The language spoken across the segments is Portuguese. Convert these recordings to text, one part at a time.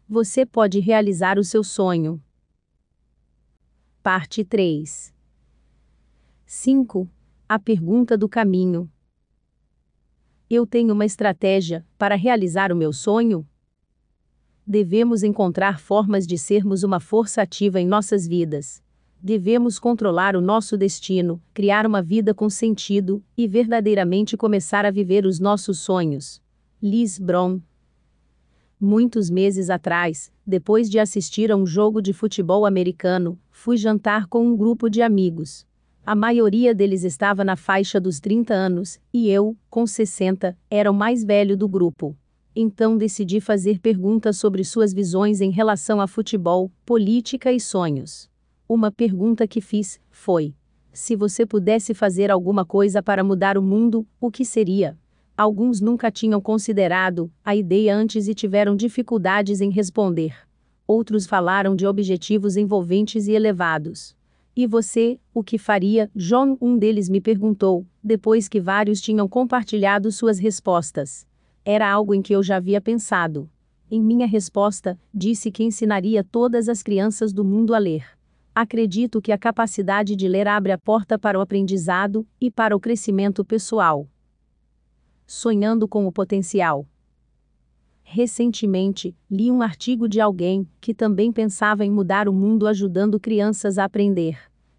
Você pode realizar o seu sonho. Parte 3. 5. A pergunta do caminho. Eu tenho uma estratégia para realizar o meu sonho? Devemos encontrar formas de sermos uma força ativa em nossas vidas. Devemos controlar o nosso destino, criar uma vida com sentido, e verdadeiramente começar a viver os nossos sonhos. Liz Brown. Muitos meses atrás, depois de assistir a um jogo de futebol americano, fui jantar com um grupo de amigos. A maioria deles estava na faixa dos 30 anos, e eu, com 60, era o mais velho do grupo. Então decidi fazer perguntas sobre suas visões em relação a futebol, política e sonhos. Uma pergunta que fiz foi: se você pudesse fazer alguma coisa para mudar o mundo, o que seria? Alguns nunca tinham considerado a ideia antes e tiveram dificuldades em responder. Outros falaram de objetivos envolventes e elevados. E você, o que faria, John? Um deles me perguntou, depois que vários tinham compartilhado suas respostas. Era algo em que eu já havia pensado. Em minha resposta, disse que ensinaria todas as crianças do mundo a ler. Acredito que a capacidade de ler abre a porta para o aprendizado e para o crescimento pessoal. Sonhando com o potencial. Recentemente, li um artigo de alguém que também pensava em mudar o mundo ajudando crianças a aprender.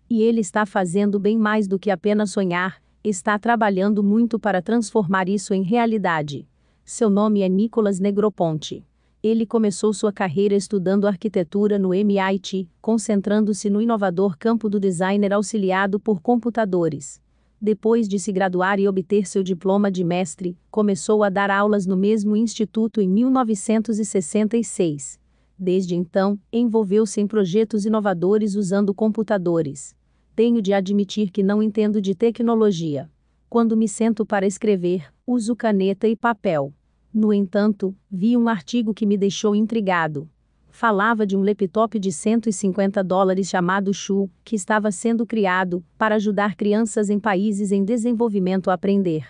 E ele está fazendo bem mais do que apenas sonhar, está trabalhando muito para transformar isso em realidade. Seu nome é Nicholas Negroponte. Ele começou sua carreira estudando arquitetura no MIT, concentrando-se no inovador campo do designer auxiliado por computadores. Depois de se graduar e obter seu diploma de mestre, começou a dar aulas no mesmo instituto em 1966. Desde então, envolveu-se em projetos inovadores usando computadores. Tenho de admitir que não entendo de tecnologia. Quando me sento para escrever, uso caneta e papel. No entanto, vi um artigo que me deixou intrigado. Falava de um laptop de $150 chamado Shu, que estava sendo criado para ajudar crianças em países em desenvolvimento a aprender.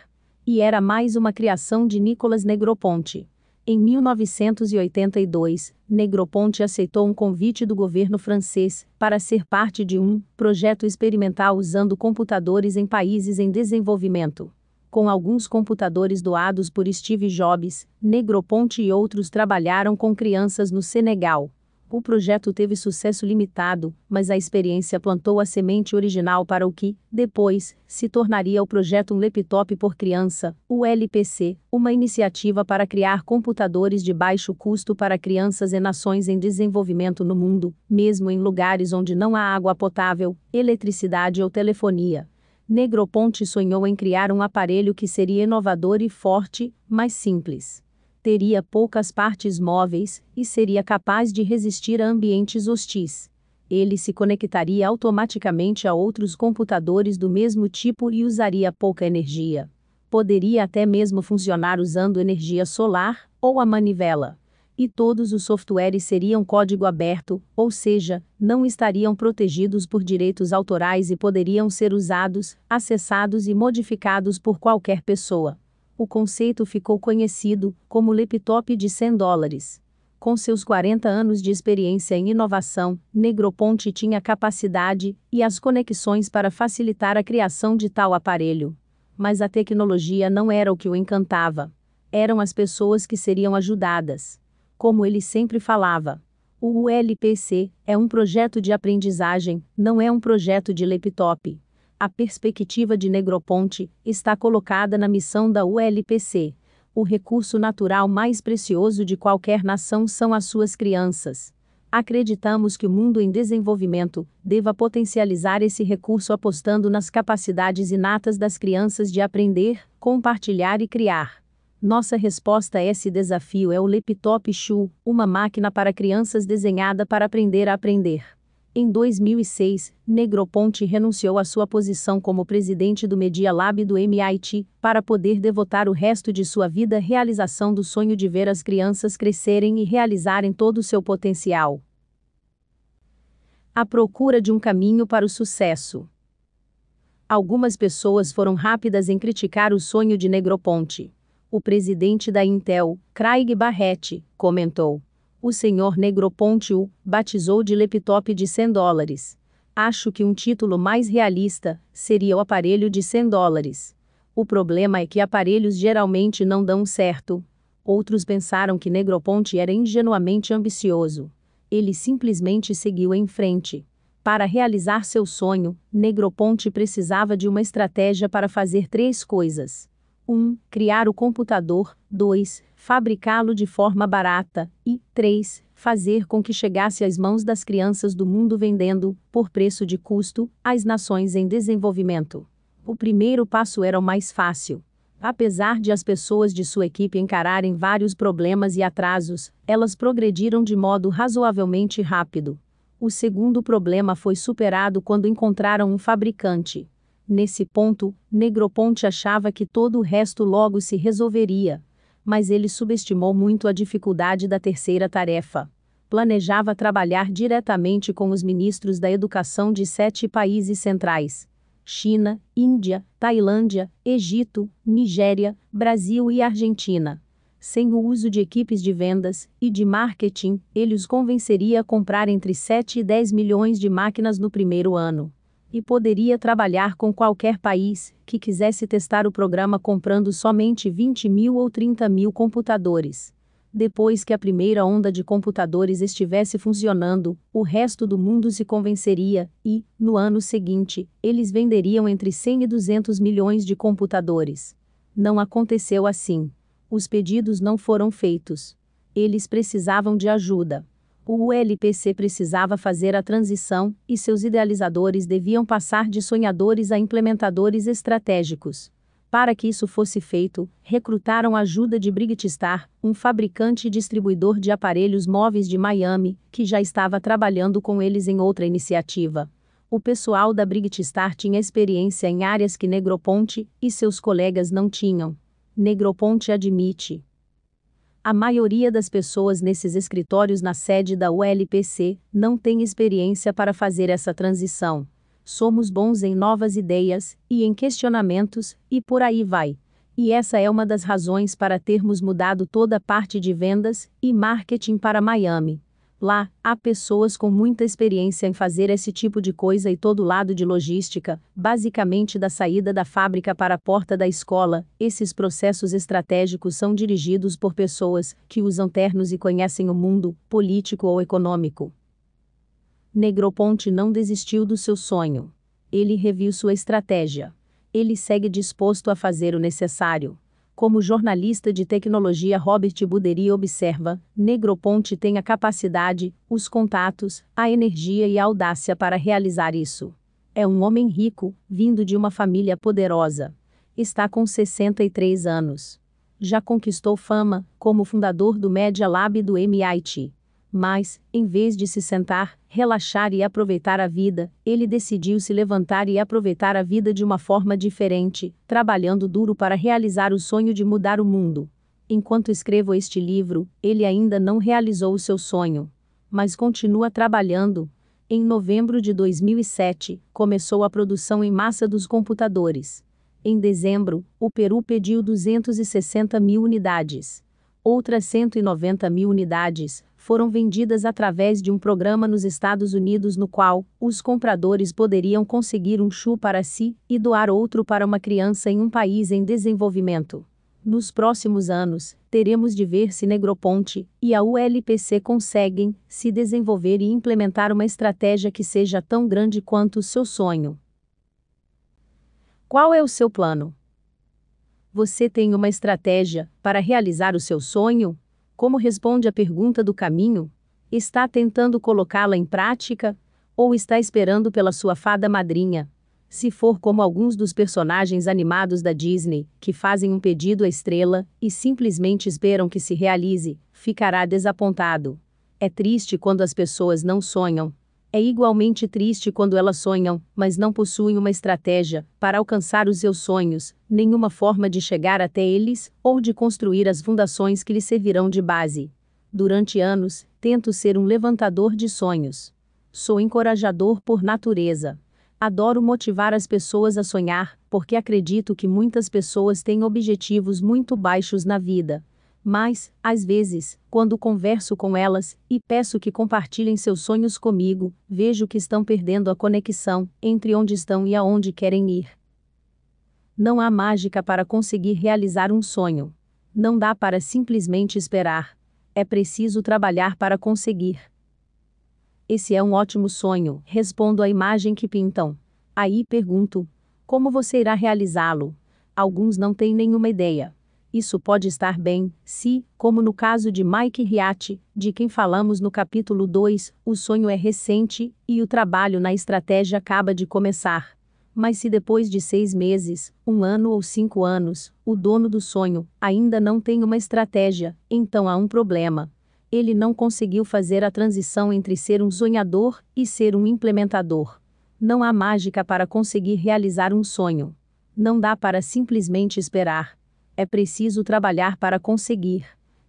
E era mais uma criação de Nicholas Negroponte. Em 1982, Negroponte aceitou um convite do governo francês para ser parte de um projeto experimental usando computadores em países em desenvolvimento. Com alguns computadores doados por Steve Jobs, Negroponte e outros trabalharam com crianças no Senegal. O projeto teve sucesso limitado, mas a experiência plantou a semente original para o que, depois, se tornaria o projeto Um Laptop por Criança, o LPC, uma iniciativa para criar computadores de baixo custo para crianças em nações em desenvolvimento no mundo, mesmo em lugares onde não há água potável, eletricidade ou telefonia. Negroponte sonhou em criar um aparelho que seria inovador e forte, mas simples. Teria poucas partes móveis, e seria capaz de resistir a ambientes hostis. Ele se conectaria automaticamente a outros computadores do mesmo tipo e usaria pouca energia. Poderia até mesmo funcionar usando energia solar, ou a manivela. E todos os softwares seriam código aberto, ou seja, não estariam protegidos por direitos autorais e poderiam ser usados, acessados e modificados por qualquer pessoa. O conceito ficou conhecido como laptop de $100. Com seus 40 anos de experiência em inovação, Negroponte tinha a capacidade e as conexões para facilitar a criação de tal aparelho. Mas a tecnologia não era o que o encantava. Eram as pessoas que seriam ajudadas. Como ele sempre falava, o ULPC é um projeto de aprendizagem, não é um projeto de laptop. A perspectiva de Negroponte está colocada na missão da ULPC. O recurso natural mais precioso de qualquer nação são as suas crianças. Acreditamos que o mundo em desenvolvimento deva potencializar esse recurso apostando nas capacidades inatas das crianças de aprender, compartilhar e criar. Nossa resposta a esse desafio é o Laptop Shu, uma máquina para crianças desenhada para aprender a aprender. Em 2006, Negroponte renunciou à sua posição como presidente do Media Lab do MIT, para poder devotar o resto de sua vida à realização do sonho de ver as crianças crescerem e realizarem todo o seu potencial. À procura de um caminho para o sucesso. Algumas pessoas foram rápidas em criticar o sonho de Negroponte. O presidente da Intel, Craig Barrett, comentou: O senhor Negroponte o batizou de laptop de $100. Acho que um título mais realista seria o aparelho de $100. O problema é que aparelhos geralmente não dão certo. Outros pensaram que Negroponte era ingenuamente ambicioso. Ele simplesmente seguiu em frente. Para realizar seu sonho, Negroponte precisava de uma estratégia para fazer 3 coisas. 1. Criar o computador. 2. Fabricá-lo de forma barata. E 3. Fazer com que chegasse às mãos das crianças do mundo vendendo, por preço de custo, às nações em desenvolvimento. O primeiro passo era o mais fácil. Apesar de as pessoas de sua equipe encararem vários problemas e atrasos, elas progrediram de modo razoavelmente rápido. O segundo problema foi superado quando encontraram um fabricante. Nesse ponto, Negroponte achava que todo o resto logo se resolveria. Mas ele subestimou muito a dificuldade da terceira tarefa. Planejava trabalhar diretamente com os ministros da educação de 7 países centrais: China, Índia, Tailândia, Egito, Nigéria, Brasil e Argentina. Sem o uso de equipes de vendas e de marketing, ele os convenceria a comprar entre 7 e 10 milhões de máquinas no primeiro ano. E poderia trabalhar com qualquer país que quisesse testar o programa comprando somente 20 mil ou 30 mil computadores. Depois que a primeira onda de computadores estivesse funcionando, o resto do mundo se convenceria e, no ano seguinte, eles venderiam entre 100 e 200 milhões de computadores. Não aconteceu assim. Os pedidos não foram feitos. Eles precisavam de ajuda. O ULPC precisava fazer a transição, e seus idealizadores deviam passar de sonhadores a implementadores estratégicos. Para que isso fosse feito, recrutaram a ajuda de Brigstar, um fabricante e distribuidor de aparelhos móveis de Miami, que já estava trabalhando com eles em outra iniciativa. O pessoal da Brigstar tinha experiência em áreas que Negroponte e seus colegas não tinham. Negroponte admite. A maioria das pessoas nesses escritórios na sede da ULPC não tem experiência para fazer essa transição. Somos bons em novas ideias e em questionamentos, e por aí vai. E essa é uma das razões para termos mudado toda a parte de vendas e marketing para Miami. Lá, há pessoas com muita experiência em fazer esse tipo de coisa e todo o lado de logística, basicamente da saída da fábrica para a porta da escola. Esses processos estratégicos são dirigidos por pessoas que usam ternos e conhecem o mundo, político ou econômico. Negroponte não desistiu do seu sonho. Ele reviu sua estratégia. Ele segue disposto a fazer o necessário. Como jornalista de tecnologia Robert Buderi observa, Negroponte tem a capacidade, os contatos, a energia e a audácia para realizar isso. É um homem rico, vindo de uma família poderosa. Está com 63 anos. Já conquistou fama, como fundador do Media Lab do MIT. Mas, em vez de se sentar, relaxar e aproveitar a vida, ele decidiu se levantar e aproveitar a vida de uma forma diferente, trabalhando duro para realizar o sonho de mudar o mundo. Enquanto escrevo este livro, ele ainda não realizou o seu sonho. Mas continua trabalhando. Em novembro de 2007, começou a produção em massa dos computadores. Em dezembro, o Peru pediu 260 mil unidades. Outras 190 mil unidades foram vendidas através de um programa nos Estados Unidos no qual os compradores poderiam conseguir um shoe para si e doar outro para uma criança em um país em desenvolvimento. Nos próximos anos, teremos de ver se Negroponte e a ULPC conseguem se desenvolver e implementar uma estratégia que seja tão grande quanto o seu sonho. Qual é o seu plano? Você tem uma estratégia para realizar o seu sonho? Como responde à pergunta do caminho? Está tentando colocá-la em prática? Ou está esperando pela sua fada madrinha? Se for como alguns dos personagens animados da Disney, que fazem um pedido à estrela e simplesmente esperam que se realize, ficará desapontado. É triste quando as pessoas não sonham. É igualmente triste quando elas sonham, mas não possuem uma estratégia para alcançar os seus sonhos, nenhuma forma de chegar até eles, ou de construir as fundações que lhes servirão de base. Durante anos, tento ser um levantador de sonhos. Sou encorajador por natureza. Adoro motivar as pessoas a sonhar, porque acredito que muitas pessoas têm objetivos muito baixos na vida. Mas, às vezes, quando converso com elas e peço que compartilhem seus sonhos comigo, vejo que estão perdendo a conexão entre onde estão e aonde querem ir. Não há mágica para conseguir realizar um sonho. Não dá para simplesmente esperar. É preciso trabalhar para conseguir. Esse é um ótimo sonho, respondo à imagem que pintam. Aí pergunto: como você irá realizá-lo? Alguns não têm nenhuma ideia. Isso pode estar bem, se, como no caso de Mike Riatti, de quem falamos no capítulo 2, o sonho é recente e o trabalho na estratégia acaba de começar. Mas se depois de 6 meses, 1 ano ou 5 anos, o dono do sonho ainda não tem uma estratégia, então há um problema. Ele não conseguiu fazer a transição entre ser um sonhador e ser um implementador. Não há mágica para conseguir realizar um sonho. Não dá para simplesmente esperar. É preciso trabalhar para conseguir.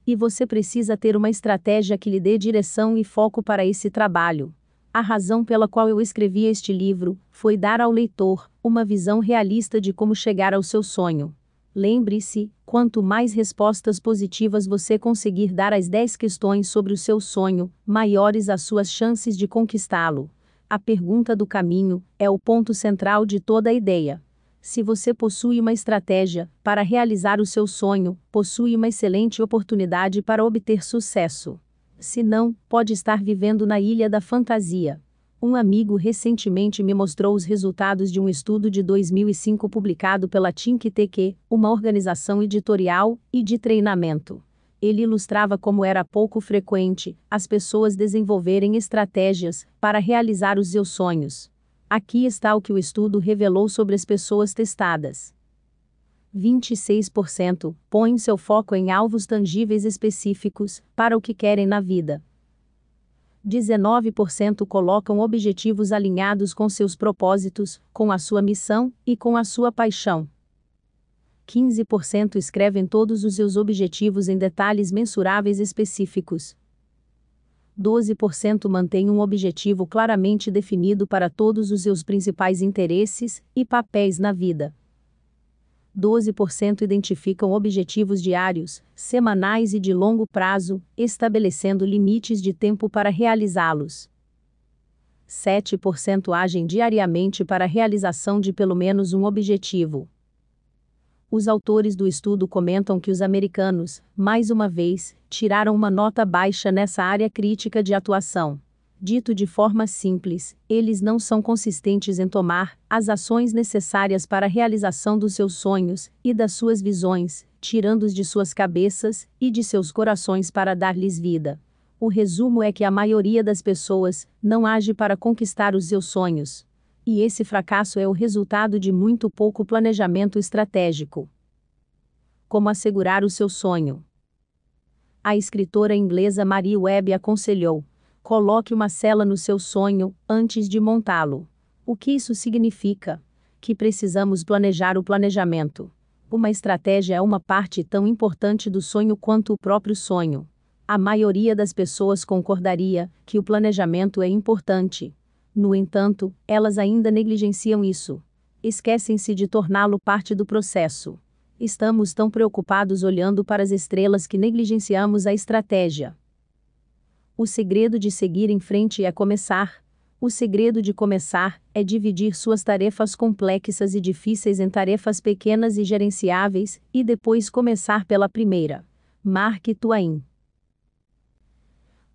E você precisa ter uma estratégia que lhe dê direção e foco para esse trabalho. A razão pela qual eu escrevi este livro foi dar ao leitor uma visão realista de como chegar ao seu sonho. Lembre-se, quanto mais respostas positivas você conseguir dar às 10 questões sobre o seu sonho, maiores as suas chances de conquistá-lo. A pergunta do caminho é o ponto central de toda a ideia. Se você possui uma estratégia para realizar o seu sonho, possui uma excelente oportunidade para obter sucesso. Se não, pode estar vivendo na ilha da fantasia. Um amigo recentemente me mostrou os resultados de um estudo de 2005 publicado pela Think TQ, uma organização editorial e de treinamento. Ele ilustrava como era pouco frequente as pessoas desenvolverem estratégias para realizar os seus sonhos. Aqui está o que o estudo revelou sobre as pessoas testadas. 26% põem seu foco em alvos tangíveis específicos para o que querem na vida. 19% colocam objetivos alinhados com seus propósitos, com a sua missão e com a sua paixão. 15% escrevem todos os seus objetivos em detalhes mensuráveis específicos. 12% mantêm um objetivo claramente definido para todos os seus principais interesses e papéis na vida. 12% identificam objetivos diários, semanais e de longo prazo, estabelecendo limites de tempo para realizá-los. 7% agem diariamente para a realização de pelo menos um objetivo. Os autores do estudo comentam que os americanos, mais uma vez, tiraram uma nota baixa nessa área crítica de atuação. Dito de forma simples, eles não são consistentes em tomar as ações necessárias para a realização dos seus sonhos e das suas visões, tirando-os de suas cabeças e de seus corações para dar-lhes vida. O resumo é que a maioria das pessoas não age para conquistar os seus sonhos. E esse fracasso é o resultado de muito pouco planejamento estratégico. Como assegurar o seu sonho? A escritora inglesa Mary Webb aconselhou: coloque uma cela no seu sonho antes de montá-lo. O que isso significa? Que precisamos planejar o planejamento. Uma estratégia é uma parte tão importante do sonho quanto o próprio sonho. A maioria das pessoas concordaria que o planejamento é importante. No entanto, elas ainda negligenciam isso. Esquecem-se de torná-lo parte do processo. Estamos tão preocupados olhando para as estrelas que negligenciamos a estratégia. O segredo de seguir em frente é começar. O segredo de começar é dividir suas tarefas complexas e difíceis em tarefas pequenas e gerenciáveis, e depois começar pela primeira. Mark Twain.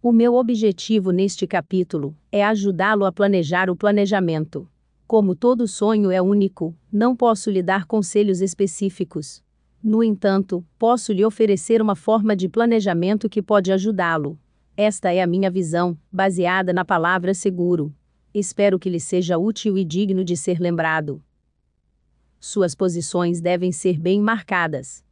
O meu objetivo neste capítulo é ajudá-lo a planejar o planejamento. Como todo sonho é único, não posso lhe dar conselhos específicos. No entanto, posso lhe oferecer uma forma de planejamento que pode ajudá-lo. Esta é a minha visão, baseada na palavra seguro. Espero que lhe seja útil e digno de ser lembrado. Suas posições devem ser bem marcadas.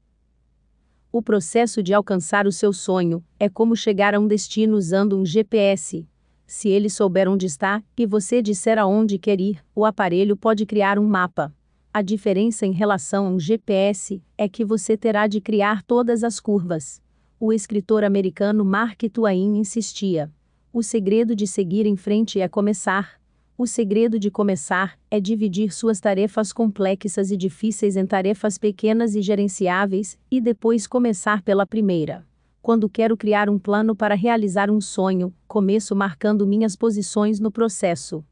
O processo de alcançar o seu sonho é como chegar a um destino usando um GPS. Se ele souber onde está e você disser aonde quer ir, o aparelho pode criar um mapa. A diferença em relação a um GPS é que você terá de criar todas as curvas. O escritor americano Mark Twain insistia: o segredo de seguir em frente é começar. O segredo de começar é dividir suas tarefas complexas e difíceis em tarefas pequenas e gerenciáveis, e depois começar pela primeira. Quando quero criar um plano para realizar um sonho, começo marcando minhas posições no processo.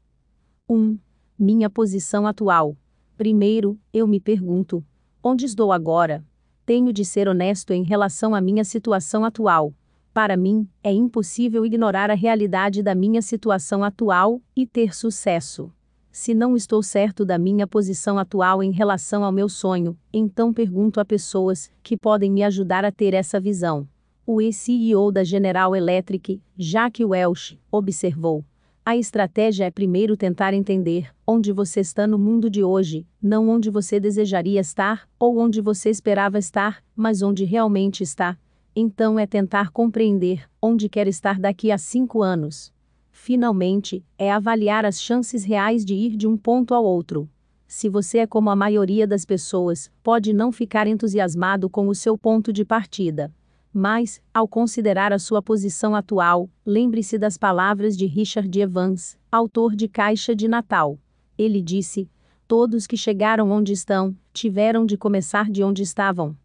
1. Minha posição atual. Primeiro, eu me pergunto: onde estou agora? Tenho de ser honesto em relação à minha situação atual. Para mim, é impossível ignorar a realidade da minha situação atual e ter sucesso. Se não estou certo da minha posição atual em relação ao meu sonho, então pergunto a pessoas que podem me ajudar a ter essa visão. O ex-CEO da General Electric, Jack Welch, observou: a estratégia é primeiro tentar entender onde você está no mundo de hoje, não onde você desejaria estar, ou onde você esperava estar, mas onde realmente está. Então é tentar compreender onde quer estar daqui a 5 anos. Finalmente, é avaliar as chances reais de ir de um ponto ao outro. Se você é como a maioria das pessoas, pode não ficar entusiasmado com o seu ponto de partida. Mas, ao considerar a sua posição atual, lembre-se das palavras de Richard Evans, autor de Caixa de Natal. Ele disse: todos que chegaram onde estão, tiveram de começar de onde estavam.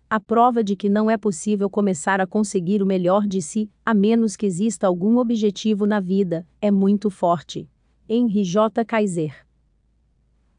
A prova de que não é possível começar a conseguir o melhor de si, a menos que exista algum objetivo na vida, é muito forte. Henry J. Kaiser.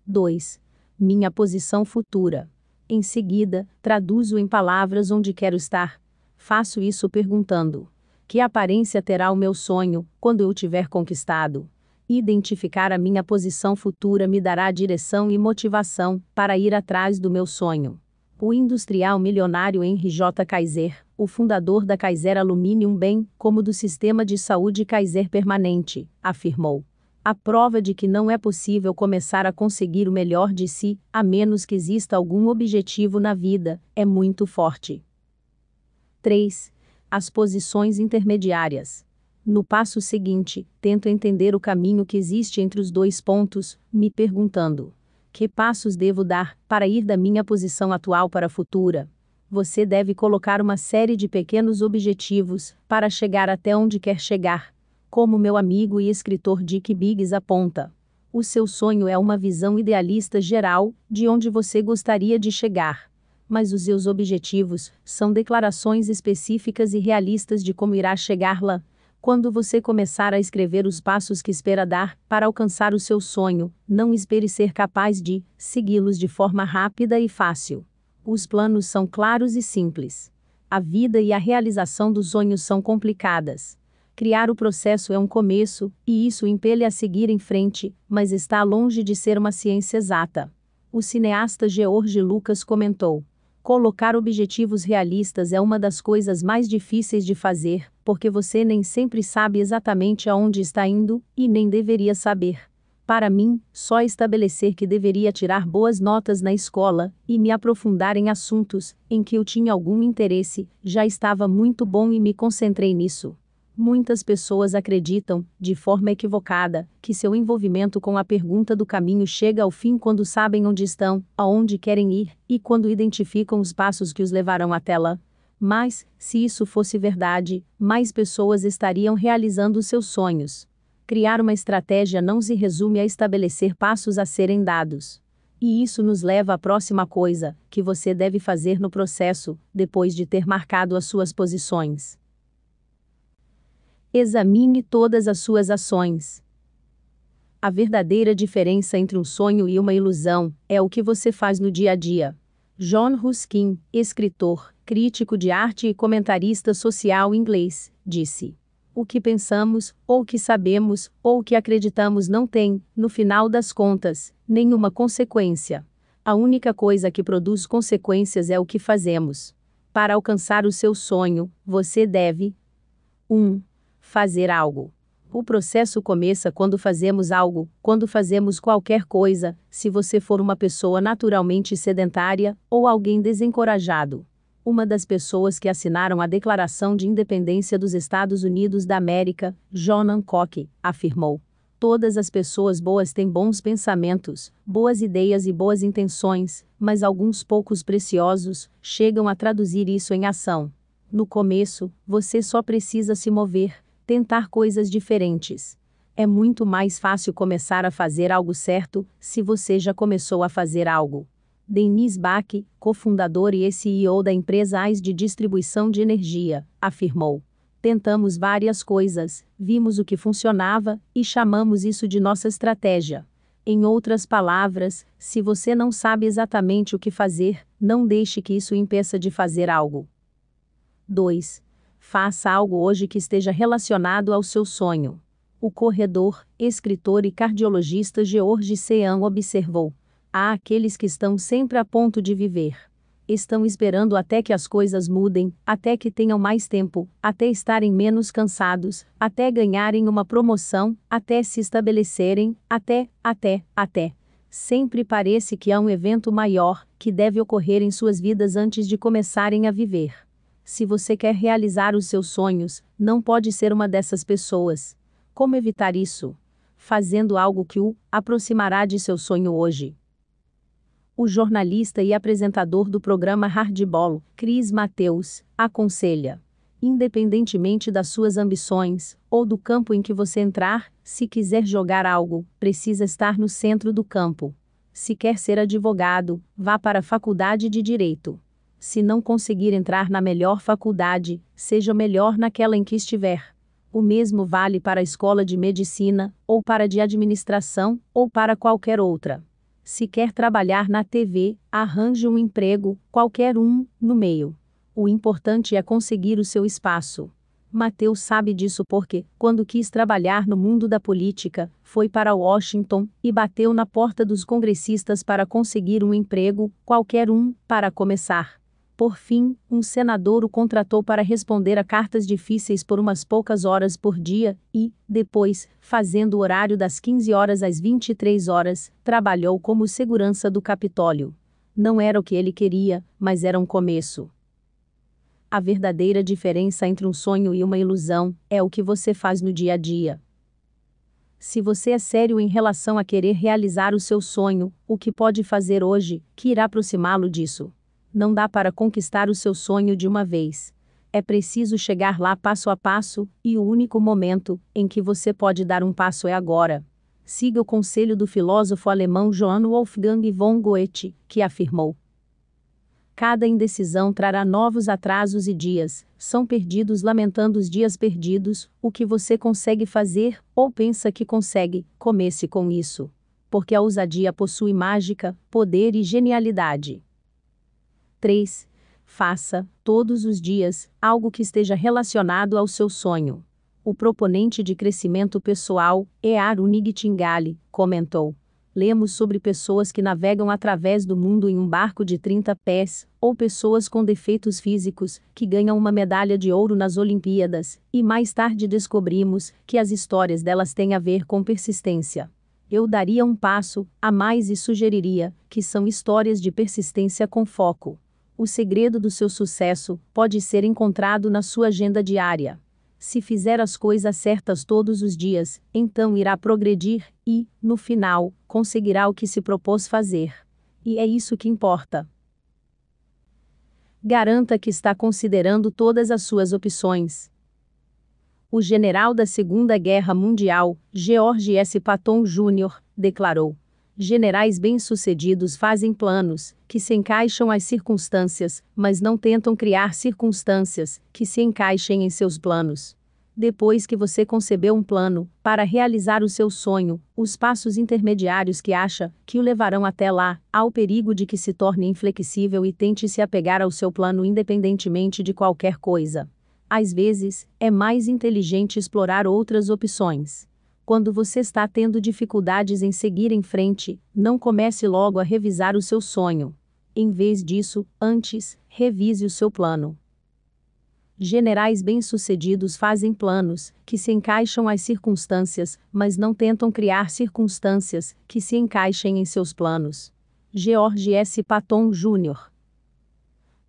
2. Minha posição futura. Em seguida, traduzo em palavras onde quero estar. Faço isso perguntando: que aparência terá o meu sonho, quando eu o tiver conquistado? Identificar a minha posição futura me dará direção e motivação para ir atrás do meu sonho. O industrial milionário Henry J. Kaiser, o fundador da Kaiser Aluminium bem como do sistema de saúde Kaiser Permanente, afirmou: a prova de que não é possível começar a conseguir o melhor de si, a menos que exista algum objetivo na vida, é muito forte. 3. As posições intermediárias. No passo seguinte, tento entender o caminho que existe entre os dois pontos, me perguntando: que passos devo dar para ir da minha posição atual para a futura? Você deve colocar uma série de pequenos objetivos para chegar até onde quer chegar. Como meu amigo e escritor Dick Biggs aponta, o seu sonho é uma visão idealista geral de onde você gostaria de chegar. Mas os seus objetivos são declarações específicas e realistas de como irá chegar lá. Quando você começar a escrever os passos que espera dar para alcançar o seu sonho, não espere ser capaz de segui-los de forma rápida e fácil. Os planos são claros e simples. A vida e a realização dos sonhos são complicadas. Criar o processo é um começo, e isso impele a seguir em frente, mas está longe de ser uma ciência exata. O cineasta George Lucas comentou: colocar objetivos realistas é uma das coisas mais difíceis de fazer, porque você nem sempre sabe exatamente aonde está indo, e nem deveria saber. Para mim, só estabelecer que deveria tirar boas notas na escola, e me aprofundar em assuntos em que eu tinha algum interesse, já estava muito bom e me concentrei nisso. Muitas pessoas acreditam, de forma equivocada, que seu envolvimento com a pergunta do caminho chega ao fim quando sabem onde estão, aonde querem ir, e quando identificam os passos que os levarão até lá. Mas, se isso fosse verdade, mais pessoas estariam realizando seus sonhos. Criar uma estratégia não se resume a estabelecer passos a serem dados. E isso nos leva à próxima coisa que você deve fazer no processo, depois de ter marcado as suas posições. Examine todas as suas ações. A verdadeira diferença entre um sonho e uma ilusão é o que você faz no dia a dia. John Ruskin, escritor, crítico de arte e comentarista social inglês, disse: o que pensamos, ou o que sabemos, ou o que acreditamos não tem, no final das contas, nenhuma consequência. A única coisa que produz consequências é o que fazemos. Para alcançar o seu sonho, você deve 1. Fazer algo. O processo começa quando fazemos algo, quando fazemos qualquer coisa, se você for uma pessoa naturalmente sedentária, ou alguém desencorajado. Uma das pessoas que assinaram a Declaração de Independência dos Estados Unidos da América, John Hancock, afirmou: todas as pessoas boas têm bons pensamentos, boas ideias e boas intenções, mas alguns poucos preciosos chegam a traduzir isso em ação. No começo, você só precisa se mover, tentar coisas diferentes. É muito mais fácil começar a fazer algo certo, se você já começou a fazer algo. Denis Bach, cofundador e CEO da empresa AIS de distribuição de energia, afirmou: tentamos várias coisas, vimos o que funcionava, e chamamos isso de nossa estratégia. Em outras palavras, se você não sabe exatamente o que fazer, não deixe que isso impeça de fazer algo. 2. Faça algo hoje que esteja relacionado ao seu sonho. O corredor, escritor e cardiologista George Sean observou: há aqueles que estão sempre a ponto de viver. Estão esperando até que as coisas mudem, até que tenham mais tempo, até estarem menos cansados, até ganharem uma promoção, até se estabelecerem, até. Sempre parece que há um evento maior, que deve ocorrer em suas vidas antes de começarem a viver. Se você quer realizar os seus sonhos, não pode ser uma dessas pessoas. Como evitar isso? Fazendo algo que o aproximará de seu sonho hoje. O jornalista e apresentador do programa Hardball, Chris Matthews, aconselha: independentemente das suas ambições, ou do campo em que você entrar, se quiser jogar algo, precisa estar no centro do campo. Se quer ser advogado, vá para a faculdade de Direito. Se não conseguir entrar na melhor faculdade, seja melhor naquela em que estiver. O mesmo vale para a escola de medicina, ou para a de administração, ou para qualquer outra. Se quer trabalhar na TV, arranje um emprego, qualquer um, no meio. O importante é conseguir o seu espaço. Matthews sabe disso porque, quando quis trabalhar no mundo da política, foi para Washington, e bateu na porta dos congressistas para conseguir um emprego, qualquer um, para começar. Por fim, um senador o contratou para responder a cartas difíceis por umas poucas horas por dia, e, depois, fazendo o horário das 15 horas às 23 horas, trabalhou como segurança do Capitólio. Não era o que ele queria, mas era um começo. A verdadeira diferença entre um sonho e uma ilusão é o que você faz no dia a dia. Se você é sério em relação a querer realizar o seu sonho, o que pode fazer hoje, que irá aproximá-lo disso? Não dá para conquistar o seu sonho de uma vez. É preciso chegar lá passo a passo, e o único momento em que você pode dar um passo é agora. Siga o conselho do filósofo alemão Johann Wolfgang von Goethe, que afirmou: cada indecisão trará novos atrasos e dias, são perdidos lamentando os dias perdidos. O que você consegue fazer, ou pensa que consegue, comece com isso. Porque a ousadia possui mágica, poder e genialidade. 3. Faça, todos os dias, algo que esteja relacionado ao seu sonho. O proponente de crescimento pessoal, E.R. Nightingale, comentou: lemos sobre pessoas que navegam através do mundo em um barco de 30 pés, ou pessoas com defeitos físicos, que ganham uma medalha de ouro nas Olimpíadas, e mais tarde descobrimos que as histórias delas têm a ver com persistência. Eu daria um passo a mais e sugeriria que são histórias de persistência com foco. O segredo do seu sucesso pode ser encontrado na sua agenda diária. Se fizer as coisas certas todos os dias, então irá progredir e, no final, conseguirá o que se propôs fazer. E é isso que importa. Garanta que está considerando todas as suas opções. O general da Segunda Guerra Mundial, George S. Patton Jr., declarou: generais bem-sucedidos fazem planos, que se encaixam às circunstâncias, mas não tentam criar circunstâncias, que se encaixem em seus planos. Depois que você concebeu um plano, para realizar o seu sonho, os passos intermediários que acha, que o levarão até lá, há o perigo de que se torne inflexível e tente se apegar ao seu plano independentemente de qualquer coisa. Às vezes, é mais inteligente explorar outras opções. Quando você está tendo dificuldades em seguir em frente, não comece logo a revisar o seu sonho. Em vez disso, antes, revise o seu plano. Generais bem-sucedidos fazem planos, que se encaixam às circunstâncias, mas não tentam criar circunstâncias, que se encaixem em seus planos. George S. Patton Jr.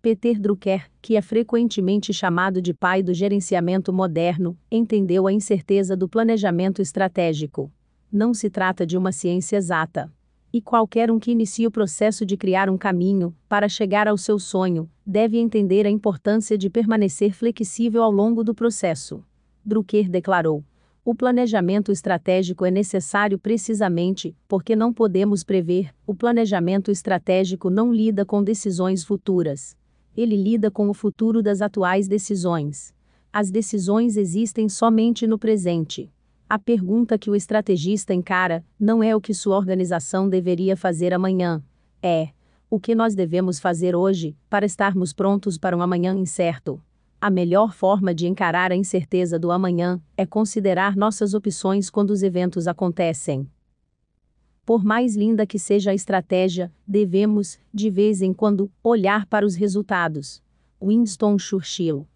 Peter Drucker, que é frequentemente chamado de pai do gerenciamento moderno, entendeu a incerteza do planejamento estratégico. Não se trata de uma ciência exata. E qualquer um que inicie o processo de criar um caminho, para chegar ao seu sonho, deve entender a importância de permanecer flexível ao longo do processo. Drucker declarou: O planejamento estratégico é necessário precisamente porque não podemos prever. O planejamento estratégico não lida com decisões futuras. Ele lida com o futuro das atuais decisões. As decisões existem somente no presente. A pergunta que o estrategista encara não é o que sua organização deveria fazer amanhã. É: o que nós devemos fazer hoje para estarmos prontos para um amanhã incerto? A melhor forma de encarar a incerteza do amanhã é considerar nossas opções quando os eventos acontecem. Por mais linda que seja a estratégia, devemos, de vez em quando, olhar para os resultados. Winston Churchill.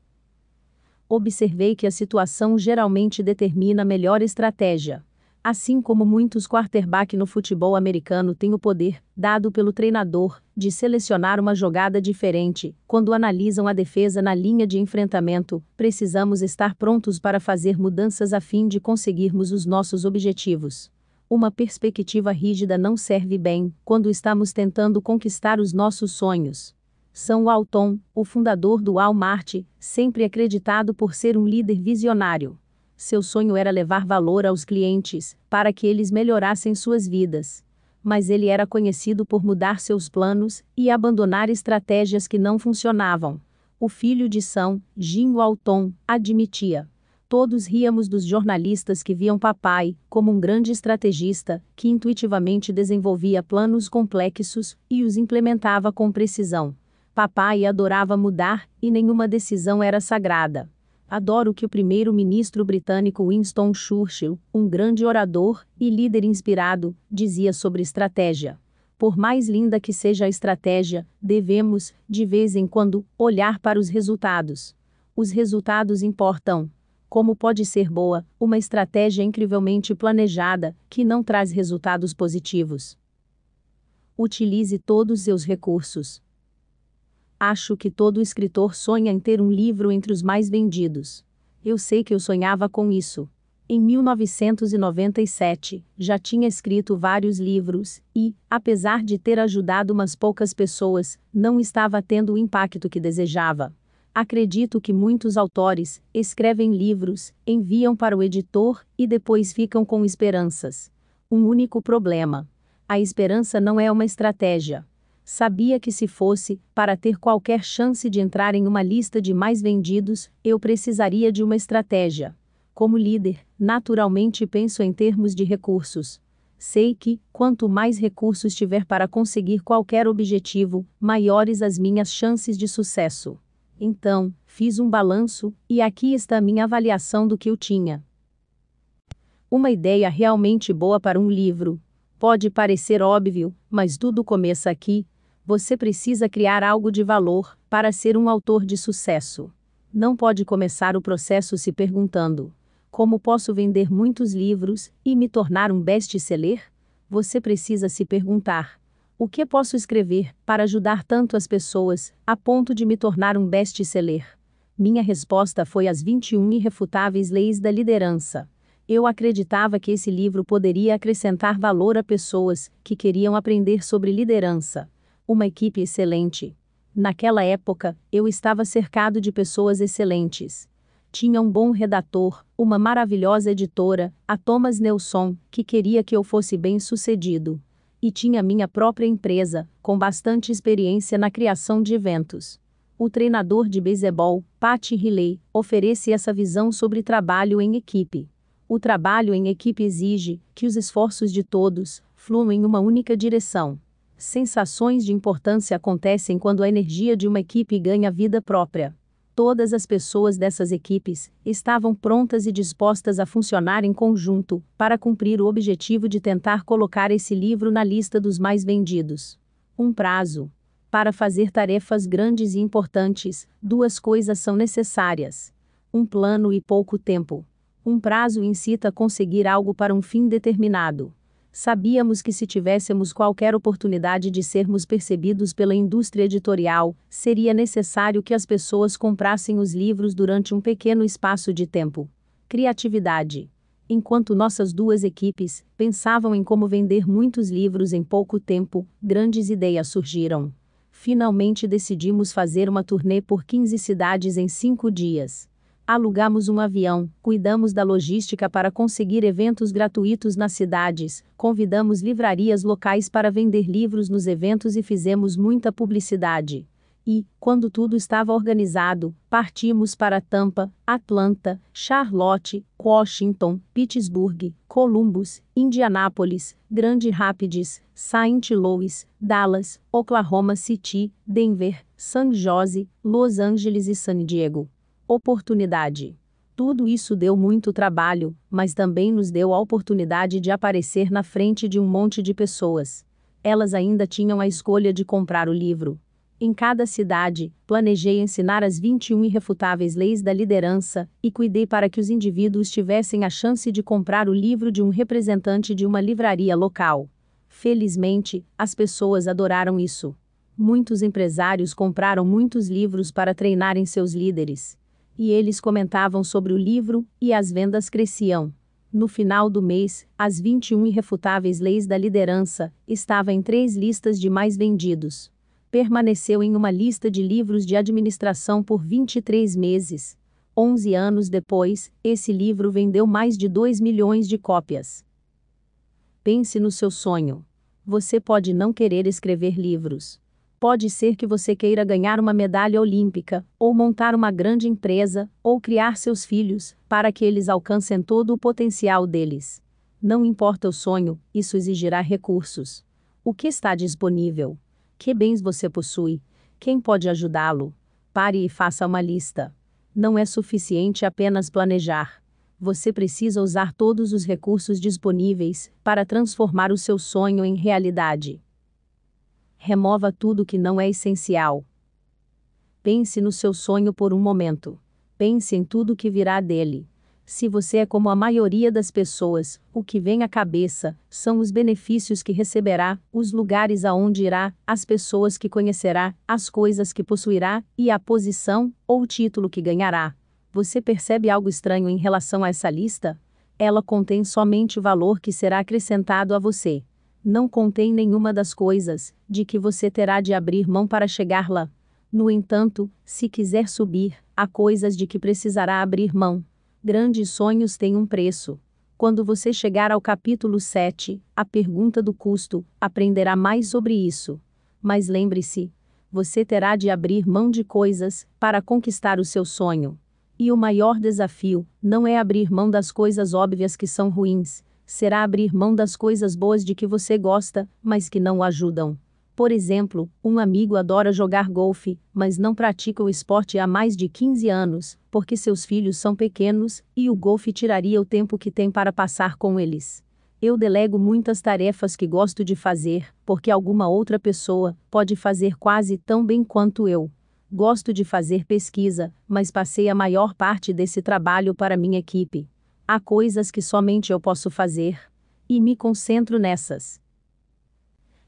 Observei que a situação geralmente determina a melhor estratégia. Assim como muitos quarterback no futebol americano têm o poder, dado pelo treinador, de selecionar uma jogada diferente, quando analisam a defesa na linha de enfrentamento, precisamos estar prontos para fazer mudanças a fim de conseguirmos os nossos objetivos. Uma perspectiva rígida não serve bem quando estamos tentando conquistar os nossos sonhos. Sam Walton, o fundador do Walmart, sempre acreditado por ser um líder visionário. Seu sonho era levar valor aos clientes, para que eles melhorassem suas vidas. Mas ele era conhecido por mudar seus planos e abandonar estratégias que não funcionavam. O filho de Sam, Jim Walton, admitia. Todos ríamos dos jornalistas que viam papai como um grande estrategista, que intuitivamente desenvolvia planos complexos e os implementava com precisão. Papai adorava mudar, e nenhuma decisão era sagrada. Adoro que o primeiro-ministro britânico Winston Churchill, um grande orador e líder inspirado, dizia sobre estratégia. Por mais linda que seja a estratégia, devemos, de vez em quando, olhar para os resultados. Os resultados importam. Como pode ser boa uma estratégia incrivelmente planejada, que não traz resultados positivos? Utilize todos os seus recursos. Acho que todo escritor sonha em ter um livro entre os mais vendidos. Eu sei que eu sonhava com isso. Em 1997, já tinha escrito vários livros e, apesar de ter ajudado umas poucas pessoas, não estava tendo o impacto que desejava. Acredito que muitos autores escrevem livros, enviam para o editor e depois ficam com esperanças. Um único problema: a esperança não é uma estratégia. Sabia que se fosse para ter qualquer chance de entrar em uma lista de mais vendidos, eu precisaria de uma estratégia. Como líder, naturalmente penso em termos de recursos. Sei que, quanto mais recursos tiver para conseguir qualquer objetivo, maiores as minhas chances de sucesso. Então, fiz um balanço, e aqui está a minha avaliação do que eu tinha. Uma ideia realmente boa para um livro. Pode parecer óbvio, mas tudo começa aqui. Você precisa criar algo de valor para ser um autor de sucesso. Não pode começar o processo se perguntando: como posso vender muitos livros e me tornar um best-seller? Você precisa se perguntar: o que posso escrever para ajudar tanto as pessoas a ponto de me tornar um best-seller? Minha resposta foi as 21 irrefutáveis leis da liderança. Eu acreditava que esse livro poderia acrescentar valor a pessoas que queriam aprender sobre liderança. Uma equipe excelente. Naquela época, eu estava cercado de pessoas excelentes. Tinha um bom redator, uma maravilhosa editora, a Thomas Nelson, que queria que eu fosse bem-sucedido. E tinha minha própria empresa, com bastante experiência na criação de eventos. O treinador de beisebol, Pat Riley, oferece essa visão sobre trabalho em equipe. O trabalho em equipe exige que os esforços de todos fluam em uma única direção. Sensações de importância acontecem quando a energia de uma equipe ganha vida própria. Todas as pessoas dessas equipes estavam prontas e dispostas a funcionar em conjunto para cumprir o objetivo de tentar colocar esse livro na lista dos mais vendidos. Um prazo. Para fazer tarefas grandes e importantes, duas coisas são necessárias: um plano e pouco tempo. Um prazo incita a conseguir algo para um fim determinado. Sabíamos que se tivéssemos qualquer oportunidade de sermos percebidos pela indústria editorial, seria necessário que as pessoas comprassem os livros durante um pequeno espaço de tempo. Criatividade. Enquanto nossas duas equipes pensavam em como vender muitos livros em pouco tempo, grandes ideias surgiram. Finalmente decidimos fazer uma turnê por 15 cidades em 5 dias. Alugamos um avião, cuidamos da logística para conseguir eventos gratuitos nas cidades, convidamos livrarias locais para vender livros nos eventos e fizemos muita publicidade. E, quando tudo estava organizado, partimos para Tampa, Atlanta, Charlotte, Washington, Pittsburgh, Columbus, Indianápolis, Grand Rapids, Saint Louis, Dallas, Oklahoma City, Denver, San Jose, Los Angeles e San Diego. Oportunidade. Tudo isso deu muito trabalho, mas também nos deu a oportunidade de aparecer na frente de um monte de pessoas. Elas ainda tinham a escolha de comprar o livro. Em cada cidade, planejei ensinar as 21 irrefutáveis leis da liderança, e cuidei para que os indivíduos tivessem a chance de comprar o livro de um representante de uma livraria local. Felizmente, as pessoas adoraram isso. Muitos empresários compraram muitos livros para treinarem seus líderes. E eles comentavam sobre o livro, e as vendas cresciam. No final do mês, as 21 irrefutáveis leis da liderança estava em 3 listas de mais vendidos. Permaneceu em uma lista de livros de administração por 23 meses. 11 anos depois, esse livro vendeu mais de 2 milhões de cópias. Pense no seu sonho. Você pode não querer escrever livros. Pode ser que você queira ganhar uma medalha olímpica, ou montar uma grande empresa, ou criar seus filhos, para que eles alcancem todo o potencial deles. Não importa o sonho, isso exigirá recursos. O que está disponível? Que bens você possui? Quem pode ajudá-lo? Pare e faça uma lista. Não é suficiente apenas planejar. Você precisa usar todos os recursos disponíveis para transformar o seu sonho em realidade. Remova tudo que não é essencial. Pense no seu sonho por um momento. Pense em tudo que virá dele. Se você é como a maioria das pessoas, o que vem à cabeça são os benefícios que receberá, os lugares aonde irá, as pessoas que conhecerá, as coisas que possuirá, e a posição ou título que ganhará. Você percebe algo estranho em relação a essa lista? Ela contém somente o valor que será acrescentado a você. Não contém nenhuma das coisas de que você terá de abrir mão para chegar lá. No entanto, se quiser subir, há coisas de que precisará abrir mão. Grandes sonhos têm um preço. Quando você chegar ao capítulo 7, a pergunta do custo, aprenderá mais sobre isso. Mas lembre-se, você terá de abrir mão de coisas para conquistar o seu sonho. E o maior desafio não é abrir mão das coisas óbvias que são ruins. Será abrir mão das coisas boas de que você gosta, mas que não o ajudam. Por exemplo, um amigo adora jogar golfe, mas não pratica o esporte há mais de 15 anos, porque seus filhos são pequenos, e o golfe tiraria o tempo que tem para passar com eles. Eu delego muitas tarefas que gosto de fazer, porque alguma outra pessoa pode fazer quase tão bem quanto eu. Gosto de fazer pesquisa, mas passei a maior parte desse trabalho para minha equipe. Há coisas que somente eu posso fazer, e me concentro nessas.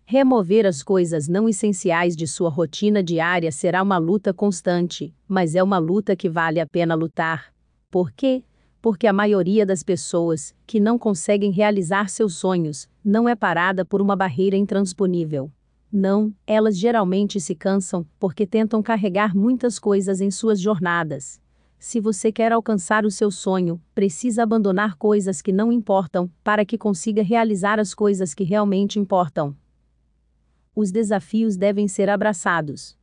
Remover as coisas não essenciais de sua rotina diária será uma luta constante, mas é uma luta que vale a pena lutar. Por quê? Porque a maioria das pessoas que não conseguem realizar seus sonhos não é parada por uma barreira intransponível. Não, elas geralmente se cansam porque tentam carregar muitas coisas em suas jornadas. Se você quer alcançar o seu sonho, precisa abandonar coisas que não importam, para que consiga realizar as coisas que realmente importam. Os desafios devem ser abraçados.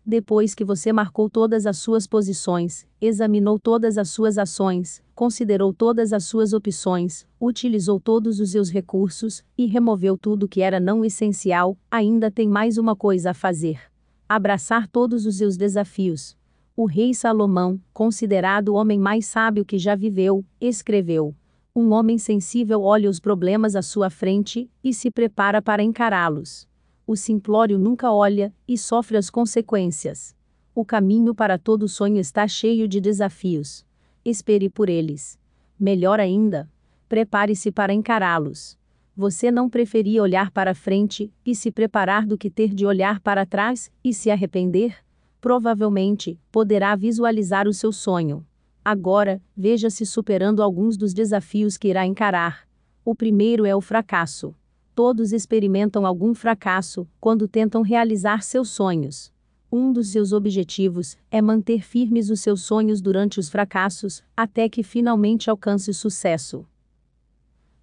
Depois que você marcou todas as suas posições, examinou todas as suas ações, considerou todas as suas opções, utilizou todos os seus recursos, e removeu tudo que era não essencial, ainda tem mais uma coisa a fazer: abraçar todos os seus desafios. O rei Salomão, considerado o homem mais sábio que já viveu, escreveu: um homem sensível olha os problemas à sua frente, e se prepara para encará-los. O simplório nunca olha, e sofre as consequências. O caminho para todo sonho está cheio de desafios. Espere por eles. Melhor ainda, prepare-se para encará-los. Você não preferia olhar para frente, e se preparar do que ter de olhar para trás, e se arrepender? Provavelmente, poderá visualizar o seu sonho. Agora, veja-se superando alguns dos desafios que irá encarar. O primeiro é o fracasso. Todos experimentam algum fracasso quando tentam realizar seus sonhos. Um dos seus objetivos é manter firmes os seus sonhos durante os fracassos, até que finalmente alcance o sucesso.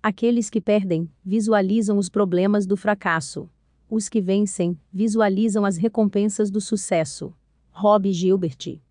Aqueles que perdem, visualizam os problemas do fracasso. Os que vencem, visualizam as recompensas do sucesso. Rob Gilbert.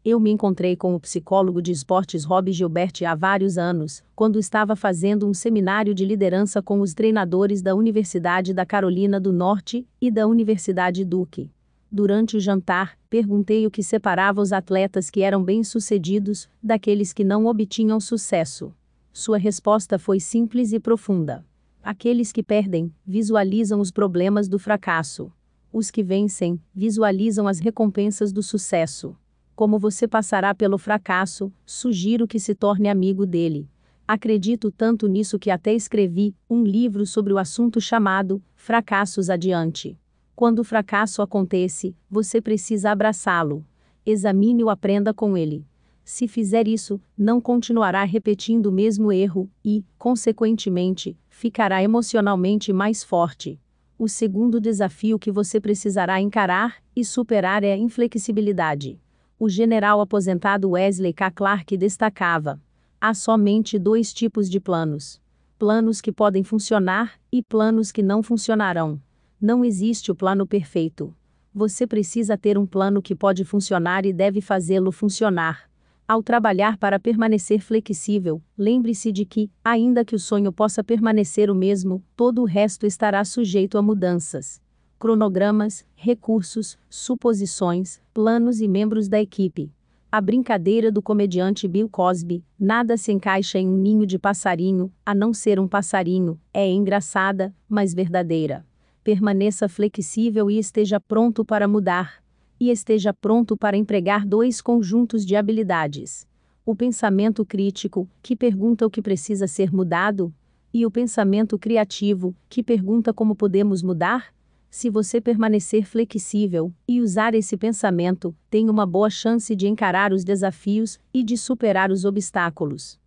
Eu me encontrei com o psicólogo de esportes Rob Gilbert há vários anos, quando estava fazendo um seminário de liderança com os treinadores da Universidade da Carolina do Norte e da Universidade Duke. Durante o jantar, perguntei o que separava os atletas que eram bem-sucedidos daqueles que não obtinham sucesso. Sua resposta foi simples e profunda. Aqueles que perdem, visualizam os problemas do fracasso. Os que vencem, visualizam as recompensas do sucesso. Como você passará pelo fracasso, sugiro que se torne amigo dele. Acredito tanto nisso que até escrevi um livro sobre o assunto chamado Fracassos Adiante. Quando o fracasso acontece, você precisa abraçá-lo. Examine-o, aprenda com ele. Se fizer isso, não continuará repetindo o mesmo erro e, consequentemente, ficará emocionalmente mais forte. O segundo desafio que você precisará encarar e superar é a inflexibilidade. O general aposentado Wesley K. Clark destacava: há somente 2 tipos de planos. Planos que podem funcionar e planos que não funcionarão. Não existe o plano perfeito. Você precisa ter um plano que pode funcionar e deve fazê-lo funcionar. Ao trabalhar para permanecer flexível, lembre-se de que, ainda que o sonho possa permanecer o mesmo, todo o resto estará sujeito a mudanças. Cronogramas, recursos, suposições, planos e membros da equipe. A brincadeira do comediante Bill Cosby, nada se encaixa em um ninho de passarinho, a não ser um passarinho, é engraçada, mas verdadeira. Permaneça flexível e esteja pronto para mudar. E esteja pronto para empregar 2 conjuntos de habilidades. O pensamento crítico, que pergunta o que precisa ser mudado, e o pensamento criativo, que pergunta como podemos mudar. Se você permanecer flexível e usar esse pensamento, tem uma boa chance de encarar os desafios e de superar os obstáculos.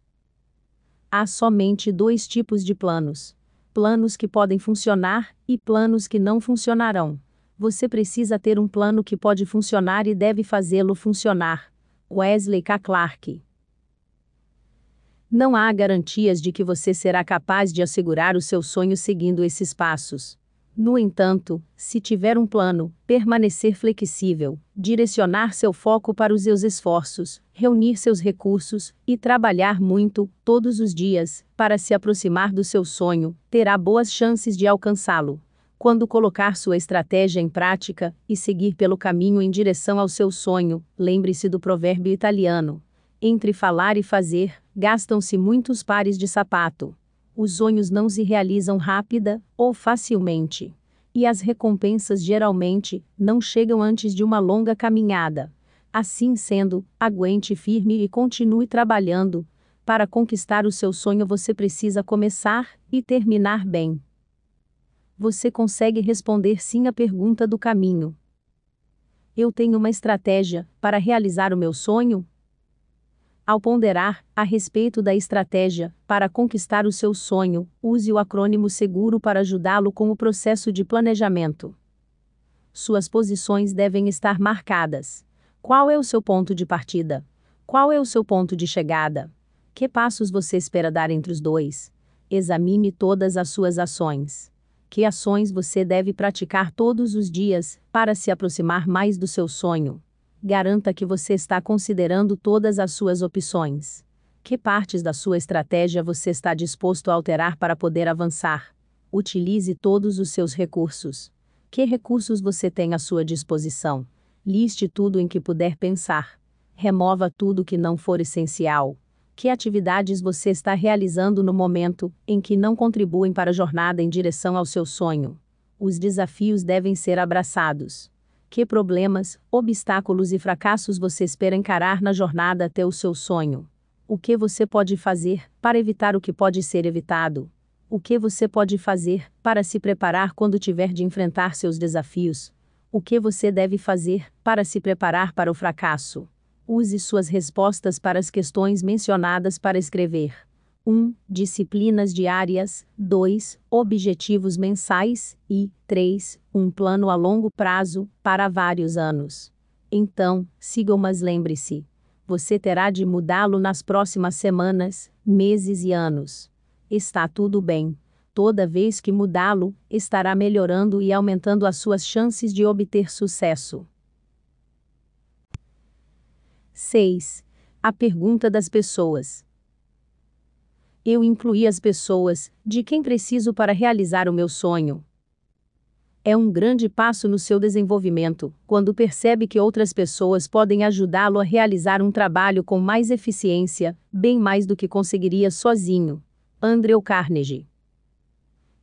Há somente 2 tipos de planos: planos que podem funcionar e planos que não funcionarão. Você precisa ter um plano que pode funcionar e deve fazê-lo funcionar. Wesley K. Clark. Não há garantias de que você será capaz de assegurar o seu sonho seguindo esses passos. No entanto, se tiver um plano, permanecer flexível, direcionar seu foco para os seus esforços, reunir seus recursos e trabalhar muito, todos os dias, para se aproximar do seu sonho, terá boas chances de alcançá-lo. Quando colocar sua estratégia em prática e seguir pelo caminho em direção ao seu sonho, lembre-se do provérbio italiano: entre falar e fazer, gastam-se muitos pares de sapato. Os sonhos não se realizam rápida ou facilmente. E as recompensas geralmente não chegam antes de uma longa caminhada. Assim sendo, aguente firme e continue trabalhando. Para conquistar o seu sonho você precisa começar e terminar bem. Você consegue responder sim à pergunta do caminho. Eu tenho uma estratégia para realizar o meu sonho? Ao ponderar a respeito da estratégia para conquistar o seu sonho, use o acrônimo seguro para ajudá-lo com o processo de planejamento. Suas posições devem estar marcadas. Qual é o seu ponto de partida? Qual é o seu ponto de chegada? Que passos você espera dar entre os dois? Examine todas as suas ações. Que ações você deve praticar todos os dias para se aproximar mais do seu sonho? Garanta que você está considerando todas as suas opções. Que partes da sua estratégia você está disposto a alterar para poder avançar? Utilize todos os seus recursos. Que recursos você tem à sua disposição? Liste tudo em que puder pensar. Remova tudo que não for essencial. Que atividades você está realizando no momento em que não contribuem para a jornada em direção ao seu sonho? Os desafios devem ser abraçados. Que problemas, obstáculos e fracassos você espera encarar na jornada até o seu sonho? O que você pode fazer para evitar o que pode ser evitado? O que você pode fazer para se preparar quando tiver de enfrentar seus desafios? O que você deve fazer para se preparar para o fracasso? Use suas respostas para as questões mencionadas para escrever. 1. Disciplinas diárias. 2. Objetivos mensais. E 3. Um plano a longo prazo, para vários anos. Então, sigam, mas lembre-se, você terá de mudá-lo nas próximas semanas, meses e anos. Está tudo bem. Toda vez que mudá-lo, estará melhorando e aumentando as suas chances de obter sucesso. 6. A pergunta das pessoas. Eu incluí as pessoas, de quem preciso para realizar o meu sonho. É um grande passo no seu desenvolvimento, quando percebe que outras pessoas podem ajudá-lo a realizar um trabalho com mais eficiência, bem mais do que conseguiria sozinho. Andrew Carnegie.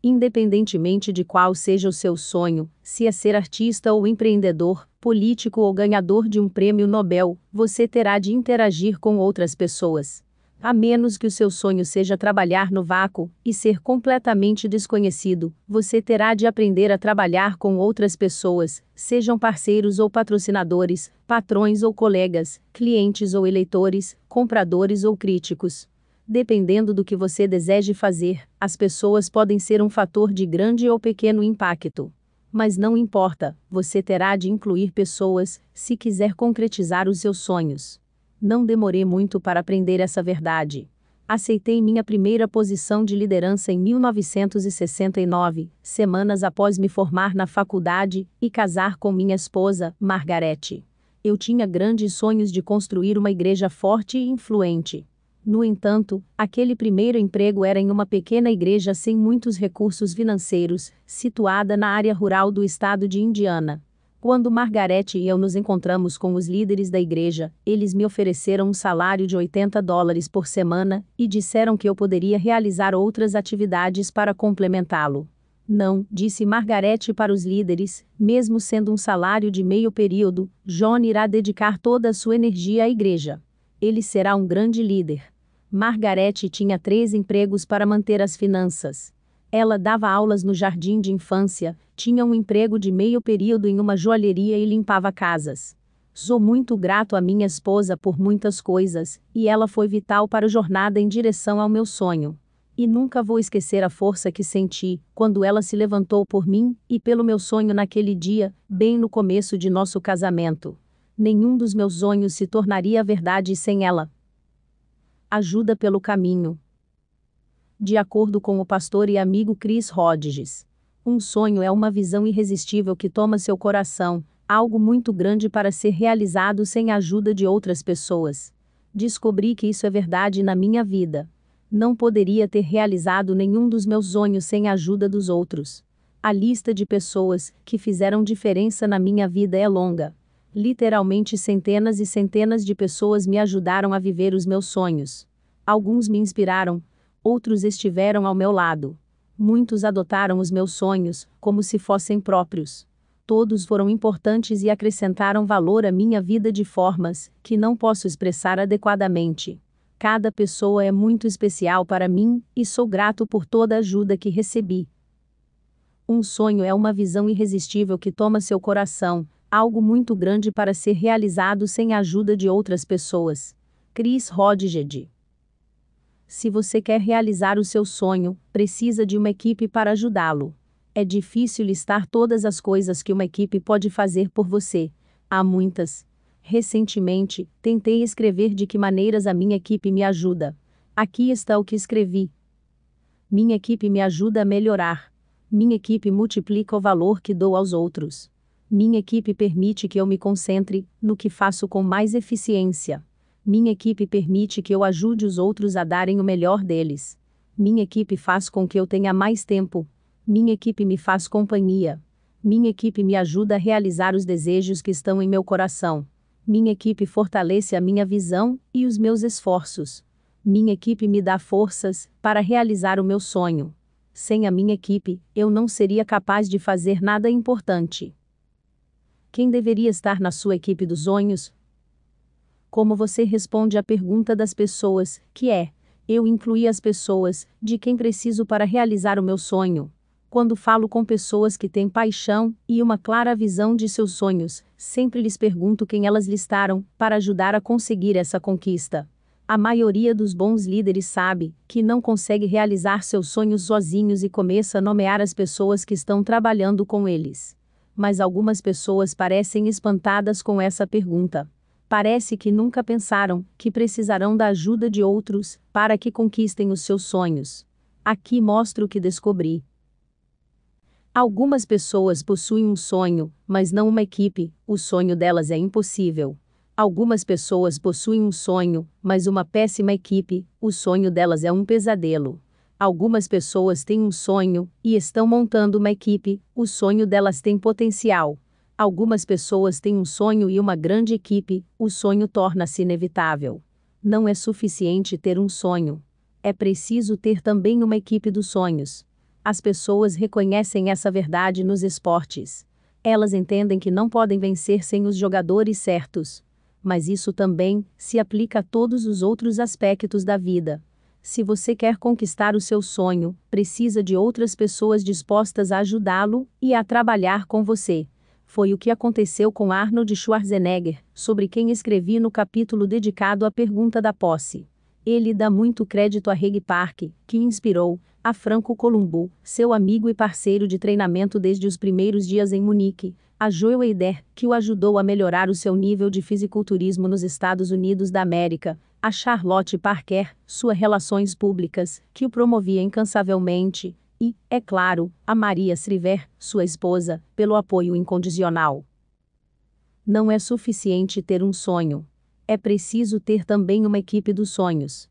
Independentemente de qual seja o seu sonho, se é ser artista ou empreendedor, político ou ganhador de um prêmio Nobel, você terá de interagir com outras pessoas. A menos que o seu sonho seja trabalhar no vácuo e ser completamente desconhecido, você terá de aprender a trabalhar com outras pessoas, sejam parceiros ou patrocinadores, patrões ou colegas, clientes ou eleitores, compradores ou críticos. Dependendo do que você deseje fazer, as pessoas podem ser um fator de grande ou pequeno impacto. Mas não importa, você terá de incluir pessoas, se quiser concretizar os seus sonhos. Não demorei muito para aprender essa verdade. Aceitei minha primeira posição de liderança em 1969, semanas após me formar na faculdade e casar com minha esposa, Margarete. Eu tinha grandes sonhos de construir uma igreja forte e influente. No entanto, aquele primeiro emprego era em uma pequena igreja sem muitos recursos financeiros, situada na área rural do estado de Indiana. Quando Margarete e eu nos encontramos com os líderes da igreja, eles me ofereceram um salário de $80 por semana e disseram que eu poderia realizar outras atividades para complementá-lo. Não, disse Margarete para os líderes, mesmo sendo um salário de meio período, John irá dedicar toda a sua energia à igreja. Ele será um grande líder. Margarete tinha 3 empregos para manter as finanças. Ela dava aulas no jardim de infância, tinha um emprego de meio período em uma joalheria e limpava casas. Sou muito grato à minha esposa por muitas coisas, e ela foi vital para a jornada em direção ao meu sonho. E nunca vou esquecer a força que senti, quando ela se levantou por mim, e pelo meu sonho naquele dia, bem no começo de nosso casamento. Nenhum dos meus sonhos se tornaria verdade sem ela. Ajuda pelo caminho. De acordo com o pastor e amigo Chris Hodges, um sonho é uma visão irresistível que toma seu coração, algo muito grande para ser realizado sem a ajuda de outras pessoas. Descobri que isso é verdade na minha vida. Não poderia ter realizado nenhum dos meus sonhos sem a ajuda dos outros. A lista de pessoas que fizeram diferença na minha vida é longa. Literalmente centenas e centenas de pessoas me ajudaram a viver os meus sonhos. Alguns me inspiraram, outros estiveram ao meu lado. Muitos adotaram os meus sonhos, como se fossem próprios. Todos foram importantes e acrescentaram valor à minha vida de formas que não posso expressar adequadamente. Cada pessoa é muito especial para mim, e sou grato por toda a ajuda que recebi. Um sonho é uma visão irresistível que toma seu coração, algo muito grande para ser realizado sem a ajuda de outras pessoas. Chris Hodges. Se você quer realizar o seu sonho, precisa de uma equipe para ajudá-lo. É difícil listar todas as coisas que uma equipe pode fazer por você. Há muitas. Recentemente, tentei escrever de que maneiras a minha equipe me ajuda. Aqui está o que escrevi. Minha equipe me ajuda a melhorar. Minha equipe multiplica o valor que dou aos outros. Minha equipe permite que eu me concentre no que faço com mais eficiência. Minha equipe permite que eu ajude os outros a darem o melhor deles. Minha equipe faz com que eu tenha mais tempo. Minha equipe me faz companhia. Minha equipe me ajuda a realizar os desejos que estão em meu coração. Minha equipe fortalece a minha visão e os meus esforços. Minha equipe me dá forças para realizar o meu sonho. Sem a minha equipe, eu não seria capaz de fazer nada importante. Quem deveria estar na sua equipe dos sonhos? Como você responde à pergunta das pessoas, que é: eu incluí as pessoas, de quem preciso para realizar o meu sonho? Quando falo com pessoas que têm paixão e uma clara visão de seus sonhos, sempre lhes pergunto quem elas listaram, para ajudar a conseguir essa conquista. A maioria dos bons líderes sabe que não consegue realizar seus sonhos sozinhos e começa a nomear as pessoas que estão trabalhando com eles. Mas algumas pessoas parecem espantadas com essa pergunta. Parece que nunca pensaram que precisarão da ajuda de outros para que conquistem os seus sonhos. Aqui mostro o que descobri. Algumas pessoas possuem um sonho, mas não uma equipe. O sonho delas é impossível. Algumas pessoas possuem um sonho, mas uma péssima equipe. O sonho delas é um pesadelo. Algumas pessoas têm um sonho e estão montando uma equipe. O sonho delas tem potencial. Algumas pessoas têm um sonho e uma grande equipe. O sonho torna-se inevitável. Não é suficiente ter um sonho. É preciso ter também uma equipe dos sonhos. As pessoas reconhecem essa verdade nos esportes. Elas entendem que não podem vencer sem os jogadores certos. Mas isso também se aplica a todos os outros aspectos da vida. Se você quer conquistar o seu sonho, precisa de outras pessoas dispostas a ajudá-lo e a trabalhar com você. Foi o que aconteceu com Arnold Schwarzenegger, sobre quem escrevi no capítulo dedicado à pergunta da posse. Ele dá muito crédito a Reg Park, que inspirou a Franco Columbu, seu amigo e parceiro de treinamento desde os primeiros dias em Munique, a Joel Heider, que o ajudou a melhorar o seu nível de fisiculturismo nos Estados Unidos da América, a Charlotte Parker, suas relações públicas, que o promovia incansavelmente, e, é claro, a Maria Shriver, sua esposa, pelo apoio incondicional. Não é suficiente ter um sonho. É preciso ter também uma equipe dos sonhos.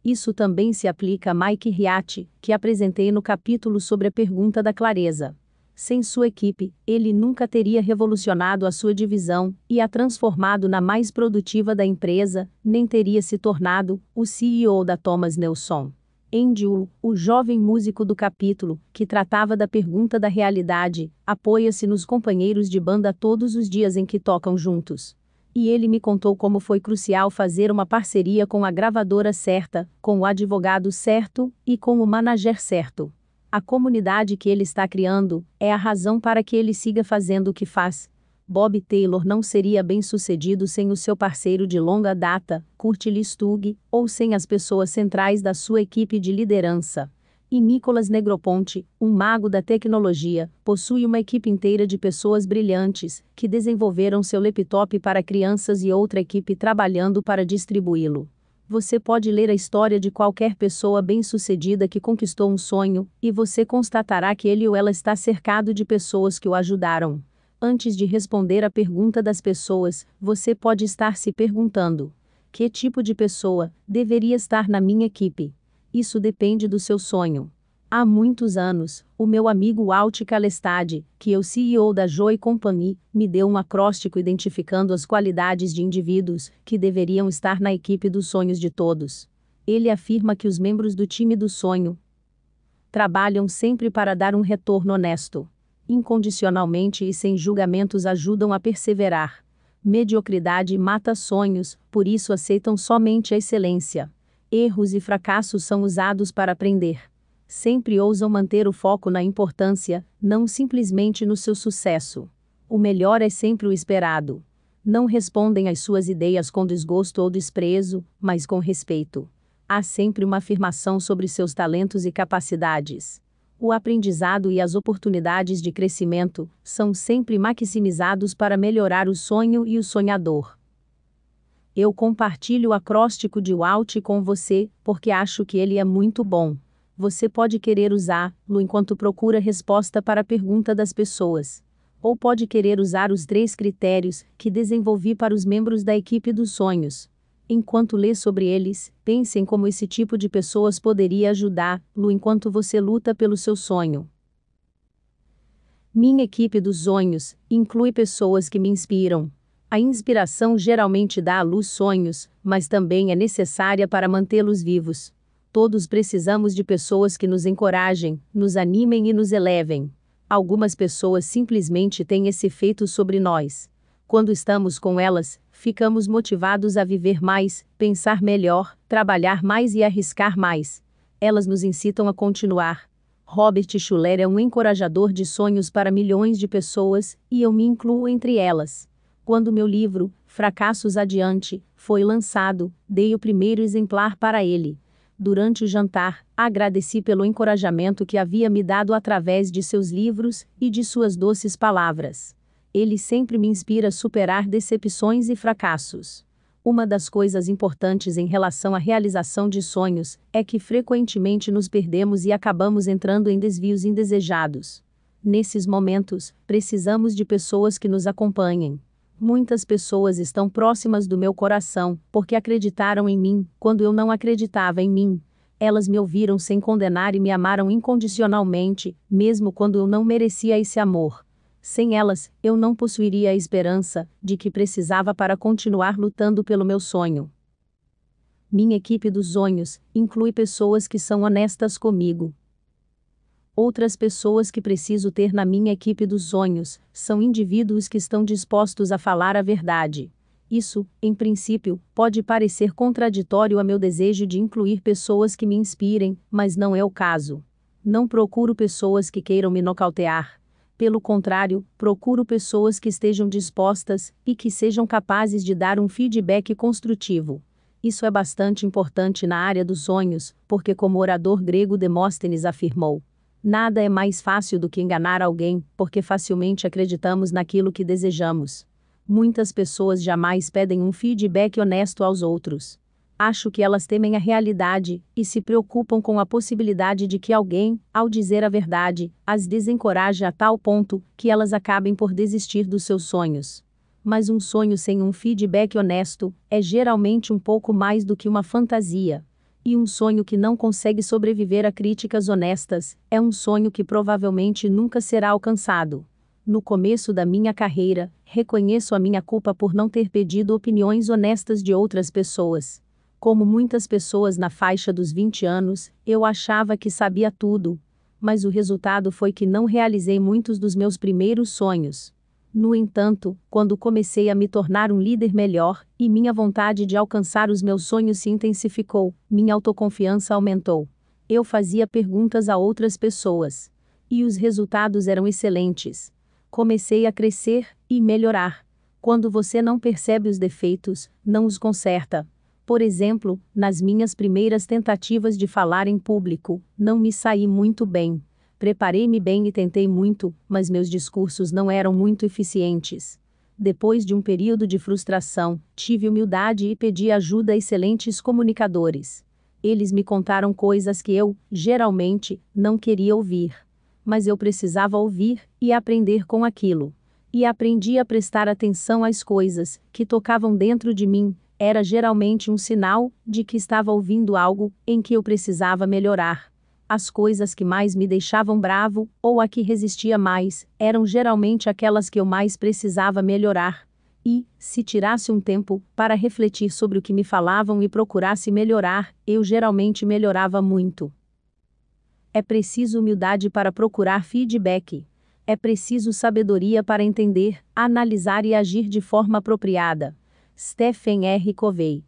Isso também se aplica a Mike Riatti, que apresentei no capítulo sobre a pergunta da clareza. Sem sua equipe, ele nunca teria revolucionado a sua divisão e a transformado na mais produtiva da empresa, nem teria se tornado o CEO da Thomas Nelson. Andy Wu, o jovem músico do capítulo, que tratava da pergunta da realidade, apoia-se nos companheiros de banda todos os dias em que tocam juntos. E ele me contou como foi crucial fazer uma parceria com a gravadora certa, com o advogado certo e com o manager certo. A comunidade que ele está criando é a razão para que ele siga fazendo o que faz. Bob Taylor não seria bem-sucedido sem o seu parceiro de longa data, Kurt Listug, ou sem as pessoas centrais da sua equipe de liderança. E Nicolas Negroponte, um mago da tecnologia, possui uma equipe inteira de pessoas brilhantes, que desenvolveram seu laptop para crianças e outra equipe trabalhando para distribuí-lo. Você pode ler a história de qualquer pessoa bem-sucedida que conquistou um sonho, e você constatará que ele ou ela está cercado de pessoas que o ajudaram. Antes de responder à pergunta das pessoas, você pode estar se perguntando: que tipo de pessoa deveria estar na minha equipe? Isso depende do seu sonho. Há muitos anos, o meu amigo Walt Kalestad, que é o CEO da Joy Company, me deu um acróstico identificando as qualidades de indivíduos que deveriam estar na equipe dos sonhos de todos. Ele afirma que os membros do time do sonho trabalham sempre para dar um retorno honesto, incondicionalmente e sem julgamentos ajudam a perseverar. Mediocridade mata sonhos, por isso aceitam somente a excelência. Erros e fracassos são usados para aprender. Sempre ousam manter o foco na importância, não simplesmente no seu sucesso. O melhor é sempre o esperado. Não respondem às suas ideias com desgosto ou desprezo, mas com respeito. Há sempre uma afirmação sobre seus talentos e capacidades. O aprendizado e as oportunidades de crescimento são sempre maximizados para melhorar o sonho e o sonhador. Eu compartilho o acróstico de Walt com você, porque acho que ele é muito bom. Você pode querer usá-lo enquanto procura resposta para a pergunta das pessoas. Ou pode querer usar os 3 critérios que desenvolvi para os membros da equipe dos sonhos. Enquanto lê sobre eles, pense em como esse tipo de pessoas poderia ajudá-lo enquanto você luta pelo seu sonho. Minha equipe dos sonhos inclui pessoas que me inspiram. A inspiração geralmente dá à luz sonhos, mas também é necessária para mantê-los vivos. Todos precisamos de pessoas que nos encorajem, nos animem e nos elevem. Algumas pessoas simplesmente têm esse efeito sobre nós. Quando estamos com elas, ficamos motivados a viver mais, pensar melhor, trabalhar mais e arriscar mais. Elas nos incitam a continuar. Robert Schuller é um encorajador de sonhos para milhões de pessoas, e eu me incluo entre elas. Quando meu livro, fracassos adiante, foi lançado, dei o primeiro exemplar para ele. Durante o jantar, agradeci pelo encorajamento que havia me dado através de seus livros e de suas doces palavras. Ele sempre me inspira a superar decepções e fracassos. Uma das coisas importantes em relação à realização de sonhos é que frequentemente nos perdemos e acabamos entrando em desvios indesejados. Nesses momentos, precisamos de pessoas que nos acompanhem. Muitas pessoas estão próximas do meu coração, porque acreditaram em mim, quando eu não acreditava em mim. Elas me ouviram sem condenar e me amaram incondicionalmente, mesmo quando eu não merecia esse amor. Sem elas, eu não possuiria a esperança de que precisava para continuar lutando pelo meu sonho. Minha equipe dos sonhos inclui pessoas que são honestas comigo. Outras pessoas que preciso ter na minha equipe dos sonhos são indivíduos que estão dispostos a falar a verdade. Isso, em princípio, pode parecer contraditório a meu desejo de incluir pessoas que me inspirem, mas não é o caso. Não procuro pessoas que queiram me nocautear. Pelo contrário, procuro pessoas que estejam dispostas e que sejam capazes de dar um feedback construtivo. Isso é bastante importante na área dos sonhos, porque, como o orador grego Demóstenes afirmou, nada é mais fácil do que enganar alguém, porque facilmente acreditamos naquilo que desejamos. Muitas pessoas jamais pedem um feedback honesto aos outros. Acho que elas temem a realidade e se preocupam com a possibilidade de que alguém, ao dizer a verdade, as desencoraje a tal ponto que elas acabem por desistir dos seus sonhos. Mas um sonho sem um feedback honesto é geralmente um pouco mais do que uma fantasia. E um sonho que não consegue sobreviver a críticas honestas é um sonho que provavelmente nunca será alcançado. No começo da minha carreira, reconheço a minha culpa por não ter pedido opiniões honestas de outras pessoas. Como muitas pessoas na faixa dos 20 anos, eu achava que sabia tudo. Mas o resultado foi que não realizei muitos dos meus primeiros sonhos. No entanto, quando comecei a me tornar um líder melhor, e minha vontade de alcançar os meus sonhos se intensificou, minha autoconfiança aumentou. Eu fazia perguntas a outras pessoas. E os resultados eram excelentes. Comecei a crescer e melhorar. Quando você não percebe os defeitos, não os conserta. Por exemplo, nas minhas primeiras tentativas de falar em público, não me saí muito bem. Preparei-me bem e tentei muito, mas meus discursos não eram muito eficientes. Depois de um período de frustração, tive humildade e pedi ajuda a excelentes comunicadores. Eles me contaram coisas que eu, geralmente, não queria ouvir. Mas eu precisava ouvir e aprender com aquilo. E aprendi a prestar atenção às coisas que tocavam dentro de mim. Era geralmente um sinal de que estava ouvindo algo em que eu precisava melhorar. As coisas que mais me deixavam bravo, ou a que resistia mais, eram geralmente aquelas que eu mais precisava melhorar. E, se tirasse um tempo para refletir sobre o que me falavam e procurasse melhorar, eu geralmente melhorava muito. É preciso humildade para procurar feedback. É preciso sabedoria para entender, analisar e agir de forma apropriada. Stephen R. Covey.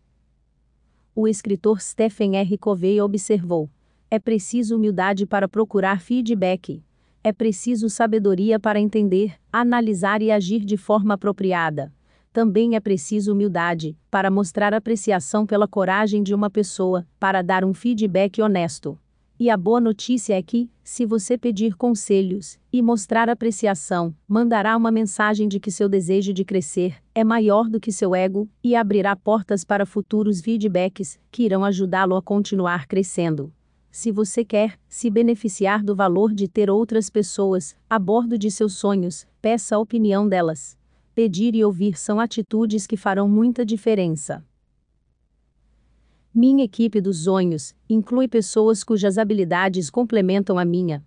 O escritor Stephen R. Covey observou: é preciso humildade para procurar feedback. É preciso sabedoria para entender, analisar e agir de forma apropriada. Também é preciso humildade para mostrar apreciação pela coragem de uma pessoa, para dar um feedback honesto. E a boa notícia é que, se você pedir conselhos e mostrar apreciação, mandará uma mensagem de que seu desejo de crescer é maior do que seu ego e abrirá portas para futuros feedbacks que irão ajudá-lo a continuar crescendo. Se você quer se beneficiar do valor de ter outras pessoas a bordo de seus sonhos, peça a opinião delas. Pedir e ouvir são atitudes que farão muita diferença. Minha equipe dos sonhos inclui pessoas cujas habilidades complementam a minha.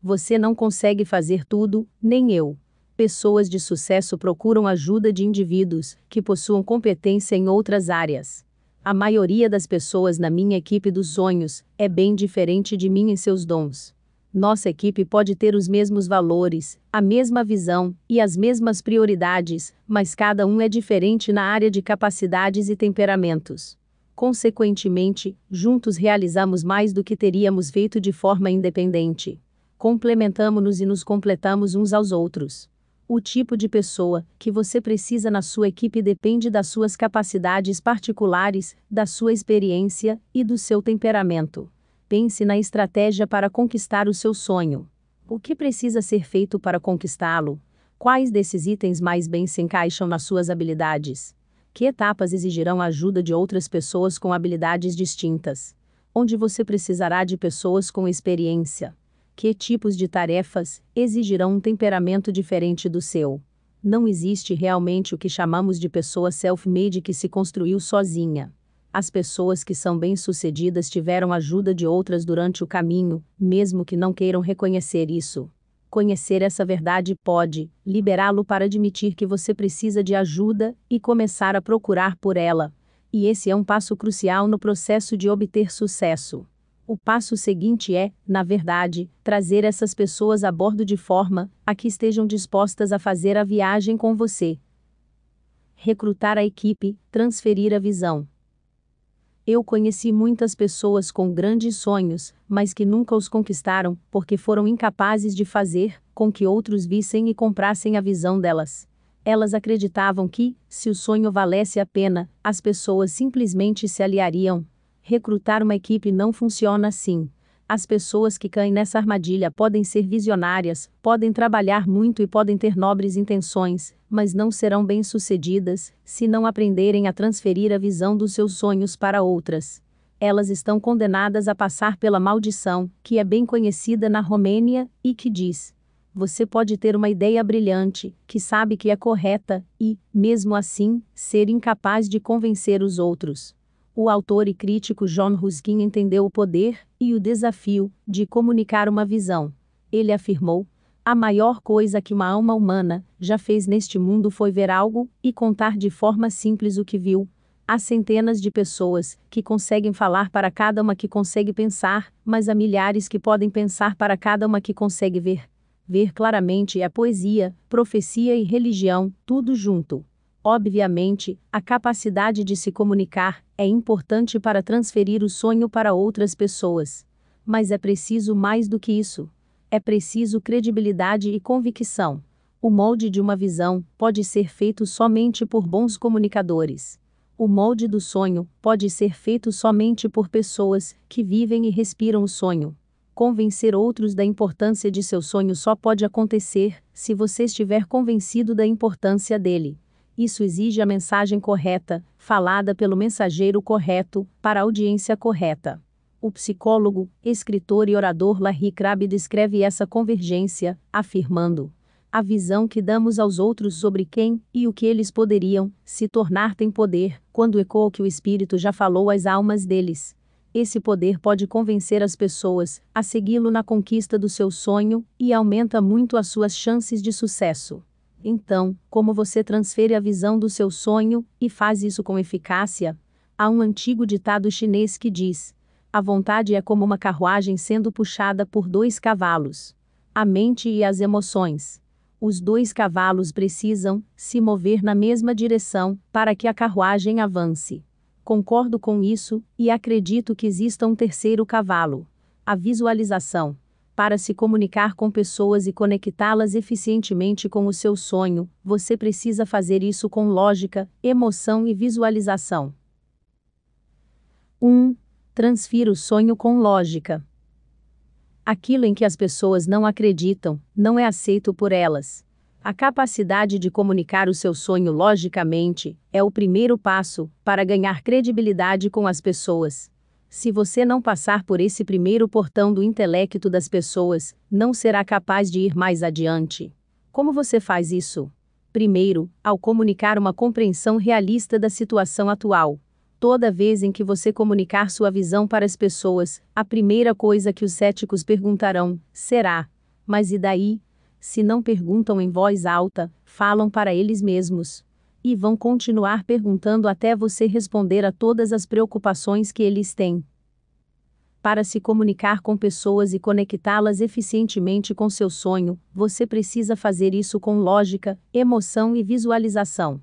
Você não consegue fazer tudo, nem eu. Pessoas de sucesso procuram ajuda de indivíduos que possuam competência em outras áreas. A maioria das pessoas na minha equipe dos sonhos é bem diferente de mim em seus dons. Nossa equipe pode ter os mesmos valores, a mesma visão e as mesmas prioridades, mas cada um é diferente na área de capacidades e temperamentos. Consequentemente, juntos realizamos mais do que teríamos feito de forma independente. Complementamo-nos e nos completamos uns aos outros. O tipo de pessoa que você precisa na sua equipe depende das suas capacidades particulares, da sua experiência e do seu temperamento. Pense na estratégia para conquistar o seu sonho. O que precisa ser feito para conquistá-lo? Quais desses itens mais bem se encaixam nas suas habilidades? Que etapas exigirão a ajuda de outras pessoas com habilidades distintas? Onde você precisará de pessoas com experiência? Que tipos de tarefas exigirão um temperamento diferente do seu? Não existe realmente o que chamamos de pessoa self-made que se construiu sozinha. As pessoas que são bem-sucedidas tiveram ajuda de outras durante o caminho, mesmo que não queiram reconhecer isso. Conhecer essa verdade pode liberá-lo para admitir que você precisa de ajuda e começar a procurar por ela. E esse é um passo crucial no processo de obter sucesso. O passo seguinte é, na verdade, trazer essas pessoas a bordo de forma a que estejam dispostas a fazer a viagem com você. Recrutar a equipe, transferir a visão. Eu conheci muitas pessoas com grandes sonhos, mas que nunca os conquistaram, porque foram incapazes de fazer com que outros vissem e comprassem a visão delas. Elas acreditavam que, se o sonho valesse a pena, as pessoas simplesmente se aliariam. Recrutar uma equipe não funciona assim. As pessoas que caem nessa armadilha podem ser visionárias, podem trabalhar muito e podem ter nobres intenções, mas não serão bem-sucedidas se não aprenderem a transferir a visão dos seus sonhos para outras. Elas estão condenadas a passar pela maldição, que é bem conhecida na Romênia, e que diz: você pode ter uma ideia brilhante, que sabe que é correta, e, mesmo assim, ser incapaz de convencer os outros. O autor e crítico John Ruskin entendeu o poder e o desafio de comunicar uma visão. Ele afirmou: a maior coisa que uma alma humana já fez neste mundo foi ver algo e contar de forma simples o que viu. Há centenas de pessoas que conseguem falar para cada uma que consegue pensar, mas há milhares que podem pensar para cada uma que consegue ver. Ver claramente é poesia, profecia e religião, tudo junto. Obviamente, a capacidade de se comunicar é importante para transferir o sonho para outras pessoas. Mas é preciso mais do que isso. É preciso credibilidade e convicção. O molde de uma visão pode ser feito somente por bons comunicadores. O molde do sonho pode ser feito somente por pessoas que vivem e respiram o sonho. Convencer outros da importância de seu sonho só pode acontecer se você estiver convencido da importância dele. Isso exige a mensagem correta, falada pelo mensageiro correto, para a audiência correta. O psicólogo, escritor e orador Larry Crabb descreve essa convergência, afirmando: a visão que damos aos outros sobre quem e o que eles poderiam se tornar tem poder, quando ecoa o que o Espírito já falou às almas deles. Esse poder pode convencer as pessoas a segui-lo na conquista do seu sonho e aumenta muito as suas chances de sucesso. Então, como você transfere a visão do seu sonho e faz isso com eficácia? Há um antigo ditado chinês que diz: a vontade é como uma carruagem sendo puxada por 2 cavalos. A mente e as emoções. Os 2 cavalos precisam se mover na mesma direção para que a carruagem avance. Concordo com isso, e acredito que exista um terceiro cavalo: a visualização. Para se comunicar com pessoas e conectá-las eficientemente com o seu sonho, você precisa fazer isso com lógica, emoção e visualização. 1. Transfira o sonho com lógica. Aquilo em que as pessoas não acreditam, não é aceito por elas. A capacidade de comunicar o seu sonho logicamente é o primeiro passo para ganhar credibilidade com as pessoas. Se você não passar por esse primeiro portão do intelecto das pessoas, não será capaz de ir mais adiante. Como você faz isso? Primeiro, ao comunicar uma compreensão realista da situação atual. Toda vez em que você comunicar sua visão para as pessoas, a primeira coisa que os céticos perguntarão será: mas e daí? Se não perguntam em voz alta, falam para eles mesmos. E vão continuar perguntando até você responder a todas as preocupações que eles têm. Para se comunicar com pessoas e conectá-las eficientemente com seu sonho, você precisa fazer isso com lógica, emoção e visualização.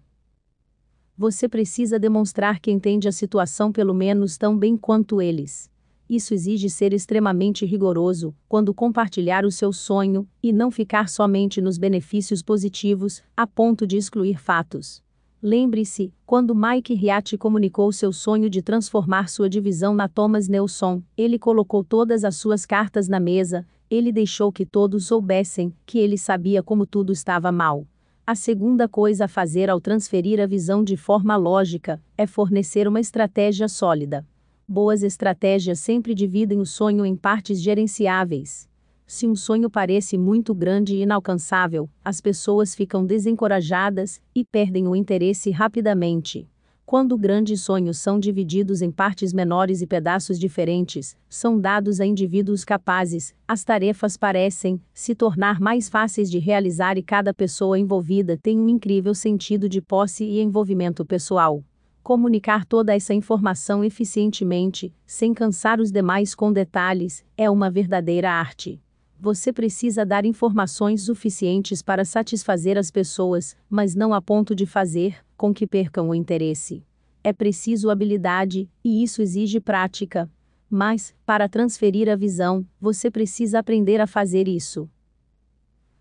Você precisa demonstrar que entende a situação pelo menos tão bem quanto eles. Isso exige ser extremamente rigoroso quando compartilhar o seu sonho, e não ficar somente nos benefícios positivos, a ponto de excluir fatos. Lembre-se, quando Mike Riatti comunicou seu sonho de transformar sua divisão na Thomas Nelson, ele colocou todas as suas cartas na mesa, ele deixou que todos soubessem que ele sabia como tudo estava mal. A segunda coisa a fazer ao transferir a visão de forma lógica é fornecer uma estratégia sólida. Boas estratégias sempre dividem o sonho em partes gerenciáveis. Se um sonho parece muito grande e inalcançável, as pessoas ficam desencorajadas e perdem o interesse rapidamente. Quando grandes sonhos são divididos em partes menores e pedaços diferentes, são dados a indivíduos capazes, as tarefas parecem se tornar mais fáceis de realizar e cada pessoa envolvida tem um incrível sentido de posse e envolvimento pessoal. Comunicar toda essa informação eficientemente, sem cansar os demais com detalhes, é uma verdadeira arte. Você precisa dar informações suficientes para satisfazer as pessoas, mas não a ponto de fazer com que percam o interesse. É preciso habilidade, e isso exige prática. Mas, para transferir a visão, você precisa aprender a fazer isso.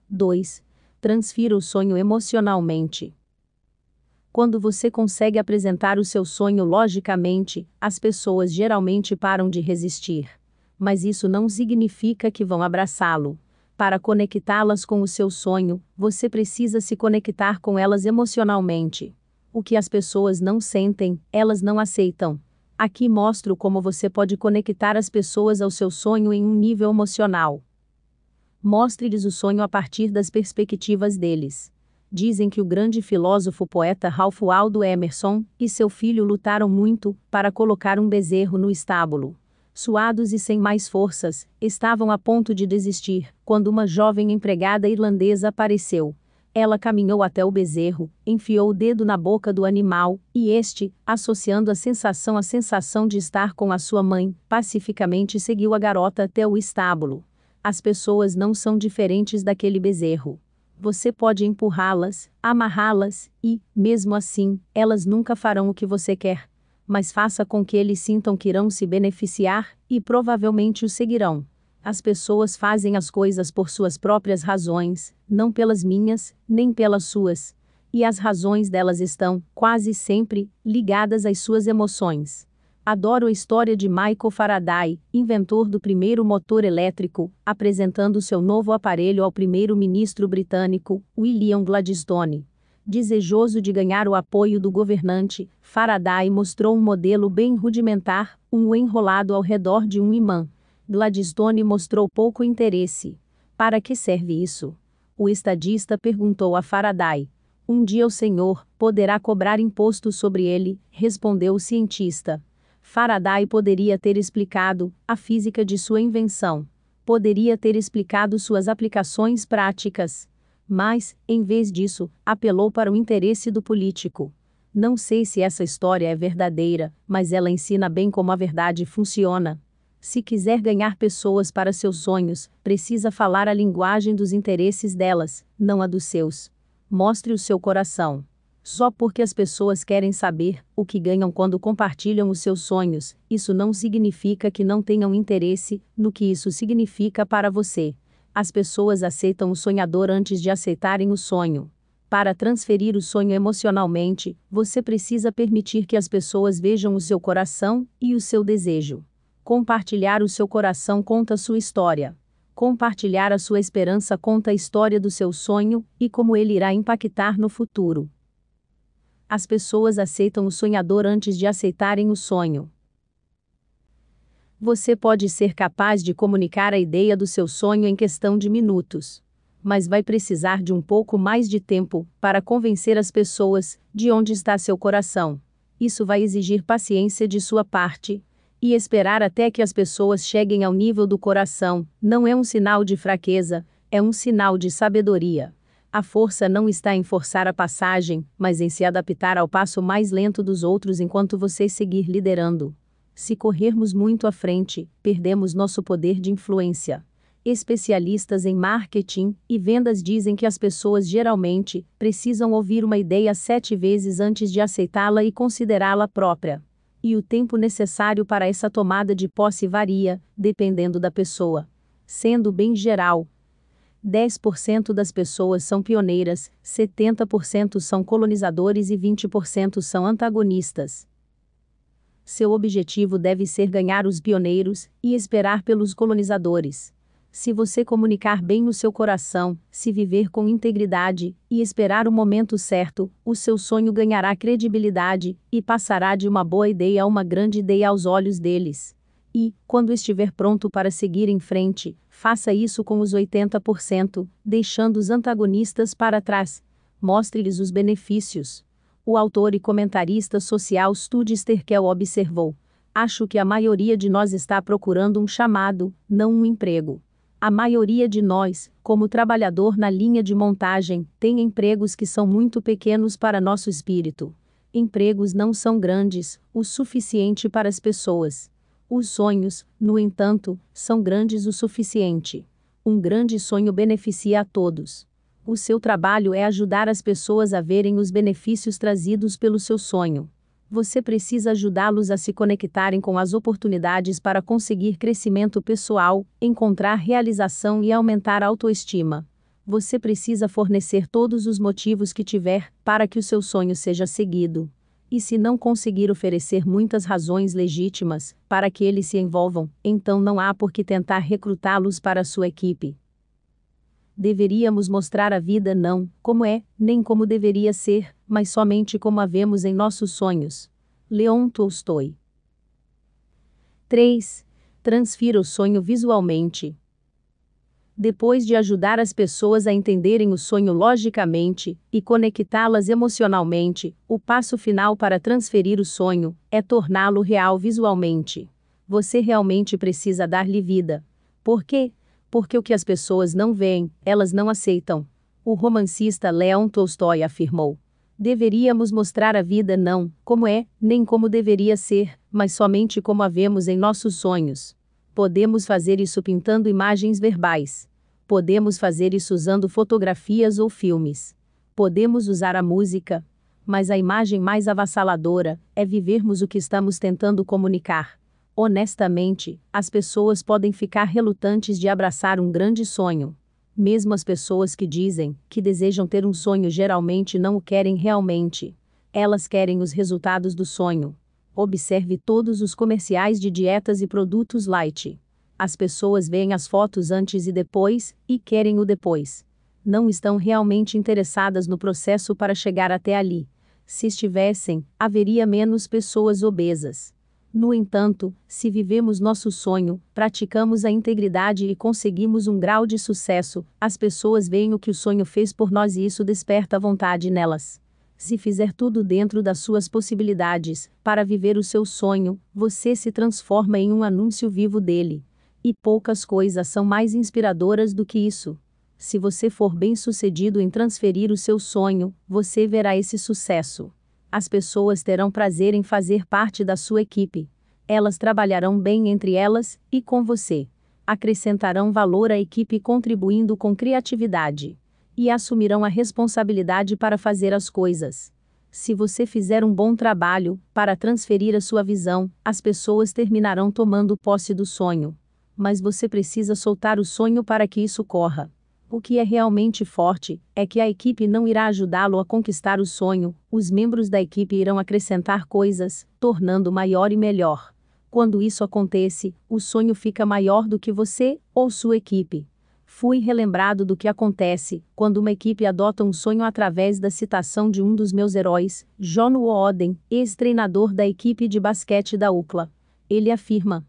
2. Transfira o sonho emocionalmente. Quando você consegue apresentar o seu sonho logicamente, as pessoas geralmente param de resistir. Mas isso não significa que vão abraçá-lo. Para conectá-las com o seu sonho, você precisa se conectar com elas emocionalmente. O que as pessoas não sentem, elas não aceitam. Aqui mostro como você pode conectar as pessoas ao seu sonho em um nível emocional. Mostre-lhes o sonho a partir das perspectivas deles. Dizem que o grande filósofo poeta Ralph Waldo Emerson e seu filho lutaram muito para colocar um bezerro no estábulo. Suados e sem mais forças, estavam a ponto de desistir, quando uma jovem empregada irlandesa apareceu. Ela caminhou até o bezerro, enfiou o dedo na boca do animal, e este, associando a sensação de estar com a sua mãe, pacificamente seguiu a garota até o estábulo. As pessoas não são diferentes daquele bezerro. Você pode empurrá-las, amarrá-las, e, mesmo assim, elas nunca farão o que você quer. Mas faça com que eles sintam que irão se beneficiar, e provavelmente o seguirão. As pessoas fazem as coisas por suas próprias razões, não pelas minhas, nem pelas suas. E as razões delas estão, quase sempre, ligadas às suas emoções. Adoro a história de Michael Faraday, inventor do primeiro motor elétrico, apresentando seu novo aparelho ao primeiro-ministro britânico, William Gladstone. Desejoso de ganhar o apoio do governante, Faraday mostrou um modelo bem rudimentar, um enrolado ao redor de um imã. Gladstone mostrou pouco interesse. Para que serve isso? O estadista perguntou a Faraday. Um dia o senhor poderá cobrar imposto sobre ele, respondeu o cientista. Faraday poderia ter explicado a física de sua invenção. Poderia ter explicado suas aplicações práticas. Mas, em vez disso, apelou para o interesse do político. Não sei se essa história é verdadeira, mas ela ensina bem como a verdade funciona. Se quiser ganhar pessoas para seus sonhos, precisa falar a linguagem dos interesses delas, não a dos seus. Mostre o seu coração. Só porque as pessoas querem saber o que ganham quando compartilham os seus sonhos, isso não significa que não tenham interesse no que isso significa para você. As pessoas aceitam o sonhador antes de aceitarem o sonho. Para transferir o sonho emocionalmente, você precisa permitir que as pessoas vejam o seu coração e o seu desejo. Compartilhar o seu coração conta sua história. Compartilhar a sua esperança conta a história do seu sonho e como ele irá impactar no futuro. As pessoas aceitam o sonhador antes de aceitarem o sonho. Você pode ser capaz de comunicar a ideia do seu sonho em questão de minutos. Mas vai precisar de um pouco mais de tempo para convencer as pessoas de onde está seu coração. Isso vai exigir paciência de sua parte. E esperar até que as pessoas cheguem ao nível do coração não é um sinal de fraqueza, é um sinal de sabedoria. A força não está em forçar a passagem, mas em se adaptar ao passo mais lento dos outros enquanto você seguir liderando. Se corrermos muito à frente, perdemos nosso poder de influência. Especialistas em marketing e vendas dizem que as pessoas geralmente precisam ouvir uma ideia 7 vezes antes de aceitá-la e considerá-la própria. E o tempo necessário para essa tomada de posse varia, dependendo da pessoa. Sendo bem geral, 10% das pessoas são pioneiras, 70% são colonizadores e 20% são antagonistas. Seu objetivo deve ser ganhar os pioneiros e esperar pelos colonizadores. Se você comunicar bem o seu coração, se viver com integridade e esperar o momento certo, o seu sonho ganhará credibilidade e passará de uma boa ideia a uma grande ideia aos olhos deles. E, quando estiver pronto para seguir em frente, faça isso com os 80%, deixando os antagonistas para trás. Mostre-lhes os benefícios. O autor e comentarista social Stuart Sterkel observou: acho que a maioria de nós está procurando um chamado, não um emprego. A maioria de nós, como trabalhador na linha de montagem, tem empregos que são muito pequenos para nosso espírito. Empregos não são grandes, o suficiente para as pessoas. Os sonhos, no entanto, são grandes o suficiente. Um grande sonho beneficia a todos. O seu trabalho é ajudar as pessoas a verem os benefícios trazidos pelo seu sonho. Você precisa ajudá-los a se conectarem com as oportunidades para conseguir crescimento pessoal, encontrar realização e aumentar a autoestima. Você precisa fornecer todos os motivos que tiver para que o seu sonho seja seguido. E se não conseguir oferecer muitas razões legítimas para que eles se envolvam, então não há por que tentar recrutá-los para a sua equipe. Deveríamos mostrar a vida não como é, nem como deveria ser, mas somente como a vemos em nossos sonhos. Leon Tolstói. 3. Transfira o sonho visualmente. Depois de ajudar as pessoas a entenderem o sonho logicamente e conectá-las emocionalmente, o passo final para transferir o sonho é torná-lo real visualmente. Você realmente precisa dar-lhe vida. Por quê? Porque o que as pessoas não veem, elas não aceitam. O romancista Leon Tolstói afirmou: deveríamos mostrar a vida não como é, nem como deveria ser, mas somente como a vemos em nossos sonhos. Podemos fazer isso pintando imagens verbais. Podemos fazer isso usando fotografias ou filmes. Podemos usar a música. Mas a imagem mais avassaladora é vivermos o que estamos tentando comunicar. Honestamente, as pessoas podem ficar relutantes de abraçar um grande sonho. Mesmo as pessoas que dizem que desejam ter um sonho geralmente não o querem realmente. Elas querem os resultados do sonho. Observe todos os comerciais de dietas e produtos light. As pessoas veem as fotos antes e depois, e querem o depois. Não estão realmente interessadas no processo para chegar até ali. Se estivessem, haveria menos pessoas obesas. No entanto, se vivemos nosso sonho, praticamos a integridade e conseguimos um grau de sucesso, as pessoas veem o que o sonho fez por nós e isso desperta vontade nelas. Se fizer tudo dentro das suas possibilidades, para viver o seu sonho, você se transforma em um anúncio vivo dele. E poucas coisas são mais inspiradoras do que isso. Se você for bem-sucedido em transferir o seu sonho, você verá esse sucesso. As pessoas terão prazer em fazer parte da sua equipe. Elas trabalharão bem entre elas e com você. Acrescentarão valor à equipe contribuindo com criatividade. E assumirão a responsabilidade para fazer as coisas. Se você fizer um bom trabalho para transferir a sua visão, as pessoas terminarão tomando posse do sonho. Mas você precisa soltar o sonho para que isso corra. O que é realmente forte é que a equipe não irá ajudá-lo a conquistar o sonho, os membros da equipe irão acrescentar coisas, tornando maior e melhor. Quando isso acontece, o sonho fica maior do que você ou sua equipe. Fui relembrado do que acontece quando uma equipe adota um sonho através da citação de um dos meus heróis, John Wooden, ex-treinador da equipe de basquete da UCLA. Ele afirma: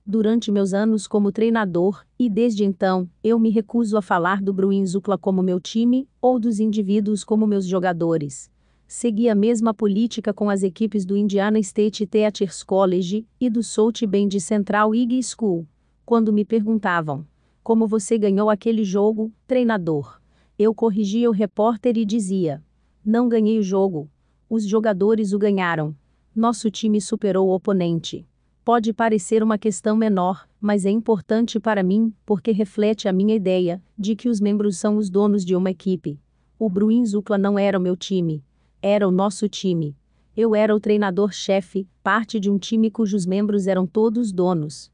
durante meus anos como treinador, e desde então, eu me recuso a falar do Bruins UCLA como meu time, ou dos indivíduos como meus jogadores. Segui a mesma política com as equipes do Indiana State Theatre College e do South Bend Central High School. Quando me perguntavam: como você ganhou aquele jogo, treinador? Eu corrigia o repórter e dizia: não ganhei o jogo. Os jogadores o ganharam. Nosso time superou o oponente. Pode parecer uma questão menor, mas é importante para mim, porque reflete a minha ideia de que os membros são os donos de uma equipe. O Bruins UCLA não era o meu time. Era o nosso time. Eu era o treinador-chefe, parte de um time cujos membros eram todos donos.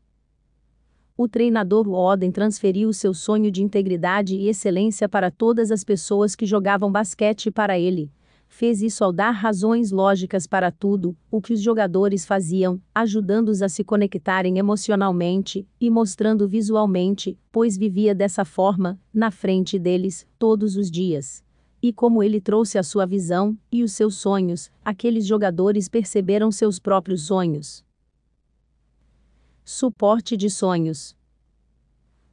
O treinador Wooden transferiu seu sonho de integridade e excelência para todas as pessoas que jogavam basquete para ele. Fez isso ao dar razões lógicas para tudo o que os jogadores faziam, ajudando-os a se conectarem emocionalmente e mostrando visualmente, pois vivia dessa forma, na frente deles, todos os dias. E como ele trouxe a sua visão e os seus sonhos, aqueles jogadores perceberam seus próprios sonhos. Suporte de sonhos.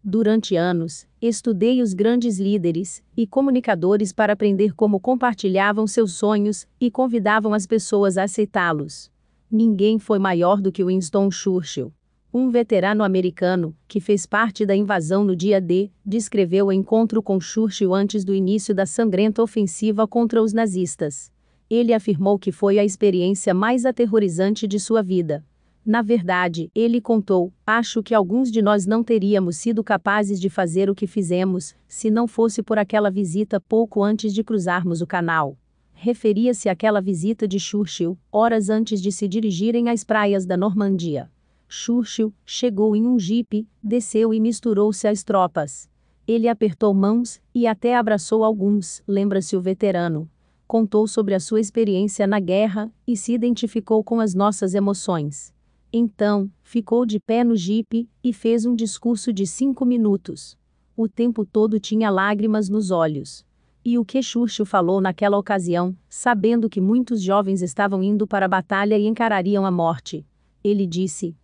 Durante anos, estudei os grandes líderes e comunicadores para aprender como compartilhavam seus sonhos e convidavam as pessoas a aceitá-los. Ninguém foi maior do que Winston Churchill. Um veterano americano, que fez parte da invasão no dia D, descreveu o encontro com Churchill antes do início da sangrenta ofensiva contra os nazistas. Ele afirmou que foi a experiência mais aterrorizante de sua vida. Na verdade, ele contou, acho que alguns de nós não teríamos sido capazes de fazer o que fizemos, se não fosse por aquela visita pouco antes de cruzarmos o canal. Referia-se àquela visita de Churchill, horas antes de se dirigirem às praias da Normandia. Churchill chegou em um jipe, desceu e misturou-se às tropas. Ele apertou mãos, e até abraçou alguns, lembra-se o veterano. Contou sobre a sua experiência na guerra, e se identificou com as nossas emoções. Então, ficou de pé no jipe, e fez um discurso de 5 minutos. O tempo todo tinha lágrimas nos olhos. E o que Churchill falou naquela ocasião, sabendo que muitos jovens estavam indo para a batalha e encarariam a morte? Ele disse: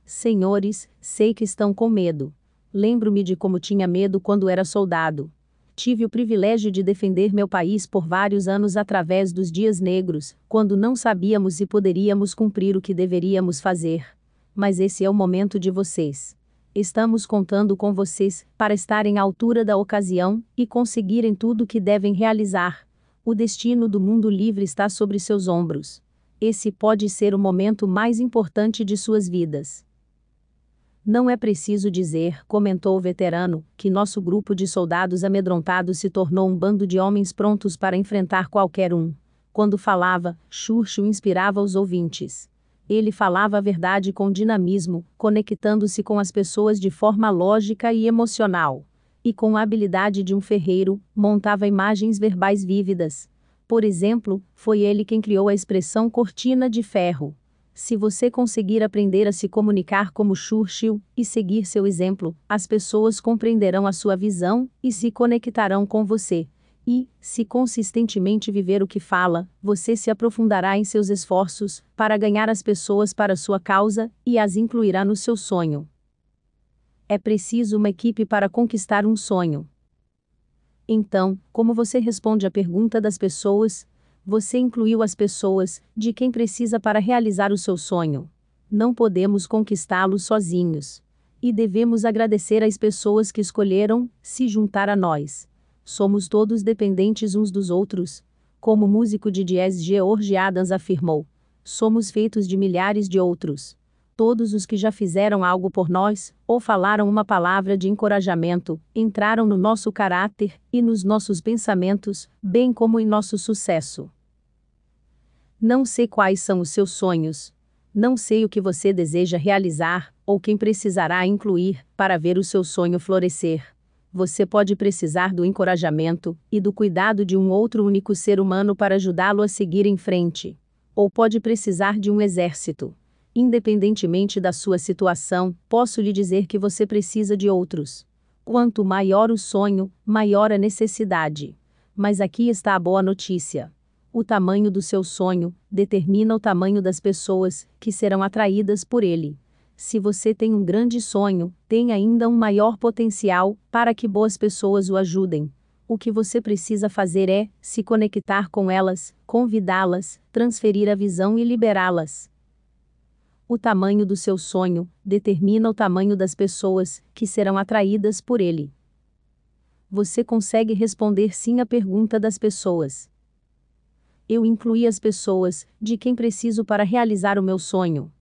Senhores, sei que estão com medo. Lembro-me de como tinha medo quando era soldado. Tive o privilégio de defender meu país por vários anos através dos dias negros, quando não sabíamos se poderíamos cumprir o que deveríamos fazer. Mas esse é o momento de vocês. Estamos contando com vocês, para estarem à altura da ocasião, e conseguirem tudo o que devem realizar. O destino do mundo livre está sobre seus ombros. Esse pode ser o momento mais importante de suas vidas. Não é preciso dizer, comentou o veterano, que nosso grupo de soldados amedrontados se tornou um bando de homens prontos para enfrentar qualquer um. Quando falava, Churchill inspirava os ouvintes. Ele falava a verdade com dinamismo, conectando-se com as pessoas de forma lógica e emocional. E com a habilidade de um ferreiro, montava imagens verbais vívidas. Por exemplo, foi ele quem criou a expressão cortina de ferro. Se você conseguir aprender a se comunicar como Churchill, e seguir seu exemplo, as pessoas compreenderão a sua visão, e se conectarão com você. E, se consistentemente viver o que fala, você se aprofundará em seus esforços, para ganhar as pessoas para sua causa, e as incluirá no seu sonho. É preciso uma equipe para conquistar um sonho. Então, como você responde à pergunta das pessoas? Você incluiu as pessoas, de quem precisa para realizar o seu sonho. Não podemos conquistá-lo sozinhos. E devemos agradecer às pessoas que escolheram se juntar a nós. Somos todos dependentes uns dos outros. Como o músico de jazz George Adams afirmou, somos feitos de milhares de outros. Todos os que já fizeram algo por nós, ou falaram uma palavra de encorajamento, entraram no nosso caráter e nos nossos pensamentos, bem como em nosso sucesso. Não sei quais são os seus sonhos. Não sei o que você deseja realizar, ou quem precisará incluir, para ver o seu sonho florescer. Você pode precisar do encorajamento e do cuidado de um outro único ser humano para ajudá-lo a seguir em frente. Ou pode precisar de um exército. Independentemente da sua situação, posso lhe dizer que você precisa de outros. Quanto maior o sonho, maior a necessidade. Mas aqui está a boa notícia. O tamanho do seu sonho determina o tamanho das pessoas que serão atraídas por ele. Se você tem um grande sonho, tem ainda um maior potencial para que boas pessoas o ajudem. O que você precisa fazer é se conectar com elas, convidá-las, transferir a visão e liberá-las. O tamanho do seu sonho determina o tamanho das pessoas que serão atraídas por ele. Você consegue responder sim à pergunta das pessoas. Eu incluí as pessoas, de quem preciso para realizar o meu sonho.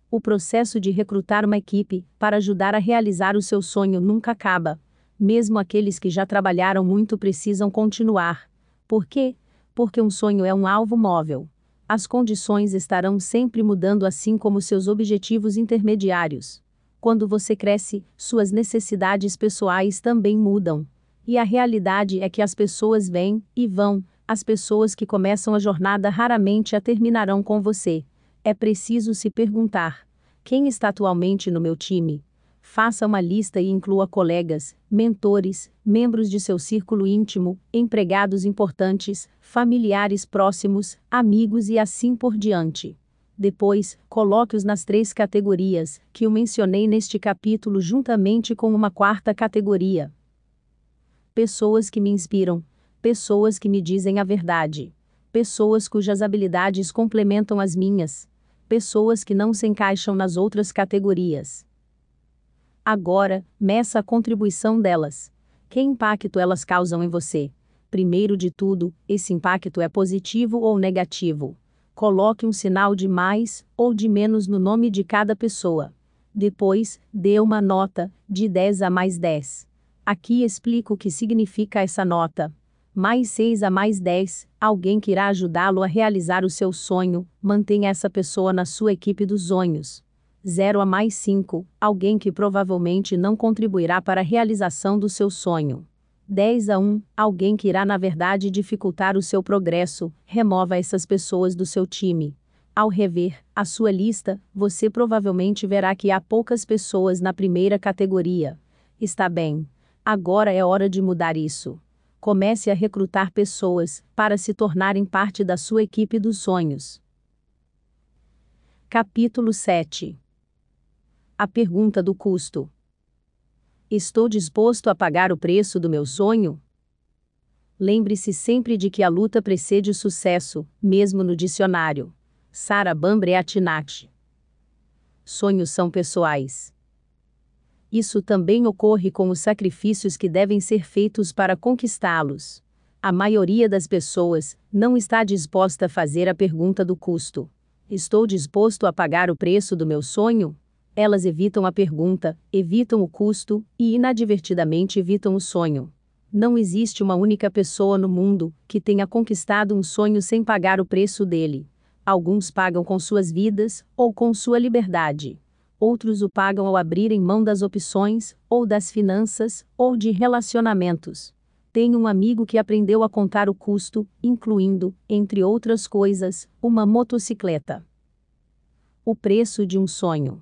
O processo de recrutar uma equipe, para ajudar a realizar o seu sonho nunca acaba. Mesmo aqueles que já trabalharam muito precisam continuar. Por quê? porque um sonho é um alvo móvel. As condições estarão sempre mudando, assim como seus objetivos intermediários. Quando você cresce, suas necessidades pessoais também mudam. E a realidade é que as pessoas vêm e vão, as pessoas que começam a jornada raramente a terminarão com você. É preciso se perguntar: quem está atualmente no meu time? Faça uma lista e inclua colegas, mentores, membros de seu círculo íntimo, empregados importantes, familiares próximos, amigos e assim por diante. Depois, coloque-os nas 3 categorias que eu mencionei neste capítulo, juntamente com uma 4ª categoria. Pessoas que me inspiram, pessoas que me dizem a verdade, pessoas cujas habilidades complementam as minhas, pessoas que não se encaixam nas outras categorias. Agora, meça a contribuição delas. Que impacto elas causam em você? Primeiro de tudo, esse impacto é positivo ou negativo? Coloque um sinal de mais ou de menos no nome de cada pessoa. Depois, dê uma nota, de 10 a mais 10. Aqui explico o que significa essa nota. Mais 6 a mais 10, alguém que irá ajudá-lo a realizar o seu sonho, mantenha essa pessoa na sua equipe dos sonhos. 0 a mais 5, alguém que provavelmente não contribuirá para a realização do seu sonho. 10 a 1, alguém que irá na verdade dificultar o seu progresso, remova essas pessoas do seu time. Ao rever a sua lista, você provavelmente verá que há poucas pessoas na primeira categoria. Está bem. Agora é hora de mudar isso. Comece a recrutar pessoas para se tornarem parte da sua equipe dos sonhos. Capítulo 7. A pergunta do custo. Estou disposto a pagar o preço do meu sonho? Lembre-se sempre de que a luta precede o sucesso, mesmo no dicionário. Sarah Bambre-Atinat. Sonhos são pessoais. Isso também ocorre com os sacrifícios que devem ser feitos para conquistá-los. A maioria das pessoas não está disposta a fazer a pergunta do custo. Estou disposto a pagar o preço do meu sonho? Elas evitam a pergunta, evitam o custo e inadvertidamente evitam o sonho. Não existe uma única pessoa no mundo que tenha conquistado um sonho sem pagar o preço dele. Alguns pagam com suas vidas ou com sua liberdade. Outros o pagam ao abrirem mão das opções, ou das finanças, ou de relacionamentos. Tenho um amigo que aprendeu a contar o custo, incluindo, entre outras coisas, uma motocicleta. O preço de um sonho.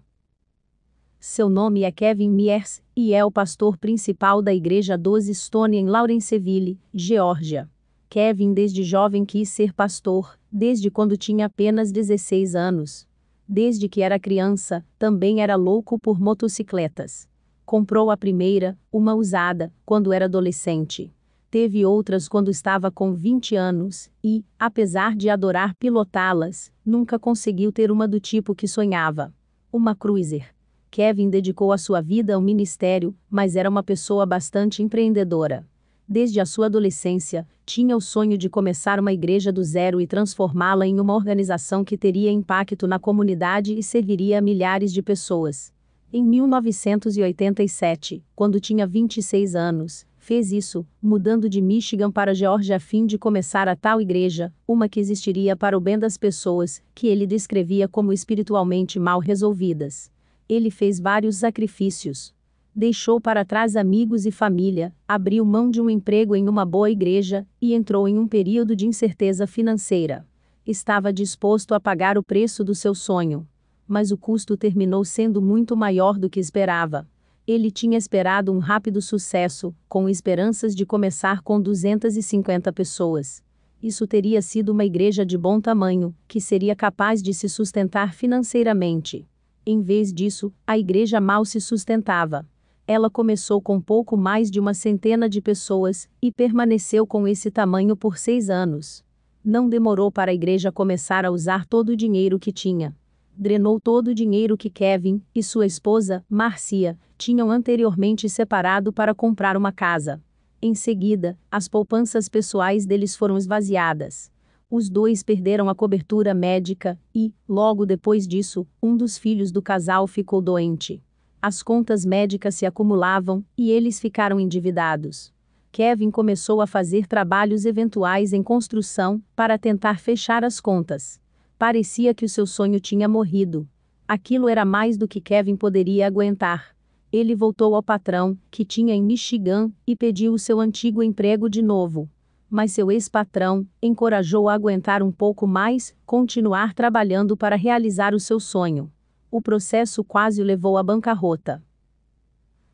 Seu nome é Kevin Mears, e é o pastor principal da Igreja dos Stone em Lawrenceville, Geórgia. Kevin desde jovem quis ser pastor, desde quando tinha apenas 16 anos. Desde que era criança, também era louco por motocicletas. Comprou a primeira, uma usada, quando era adolescente. Teve outras quando estava com 20 anos, e, apesar de adorar pilotá-las, nunca conseguiu ter uma do tipo que sonhava. Uma cruiser. Kevin dedicou a sua vida ao ministério, mas era uma pessoa bastante empreendedora. Desde a sua adolescência, tinha o sonho de começar uma igreja do zero e transformá-la em uma organização que teria impacto na comunidade e serviria a milhares de pessoas. Em 1987, quando tinha 26 anos, fez isso, mudando de Michigan para Geórgia a fim de começar a tal igreja, uma que existiria para o bem das pessoas, que ele descrevia como espiritualmente mal resolvidas. Ele fez vários sacrifícios. Deixou para trás amigos e família, abriu mão de um emprego em uma boa igreja, e entrou em um período de incerteza financeira. Estava disposto a pagar o preço do seu sonho. Mas o custo terminou sendo muito maior do que esperava. Ele tinha esperado um rápido sucesso, com esperanças de começar com 250 pessoas. Isso teria sido uma igreja de bom tamanho, que seria capaz de se sustentar financeiramente. Em vez disso, a igreja mal se sustentava. Ela começou com pouco mais de 100 de pessoas, e permaneceu com esse tamanho por 6 anos. Não demorou para a igreja começar a usar todo o dinheiro que tinha. Drenou todo o dinheiro que Kevin e sua esposa, Marcia, tinham anteriormente separado para comprar uma casa. Em seguida, as poupanças pessoais deles foram esvaziadas. Os dois perderam a cobertura médica e, logo depois disso, um dos filhos do casal ficou doente. As contas médicas se acumulavam e eles ficaram endividados. Kevin começou a fazer trabalhos eventuais em construção, para tentar fechar as contas. Parecia que o seu sonho tinha morrido. Aquilo era mais do que Kevin poderia aguentar. Ele voltou ao patrão, que tinha em Michigan, e pediu o seu antigo emprego de novo. Mas seu ex-patrão encorajou a aguentar um pouco mais, continuar trabalhando para realizar o seu sonho. O processo quase o levou à bancarrota.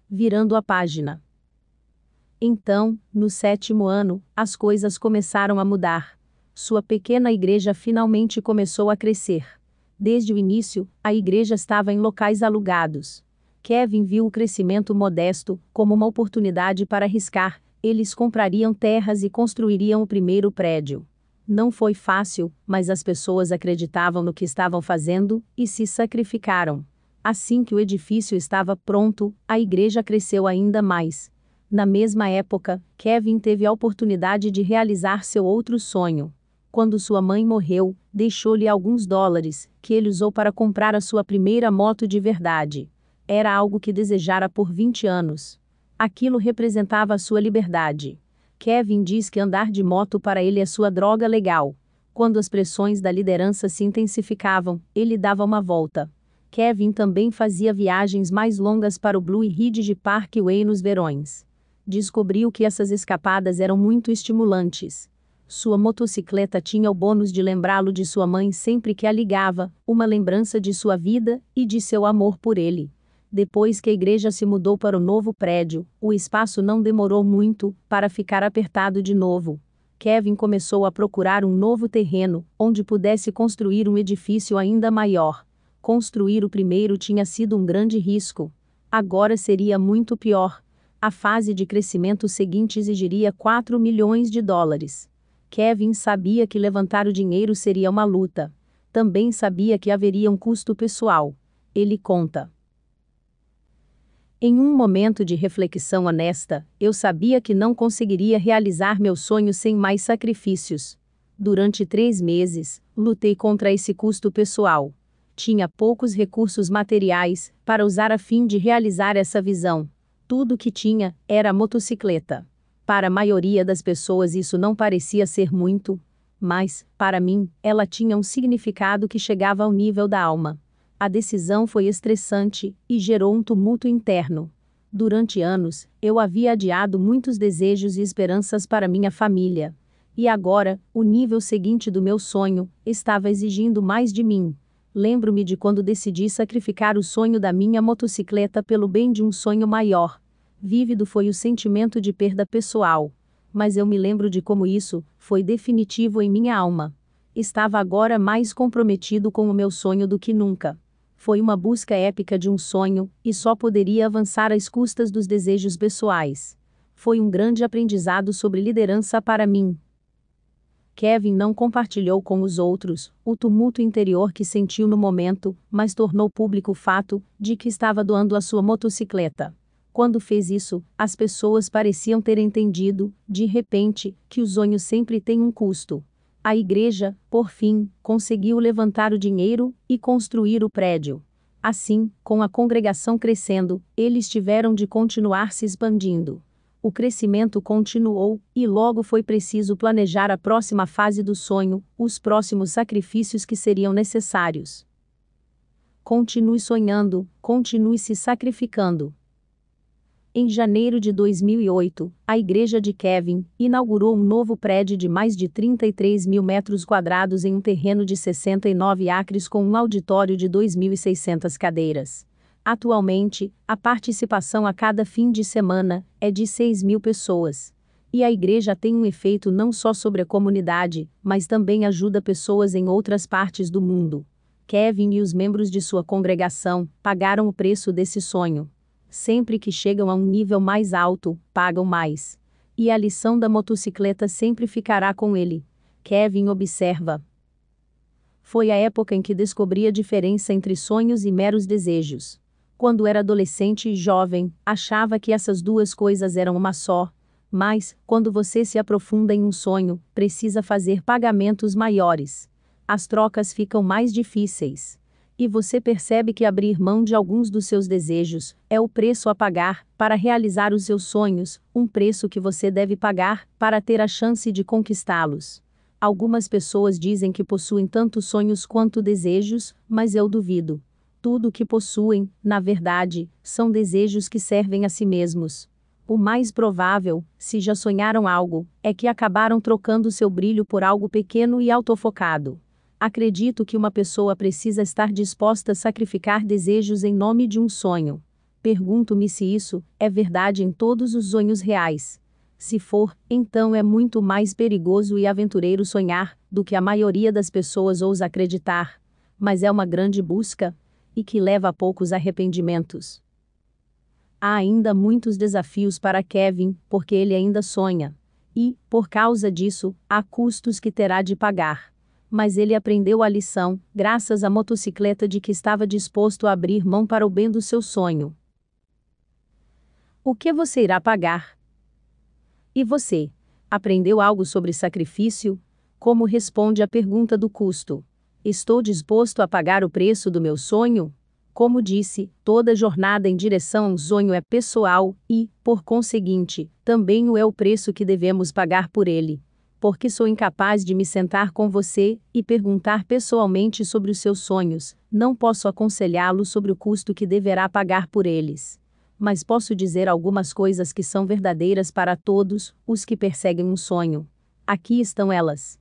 Virando a página. Então, no 7º ano, as coisas começaram a mudar. Sua pequena igreja finalmente começou a crescer. Desde o início, a igreja estava em locais alugados. Kevin viu o crescimento modesto como uma oportunidade para arriscar. Eles comprariam terras e construiriam o primeiro prédio. Não foi fácil, mas as pessoas acreditavam no que estavam fazendo e se sacrificaram. Assim que o edifício estava pronto, a igreja cresceu ainda mais. Na mesma época, Kevin teve a oportunidade de realizar seu outro sonho. Quando sua mãe morreu, deixou-lhe alguns dólares, que ele usou para comprar a sua primeira moto de verdade. Era algo que desejara por 20 anos. Aquilo representava a sua liberdade. Kevin diz que andar de moto para ele é sua droga legal. Quando as pressões da liderança se intensificavam, ele dava uma volta. Kevin também fazia viagens mais longas para o Blue Ridge Parkway nos verões. Descobriu que essas escapadas eram muito estimulantes. Sua motocicleta tinha o bônus de lembrá-lo de sua mãe sempre que a ligava, uma lembrança de sua vida e de seu amor por ele. Depois que a igreja se mudou para o novo prédio, o espaço não demorou muito para ficar apertado de novo. Kevin começou a procurar um novo terreno, onde pudesse construir um edifício ainda maior. Construir o primeiro tinha sido um grande risco. Agora seria muito pior. A fase de crescimento seguinte exigiria 4 milhões de dólares. Kevin sabia que levantar o dinheiro seria uma luta. Também sabia que haveria um custo pessoal. Ele conta. Em um momento de reflexão honesta, eu sabia que não conseguiria realizar meu sonho sem mais sacrifícios. Durante 3 meses, lutei contra esse custo pessoal. Tinha poucos recursos materiais para usar a fim de realizar essa visão. Tudo o que tinha era a motocicleta. Para a maioria das pessoas isso não parecia ser muito, mas, para mim, ela tinha um significado que chegava ao nível da alma. A decisão foi estressante e gerou um tumulto interno. Durante anos, eu havia adiado muitos desejos e esperanças para minha família. E agora, o nível seguinte do meu sonho estava exigindo mais de mim. Lembro-me de quando decidi sacrificar o sonho da minha motocicleta pelo bem de um sonho maior. Vívido foi o sentimento de perda pessoal. Mas eu me lembro de como isso foi definitivo em minha alma. Estava agora mais comprometido com o meu sonho do que nunca. Foi uma busca épica de um sonho, e só poderia avançar às custas dos desejos pessoais. Foi um grande aprendizado sobre liderança para mim. Kevin não compartilhou com os outros o tumulto interior que sentiu no momento, mas tornou público o fato de que estava doando a sua motocicleta. Quando fez isso, as pessoas pareciam ter entendido, de repente, que o sonho sempre tem um custo. A igreja, por fim, conseguiu levantar o dinheiro e construir o prédio. Assim, com a congregação crescendo, eles tiveram de continuar se expandindo. O crescimento continuou, e logo foi preciso planejar a próxima fase do sonho, os próximos sacrifícios que seriam necessários. Continue sonhando, continue se sacrificando. Em janeiro de 2008, a igreja de Kevin inaugurou um novo prédio de mais de 33 mil metros quadrados em um terreno de 69 acres com um auditório de 2.600 cadeiras. Atualmente, a participação a cada fim de semana é de 6.000 pessoas. E a igreja tem um efeito não só sobre a comunidade, mas também ajuda pessoas em outras partes do mundo. Kevin e os membros de sua congregação pagaram o preço desse sonho. Sempre que chegam a um nível mais alto, pagam mais. E a lição da motocicleta sempre ficará com ele. Kevin observa. Foi a época em que descobri a diferença entre sonhos e meros desejos. Quando era adolescente e jovem, achava que essas duas coisas eram uma só. Mas, quando você se aprofunda em um sonho, precisa fazer pagamentos maiores. As trocas ficam mais difíceis. E você percebe que abrir mão de alguns dos seus desejos é o preço a pagar para realizar os seus sonhos, um preço que você deve pagar para ter a chance de conquistá-los. Algumas pessoas dizem que possuem tanto sonhos quanto desejos, mas eu duvido. Tudo o que possuem, na verdade, são desejos que servem a si mesmos. O mais provável, se já sonharam algo, é que acabaram trocando seu brilho por algo pequeno e autofocado. Acredito que uma pessoa precisa estar disposta a sacrificar desejos em nome de um sonho. Pergunto-me se isso é verdade em todos os sonhos reais. Se for, então é muito mais perigoso e aventureiro sonhar do que a maioria das pessoas ousa acreditar. Mas é uma grande busca, e que leva a poucos arrependimentos. Há ainda muitos desafios para Kevin, porque ele ainda sonha. E, por causa disso, há custos que terá de pagar. Mas ele aprendeu a lição, graças à motocicleta de que estava disposto a abrir mão para o bem do seu sonho. O que você irá pagar? E você? Aprendeu algo sobre sacrifício? Como responde à pergunta do custo? Estou disposto a pagar o preço do meu sonho? Como disse, toda jornada em direção a um sonho é pessoal e, por conseguinte, também o é o preço que devemos pagar por ele. Porque sou incapaz de me sentar com você e perguntar pessoalmente sobre os seus sonhos, não posso aconselhá-lo sobre o custo que deverá pagar por eles. Mas posso dizer algumas coisas que são verdadeiras para todos os que perseguem um sonho. Aqui estão elas.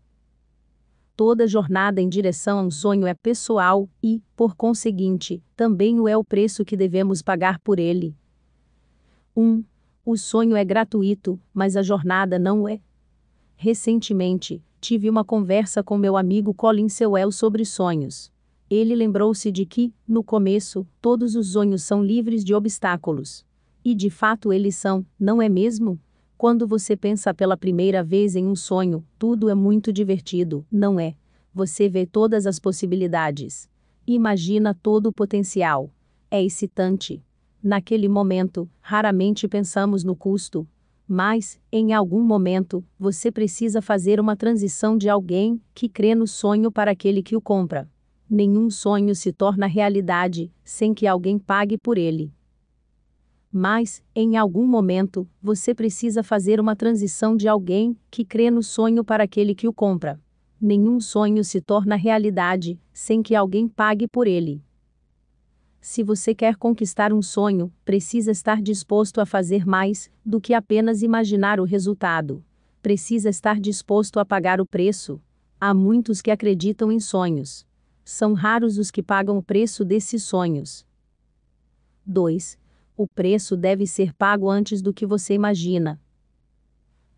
Toda jornada em direção a um sonho é pessoal e, por conseguinte, também o é o preço que devemos pagar por ele. 1. O sonho é gratuito, mas a jornada não é. Recentemente, tive uma conversa com meu amigo Colin Sewell sobre sonhos. Ele lembrou-se de que, no começo, todos os sonhos são livres de obstáculos. E de fato eles são, não é mesmo? Quando você pensa pela primeira vez em um sonho, tudo é muito divertido, não é? Você vê todas as possibilidades. Imagina todo o potencial. É excitante. Naquele momento, raramente pensamos no custo. Mas, em algum momento, você precisa fazer uma transição de alguém que crê no sonho para aquele que o compra. Nenhum sonho se torna realidade sem que alguém pague por ele. Mas, em algum momento, você precisa fazer uma transição de alguém que crê no sonho para aquele que o compra. Nenhum sonho se torna realidade sem que alguém pague por ele. Se você quer conquistar um sonho, precisa estar disposto a fazer mais do que apenas imaginar o resultado. Precisa estar disposto a pagar o preço. Há muitos que acreditam em sonhos. São raros os que pagam o preço desses sonhos. 2. O preço deve ser pago antes do que você imagina.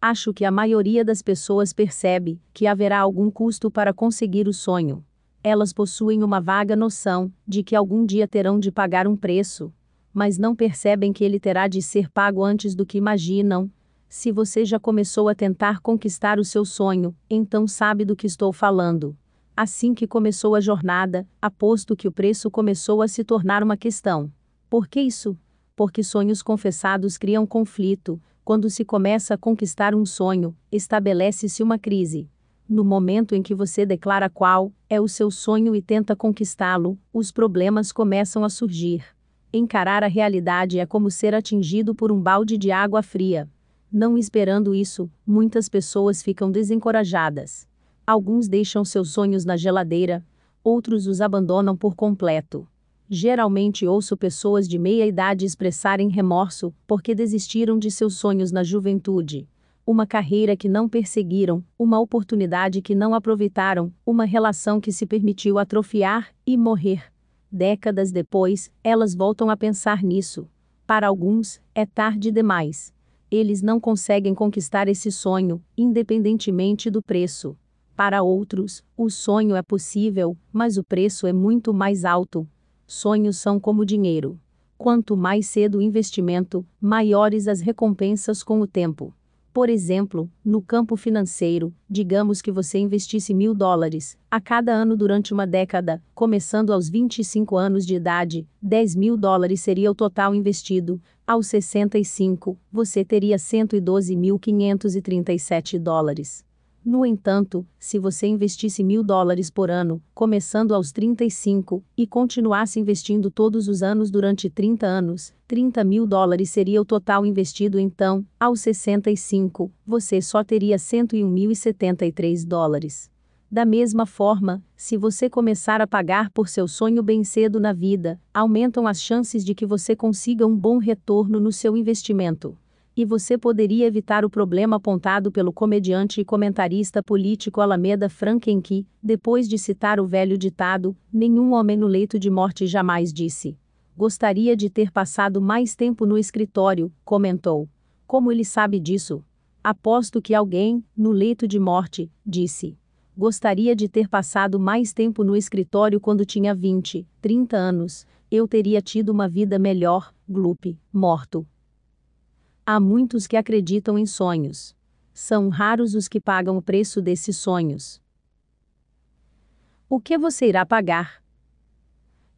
Acho que a maioria das pessoas percebe que haverá algum custo para conseguir o sonho. Elas possuem uma vaga noção de que algum dia terão de pagar um preço, mas não percebem que ele terá de ser pago antes do que imaginam. Se você já começou a tentar conquistar o seu sonho, então sabe do que estou falando. Assim que começou a jornada, aposto que o preço começou a se tornar uma questão. Por que isso? Porque sonhos confessados criam conflito. Quando se começa a conquistar um sonho, estabelece-se uma crise. No momento em que você declara qual é o seu sonho e tenta conquistá-lo, os problemas começam a surgir. Encarar a realidade é como ser atingido por um balde de água fria. Não esperando isso, muitas pessoas ficam desencorajadas. Alguns deixam seus sonhos na geladeira, outros os abandonam por completo. Geralmente ouço pessoas de meia idade expressarem remorso porque desistiram de seus sonhos na juventude. Uma carreira que não perseguiram, uma oportunidade que não aproveitaram, uma relação que se permitiu atrofiar e morrer. Décadas depois, elas voltam a pensar nisso. Para alguns, é tarde demais. Eles não conseguem conquistar esse sonho, independentemente do preço. Para outros, o sonho é possível, mas o preço é muito mais alto. Sonhos são como dinheiro. Quanto mais cedo o investimento, maiores as recompensas com o tempo. Por exemplo, no campo financeiro, digamos que você investisse $1.000 a cada ano durante uma década, começando aos 25 anos de idade, $10.000 seria o total investido. Aos 65, você teria $112.537. No entanto, se você investisse $1.000 por ano, começando aos 35, e continuasse investindo todos os anos durante 30 anos, $30.000 seria o total investido então, aos 65, você só teria $101.073. Da mesma forma, se você começar a pagar por seu sonho bem cedo na vida, aumentam as chances de que você consiga um bom retorno no seu investimento. E você poderia evitar o problema apontado pelo comediante e comentarista político Alameda Franken que, depois de citar o velho ditado, nenhum homem no leito de morte jamais disse: "Gostaria de ter passado mais tempo no escritório", comentou. Como ele sabe disso? Aposto que alguém, no leito de morte, disse: "Gostaria de ter passado mais tempo no escritório quando tinha 20, 30 anos, eu teria tido uma vida melhor", Gloop, morto. Há muitos que acreditam em sonhos. São raros os que pagam o preço desses sonhos. O que você irá pagar?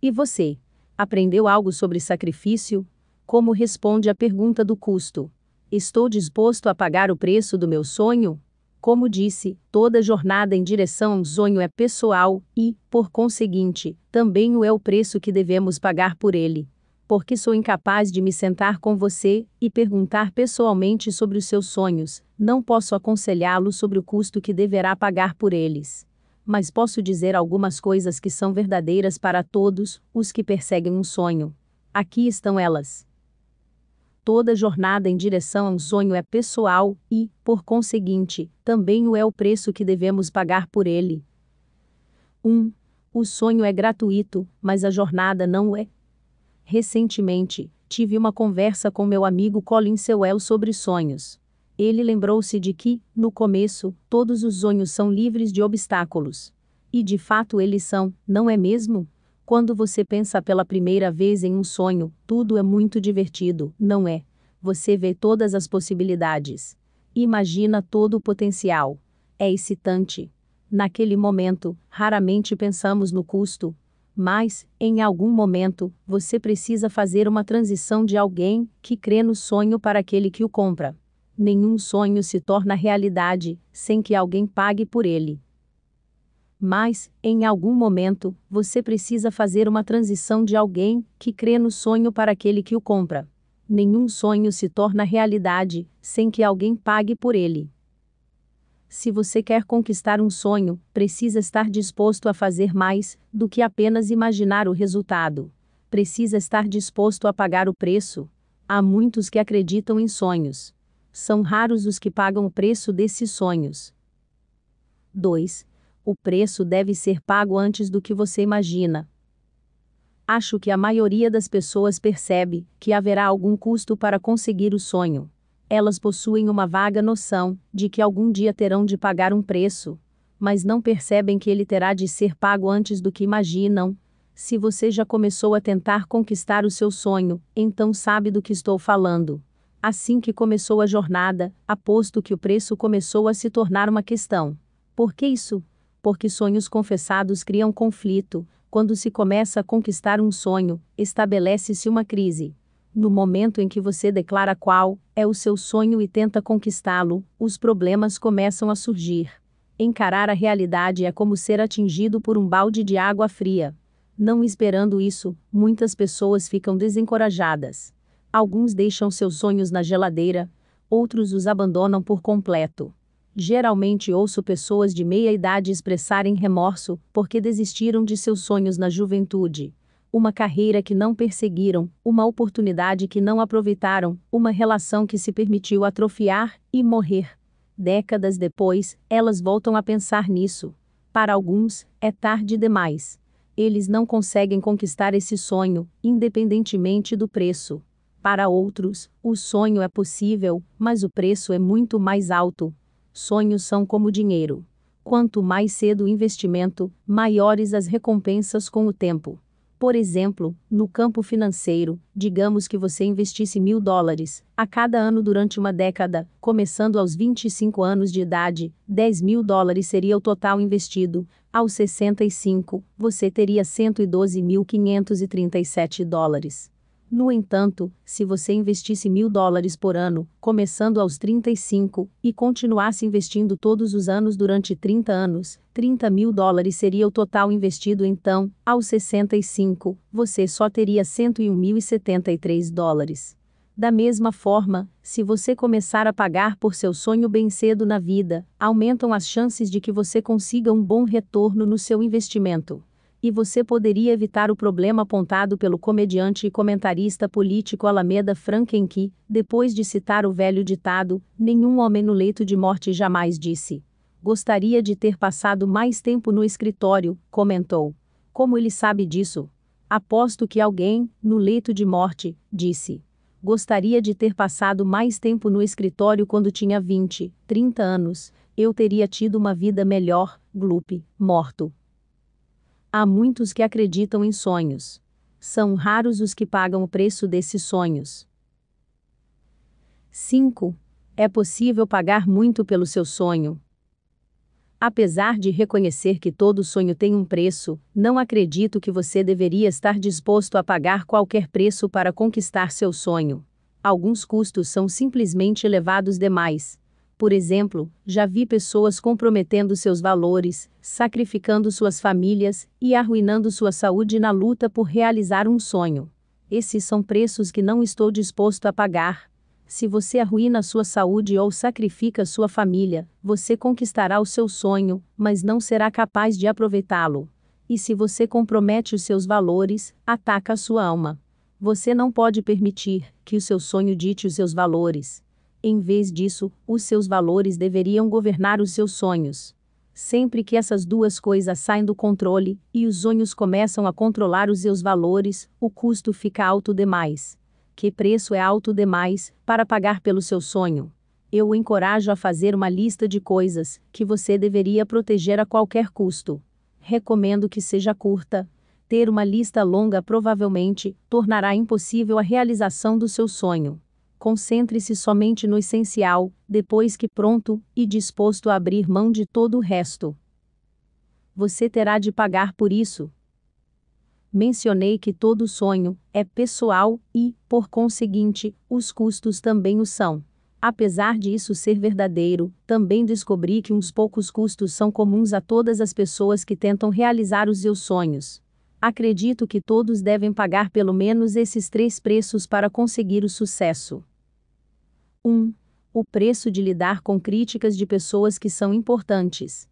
E você? Aprendeu algo sobre sacrifício? Como responde à pergunta do custo? Estou disposto a pagar o preço do meu sonho? Como disse, toda jornada em direção a um sonho é pessoal e, por conseguinte, também o é o preço que devemos pagar por ele. Porque sou incapaz de me sentar com você e perguntar pessoalmente sobre os seus sonhos, não posso aconselhá-lo sobre o custo que deverá pagar por eles. Mas posso dizer algumas coisas que são verdadeiras para todos os que perseguem um sonho. Aqui estão elas. Toda jornada em direção a um sonho é pessoal e, por conseguinte, também o é o preço que devemos pagar por ele. 1. O sonho é gratuito, mas a jornada não o é. Recentemente, tive uma conversa com meu amigo Colin Sewell sobre sonhos. Ele lembrou-se de que, no começo, todos os sonhos são livres de obstáculos. E de fato eles são, não é mesmo? Quando você pensa pela primeira vez em um sonho, tudo é muito divertido, não é? Você vê todas as possibilidades. Imagina todo o potencial. É excitante. Naquele momento, raramente pensamos no custo. Mas, em algum momento, você precisa fazer uma transição de alguém que crê no sonho para aquele que o compra. Nenhum sonho se torna realidade sem que alguém pague por ele. Mas, em algum momento, você precisa fazer uma transição de alguém que crê no sonho para aquele que o compra. Nenhum sonho se torna realidade sem que alguém pague por ele. Se você quer conquistar um sonho, precisa estar disposto a fazer mais do que apenas imaginar o resultado. Precisa estar disposto a pagar o preço. Há muitos que acreditam em sonhos. São raros os que pagam o preço desses sonhos. 2. O preço deve ser pago antes do que você imagina. Acho que a maioria das pessoas percebe que haverá algum custo para conseguir o sonho. Elas possuem uma vaga noção de que algum dia terão de pagar um preço, mas não percebem que ele terá de ser pago antes do que imaginam. Se você já começou a tentar conquistar o seu sonho, então sabe do que estou falando. Assim que começou a jornada, aposto que o preço começou a se tornar uma questão. Por que isso? Porque sonhos confessados criam conflito. Quando se começa a conquistar um sonho, estabelece-se uma crise. No momento em que você declara qual é o seu sonho e tenta conquistá-lo, os problemas começam a surgir. Encarar a realidade é como ser atingido por um balde de água fria. Não esperando isso, muitas pessoas ficam desencorajadas. Alguns deixam seus sonhos na geladeira, outros os abandonam por completo. Geralmente ouço pessoas de meia idade expressarem remorso porque desistiram de seus sonhos na juventude. Uma carreira que não perseguiram, uma oportunidade que não aproveitaram, uma relação que se permitiu atrofiar e morrer. Décadas depois, elas voltam a pensar nisso. Para alguns, é tarde demais. Eles não conseguem conquistar esse sonho, independentemente do preço. Para outros, o sonho é possível, mas o preço é muito mais alto. Sonhos são como dinheiro. Quanto mais cedo o investimento, maiores as recompensas com o tempo. Por exemplo, no campo financeiro, digamos que você investisse $1.000 a cada ano durante uma década, começando aos 25 anos de idade, $10.000 seria o total investido. Aos 65, você teria $112.537. No entanto, se você investisse $1.000 por ano, começando aos 35, e continuasse investindo todos os anos durante 30 anos, $30.000 seria o total investido. Então, aos 65, você só teria $101.073. Da mesma forma, se você começar a pagar por seu sonho bem cedo na vida, aumentam as chances de que você consiga um bom retorno no seu investimento. E você poderia evitar o problema apontado pelo comediante e comentarista político Alameda Franken que, depois de citar o velho ditado, nenhum homem no leito de morte jamais disse: "Gostaria de ter passado mais tempo no escritório", comentou. Como ele sabe disso? Aposto que alguém, no leito de morte, disse: "Gostaria de ter passado mais tempo no escritório quando tinha 20, 30 anos, eu teria tido uma vida melhor", Gloop, morto. Há muitos que acreditam em sonhos. São raros os que pagam o preço desses sonhos. 5. É possível pagar muito pelo seu sonho. Apesar de reconhecer que todo sonho tem um preço, não acredito que você deveria estar disposto a pagar qualquer preço para conquistar seu sonho. Alguns custos são simplesmente elevados demais. Por exemplo, já vi pessoas comprometendo seus valores, sacrificando suas famílias e arruinando sua saúde na luta por realizar um sonho. Esses são preços que não estou disposto a pagar. Se você arruína sua saúde ou sacrifica sua família, você conquistará o seu sonho, mas não será capaz de aproveitá-lo. E se você compromete os seus valores, ataca a sua alma. Você não pode permitir que o seu sonho dite os seus valores. Em vez disso, os seus valores deveriam governar os seus sonhos. Sempre que essas duas coisas saem do controle, e os sonhos começam a controlar os seus valores, o custo fica alto demais. Que preço é alto demais para pagar pelo seu sonho? Eu o encorajo a fazer uma lista de coisas que você deveria proteger a qualquer custo. Recomendo que seja curta. Ter uma lista longa provavelmente tornará impossível a realização do seu sonho. Concentre-se somente no essencial, depois que pronto e disposto a abrir mão de todo o resto. Você terá de pagar por isso. Mencionei que todo sonho é pessoal e, por conseguinte, os custos também o são. Apesar de isso ser verdadeiro, também descobri que uns poucos custos são comuns a todas as pessoas que tentam realizar os seus sonhos. Acredito que todos devem pagar pelo menos esses 3 preços para conseguir o sucesso. 1. O preço de lidar com críticas de pessoas que são importantes.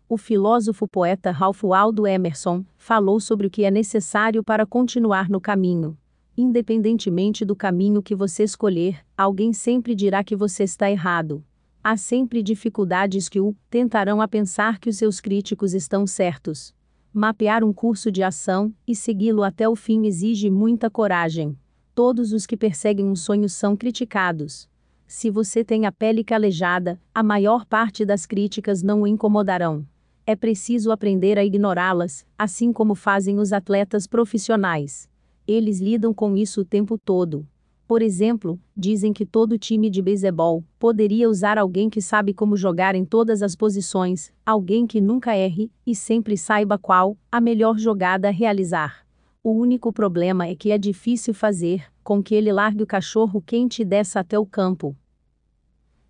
O filósofo-poeta Ralph Waldo Emerson falou sobre o que é necessário para continuar no caminho. Independentemente do caminho que você escolher, alguém sempre dirá que você está errado. Há sempre dificuldades que o tentarão a pensar que os seus críticos estão certos. Mapear um curso de ação e segui-lo até o fim exige muita coragem. Todos os que perseguem um sonho são criticados. Se você tem a pele calejada, a maior parte das críticas não o incomodarão. É preciso aprender a ignorá-las, assim como fazem os atletas profissionais. Eles lidam com isso o tempo todo. Por exemplo, dizem que todo time de beisebol poderia usar alguém que sabe como jogar em todas as posições, alguém que nunca erre e sempre saiba qual a melhor jogada a realizar. O único problema é que é difícil fazer com que ele largue o cachorro quente e desça até o campo.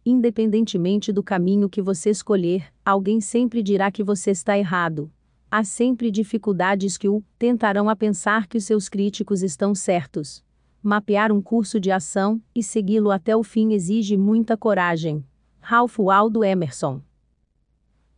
Independentemente do caminho que você escolher, alguém sempre dirá que você está errado. Há sempre dificuldades que o tentarão a pensar que os seus críticos estão certos. Mapear um curso de ação e segui-lo até o fim exige muita coragem. Ralph Waldo Emerson.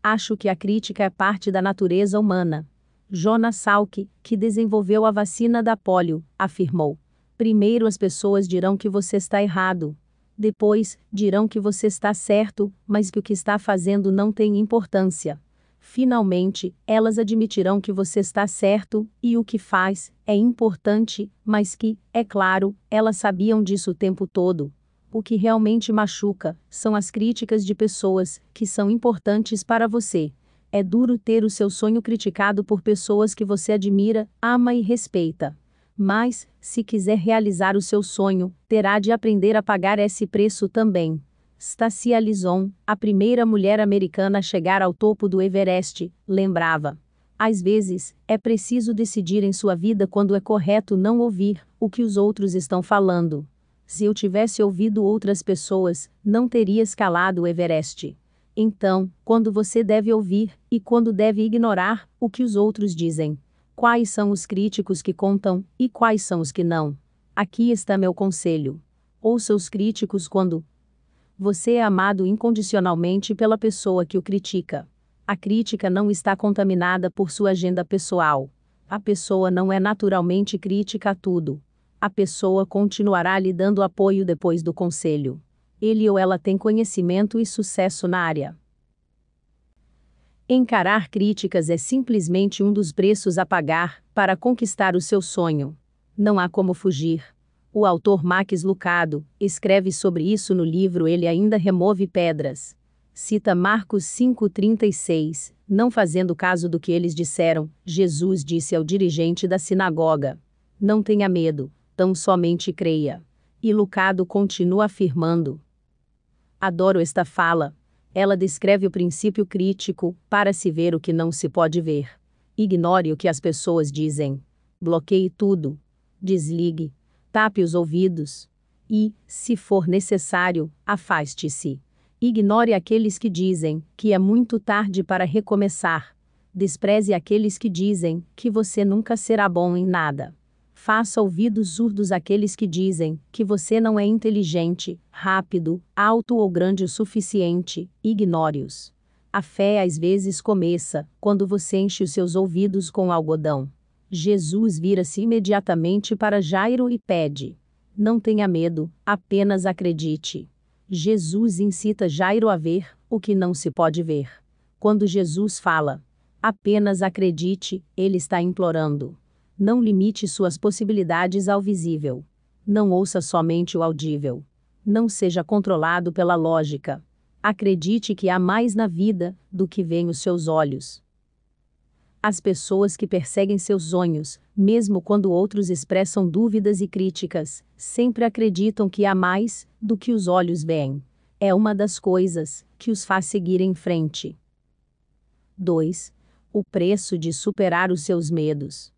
Acho que a crítica é parte da natureza humana. Jonas Salk, que desenvolveu a vacina da polio, afirmou: primeiro as pessoas dirão que você está errado. Depois, dirão que você está certo, mas que o que está fazendo não tem importância. Finalmente, elas admitirão que você está certo, e o que faz é importante, mas que, é claro, elas sabiam disso o tempo todo. O que realmente machuca são as críticas de pessoas que são importantes para você. É duro ter o seu sonho criticado por pessoas que você admira, ama e respeita. Mas, se quiser realizar o seu sonho, terá de aprender a pagar esse preço também. Stacia Lison, a primeira mulher americana a chegar ao topo do Everest, lembrava: Às vezes, é preciso decidir em sua vida quando é correto não ouvir o que os outros estão falando. Se eu tivesse ouvido outras pessoas, não teria escalado o Everest. Então, quando você deve ouvir e quando deve ignorar o que os outros dizem? Quais são os críticos que contam e quais são os que não? Aqui está meu conselho. Ouça os críticos quando você é amado incondicionalmente pela pessoa que o critica. A crítica não está contaminada por sua agenda pessoal. A pessoa não é naturalmente crítica a tudo. A pessoa continuará lhe dando apoio depois do conselho. Ele ou ela tem conhecimento e sucesso na área. Encarar críticas é simplesmente um dos preços a pagar para conquistar o seu sonho. Não há como fugir. O autor Max Lucado escreve sobre isso no livro Ele Ainda Remove Pedras. Cita Marcos 5,36, não fazendo caso do que eles disseram, Jesus disse ao dirigente da sinagoga: não tenha medo, tão somente creia. E Lucado continua afirmando. Adoro esta fala. Ela descreve o princípio crítico, para se ver o que não se pode ver. Ignore o que as pessoas dizem. Bloqueie tudo. Desligue. Tape os ouvidos. E, se for necessário, afaste-se. Ignore aqueles que dizem que é muito tarde para recomeçar. Despreze aqueles que dizem que você nunca será bom em nada. Faça ouvidos surdos àqueles que dizem que você não é inteligente, rápido, alto ou grande o suficiente. Ignore-os. A fé às vezes começa quando você enche os seus ouvidos com algodão. Jesus vira-se imediatamente para Jairo e pede: não tenha medo, apenas acredite. Jesus incita Jairo a ver o que não se pode ver. Quando Jesus fala: apenas acredite, ele está implorando. Não limite suas possibilidades ao visível. Não ouça somente o audível. Não seja controlado pela lógica. Acredite que há mais na vida do que veem os seus olhos. As pessoas que perseguem seus sonhos, mesmo quando outros expressam dúvidas e críticas, sempre acreditam que há mais do que os olhos veem. É uma das coisas que os faz seguir em frente. 2. O preço de superar os seus medos.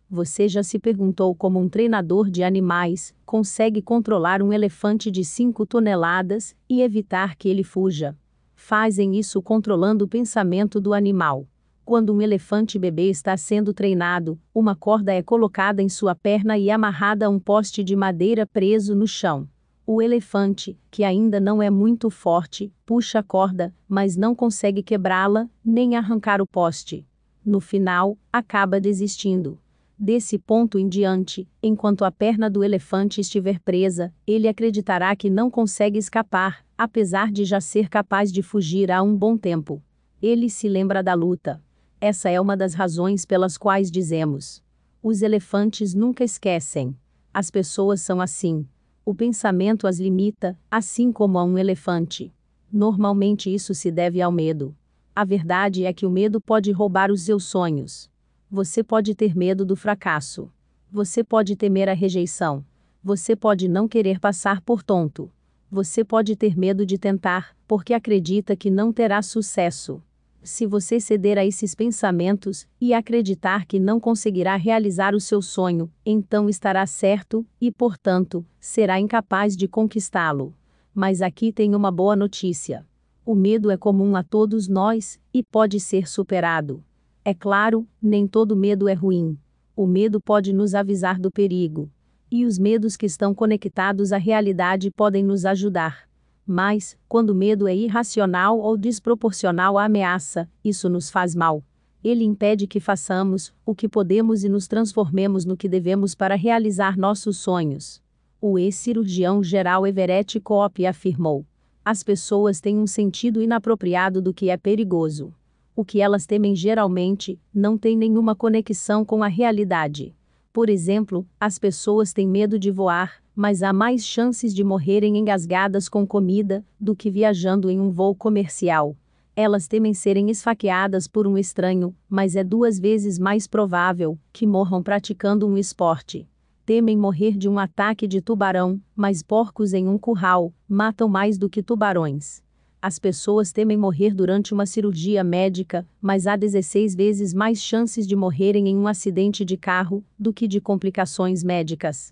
Você já se perguntou como um treinador de animais consegue controlar um elefante de 5 toneladas e evitar que ele fuja? Fazem isso controlando o pensamento do animal. Quando um elefante bebê está sendo treinado, uma corda é colocada em sua perna e amarrada a um poste de madeira preso no chão. O elefante, que ainda não é muito forte, puxa a corda, mas não consegue quebrá-la, nem arrancar o poste. No final, acaba desistindo. Desse ponto em diante, enquanto a perna do elefante estiver presa, ele acreditará que não consegue escapar, apesar de já ser capaz de fugir há um bom tempo. Ele se lembra da luta. Essa é uma das razões pelas quais dizemos: os elefantes nunca esquecem. As pessoas são assim. O pensamento as limita, assim como a um elefante. Normalmente isso se deve ao medo. A verdade é que o medo pode roubar os seus sonhos. Você pode ter medo do fracasso. Você pode temer a rejeição. Você pode não querer passar por tonto. Você pode ter medo de tentar, porque acredita que não terá sucesso. Se você ceder a esses pensamentos e acreditar que não conseguirá realizar o seu sonho, então estará certo e, portanto, será incapaz de conquistá-lo. Mas aqui tem uma boa notícia. O medo é comum a todos nós e pode ser superado. É claro, nem todo medo é ruim. O medo pode nos avisar do perigo. E os medos que estão conectados à realidade podem nos ajudar. Mas, quando o medo é irracional ou desproporcional à ameaça, isso nos faz mal. Ele impede que façamos o que podemos e nos transformemos no que devemos para realizar nossos sonhos. O ex-cirurgião geral Everett Koop afirmou: as pessoas têm um sentido inapropriado do que é perigoso. O que elas temem geralmente não tem nenhuma conexão com a realidade. Por exemplo, as pessoas têm medo de voar, mas há mais chances de morrerem engasgadas com comida do que viajando em um voo comercial. Elas temem serem esfaqueadas por um estranho, mas é 2 vezes mais provável que morram praticando um esporte. Temem morrer de um ataque de tubarão, mas porcos em um curral matam mais do que tubarões. As pessoas temem morrer durante uma cirurgia médica, mas há 16 vezes mais chances de morrerem em um acidente de carro do que de complicações médicas.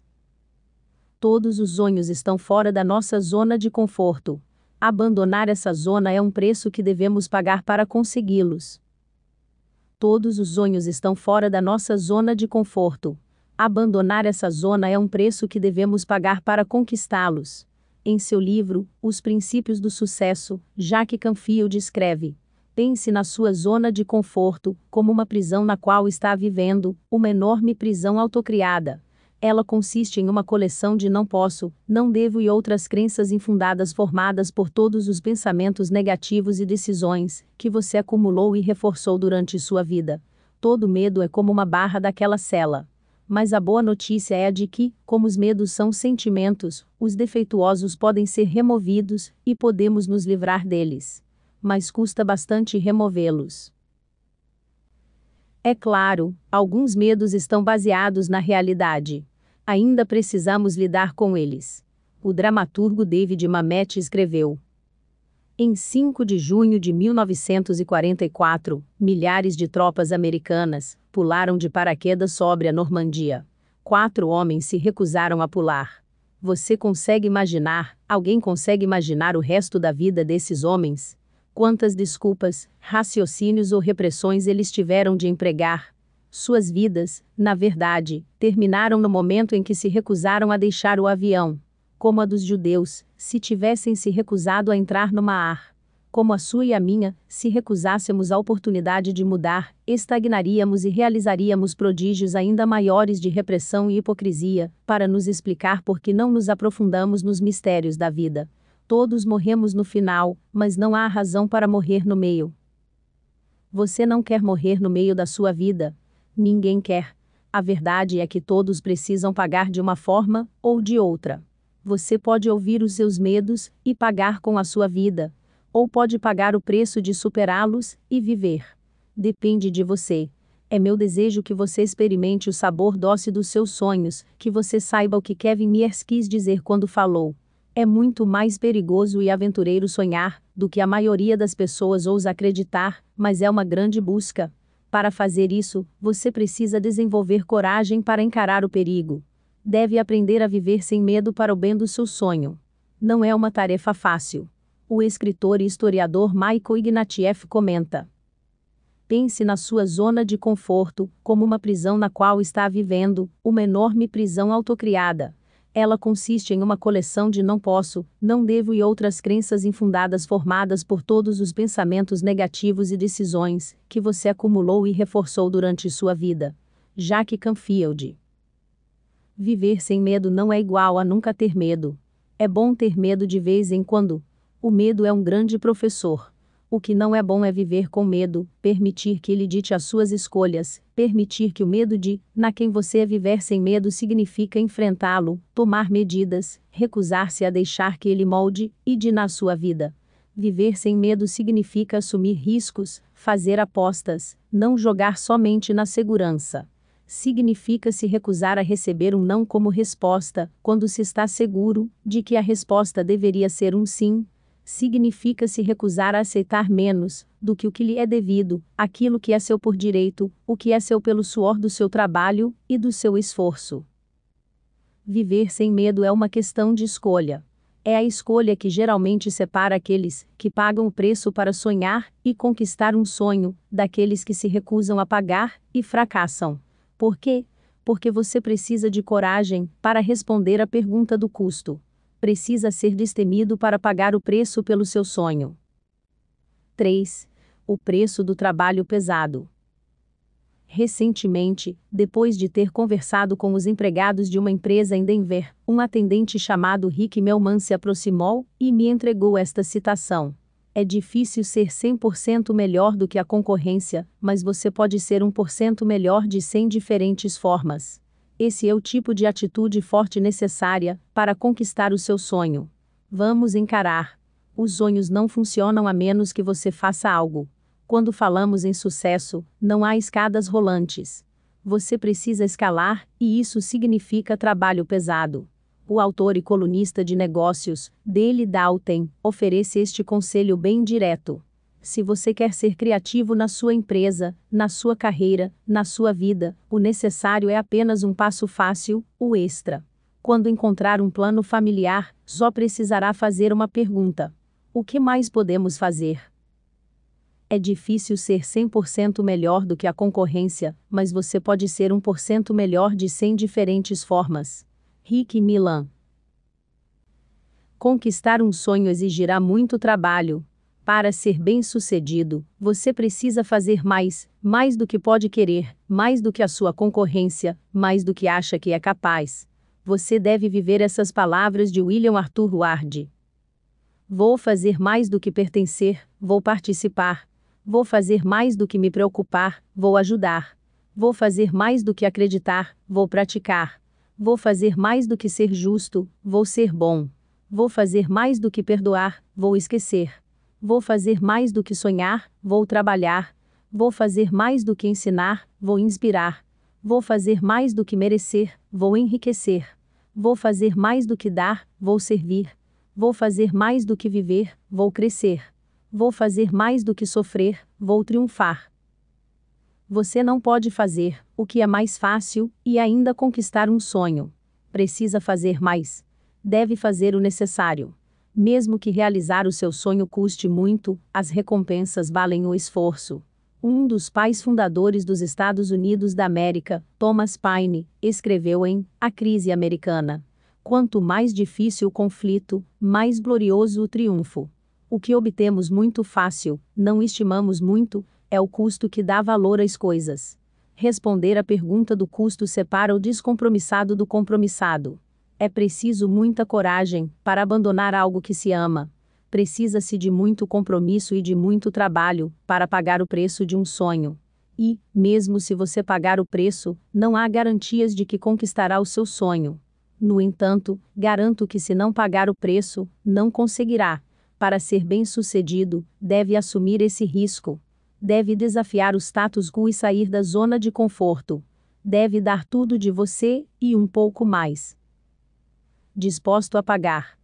Todos os sonhos estão fora da nossa zona de conforto. Abandonar essa zona é um preço que devemos pagar para consegui-los. Todos os sonhos estão fora da nossa zona de conforto. Abandonar essa zona é um preço que devemos pagar para conquistá-los. Em seu livro, Os Princípios do Sucesso, Jack Canfield escreve: pense na sua zona de conforto, como uma prisão na qual está vivendo, uma enorme prisão autocriada. Ela consiste em uma coleção de não posso, não devo e outras crenças infundadas formadas por todos os pensamentos negativos e decisões que você acumulou e reforçou durante sua vida. Todo medo é como uma barra daquela cela. Mas a boa notícia é a de que, como os medos são sentimentos, os defeituosos podem ser removidos, e podemos nos livrar deles. Mas custa bastante removê-los. É claro, alguns medos estão baseados na realidade. Ainda precisamos lidar com eles. O dramaturgo David Mamet escreveu: em 5 de junho de 1944, milhares de tropas americanas pularam de paraquedas sobre a Normandia. 4 homens se recusaram a pular. Você consegue imaginar, alguém consegue imaginar o resto da vida desses homens? Quantas desculpas, raciocínios ou repressões eles tiveram de empregar? Suas vidas, na verdade, terminaram no momento em que se recusaram a deixar o avião. Como a dos judeus, se tivessem se recusado a entrar no mar. Como a sua e a minha, se recusássemos a oportunidade de mudar, estagnaríamos e realizaríamos prodígios ainda maiores de repressão e hipocrisia, para nos explicar por que não nos aprofundamos nos mistérios da vida. Todos morremos no final, mas não há razão para morrer no meio. Você não quer morrer no meio da sua vida. Ninguém quer. A verdade é que todos precisam pagar de uma forma ou de outra. Você pode ouvir os seus medos e pagar com a sua vida. Ou pode pagar o preço de superá-los e viver. Depende de você. É meu desejo que você experimente o sabor doce dos seus sonhos, que você saiba o que Kevin Mears quis dizer quando falou: é muito mais perigoso e aventureiro sonhar do que a maioria das pessoas ousa acreditar, mas é uma grande busca. Para fazer isso, você precisa desenvolver coragem para encarar o perigo. Deve aprender a viver sem medo para o bem do seu sonho. Não é uma tarefa fácil. O escritor e historiador Michael Ignatieff comenta: pense na sua zona de conforto, como uma prisão na qual está vivendo, uma enorme prisão autocriada. Ela consiste em uma coleção de não posso, não devo e outras crenças infundadas formadas por todos os pensamentos negativos e decisões que você acumulou e reforçou durante sua vida. Jack Canfield. Viver sem medo não é igual a nunca ter medo. É bom ter medo de vez em quando. O medo é um grande professor. O que não é bom é viver com medo, permitir que ele dite as suas escolhas, permitir que o medo na quem você é viver sem medo significa enfrentá-lo, tomar medidas, recusar-se a deixar que ele molde na sua vida. Viver sem medo significa assumir riscos, fazer apostas, não jogar somente na segurança. Significa se recusar a receber um não como resposta, quando se está seguro de que a resposta deveria ser um sim. Significa se recusar a aceitar menos do que o que lhe é devido, aquilo que é seu por direito, o que é seu pelo suor do seu trabalho e do seu esforço. Viver sem medo é uma questão de escolha. É a escolha que geralmente separa aqueles que pagam o preço para sonhar e conquistar um sonho, daqueles que se recusam a pagar e fracassam. Por quê? Porque você precisa de coragem para responder à pergunta do custo. Precisa ser destemido para pagar o preço pelo seu sonho. 3. O preço do trabalho pesado. Recentemente, depois de ter conversado com os empregados de uma empresa em Denver, um atendente chamado Rick Melman se aproximou e me entregou esta citação: é difícil ser 100% melhor do que a concorrência, mas você pode ser 1% melhor de 100 diferentes formas. Esse é o tipo de atitude forte necessária para conquistar o seu sonho. Vamos encarar. Os sonhos não funcionam a menos que você faça algo. Quando falamos em sucesso, não há escadas rolantes. Você precisa escalar, e isso significa trabalho pesado. o autor e colunista de negócios, Dale Dalton, oferece este conselho bem direto. Se você quer ser criativo na sua empresa, na sua carreira, na sua vida, o necessário é apenas um passo fácil, o extra. Quando encontrar um plano familiar, só precisará fazer uma pergunta: o que mais podemos fazer? É difícil ser 100% melhor do que a concorrência, mas você pode ser 1% melhor de 100 diferentes formas. Rick Milan. Conquistar um sonho exigirá muito trabalho. Para ser bem-sucedido, você precisa fazer mais do que pode querer, mais do que a sua concorrência, mais do que acha que é capaz. Você deve viver essas palavras de William Arthur Ward. Vou fazer mais do que pertencer, vou participar. Vou fazer mais do que me preocupar, vou ajudar. Vou fazer mais do que acreditar, vou praticar. Vou fazer mais do que ser justo, vou ser bom. Vou fazer mais do que perdoar, vou esquecer. Vou fazer mais do que sonhar, vou trabalhar. Vou fazer mais do que ensinar, vou inspirar. Vou fazer mais do que merecer, vou enriquecer. Vou fazer mais do que dar, vou servir. Vou fazer mais do que viver, vou crescer. Vou fazer mais do que sofrer, vou triunfar. Você não pode fazer o que é mais fácil e ainda conquistar um sonho. Precisa fazer mais. Deve fazer o necessário. Mesmo que realizar o seu sonho custe muito, as recompensas valem o esforço. Um dos pais fundadores dos Estados Unidos da América, Thomas Paine, escreveu em A Crise Americana: quanto mais difícil o conflito, mais glorioso o triunfo. O que obtemos muito fácil, não estimamos muito, é o custo que dá valor às coisas. Responder à pergunta do custo separa o descompromissado do compromissado. É preciso muita coragem para abandonar algo que se ama. Precisa-se de muito compromisso e de muito trabalho para pagar o preço de um sonho. E, mesmo se você pagar o preço, não há garantias de que conquistará o seu sonho. No entanto, garanto que se não pagar o preço, não conseguirá. Para ser bem-sucedido, deve assumir esse risco. Deve desafiar o status quo e sair da zona de conforto. Deve dar tudo de você, e um pouco mais. Disposto a pagar.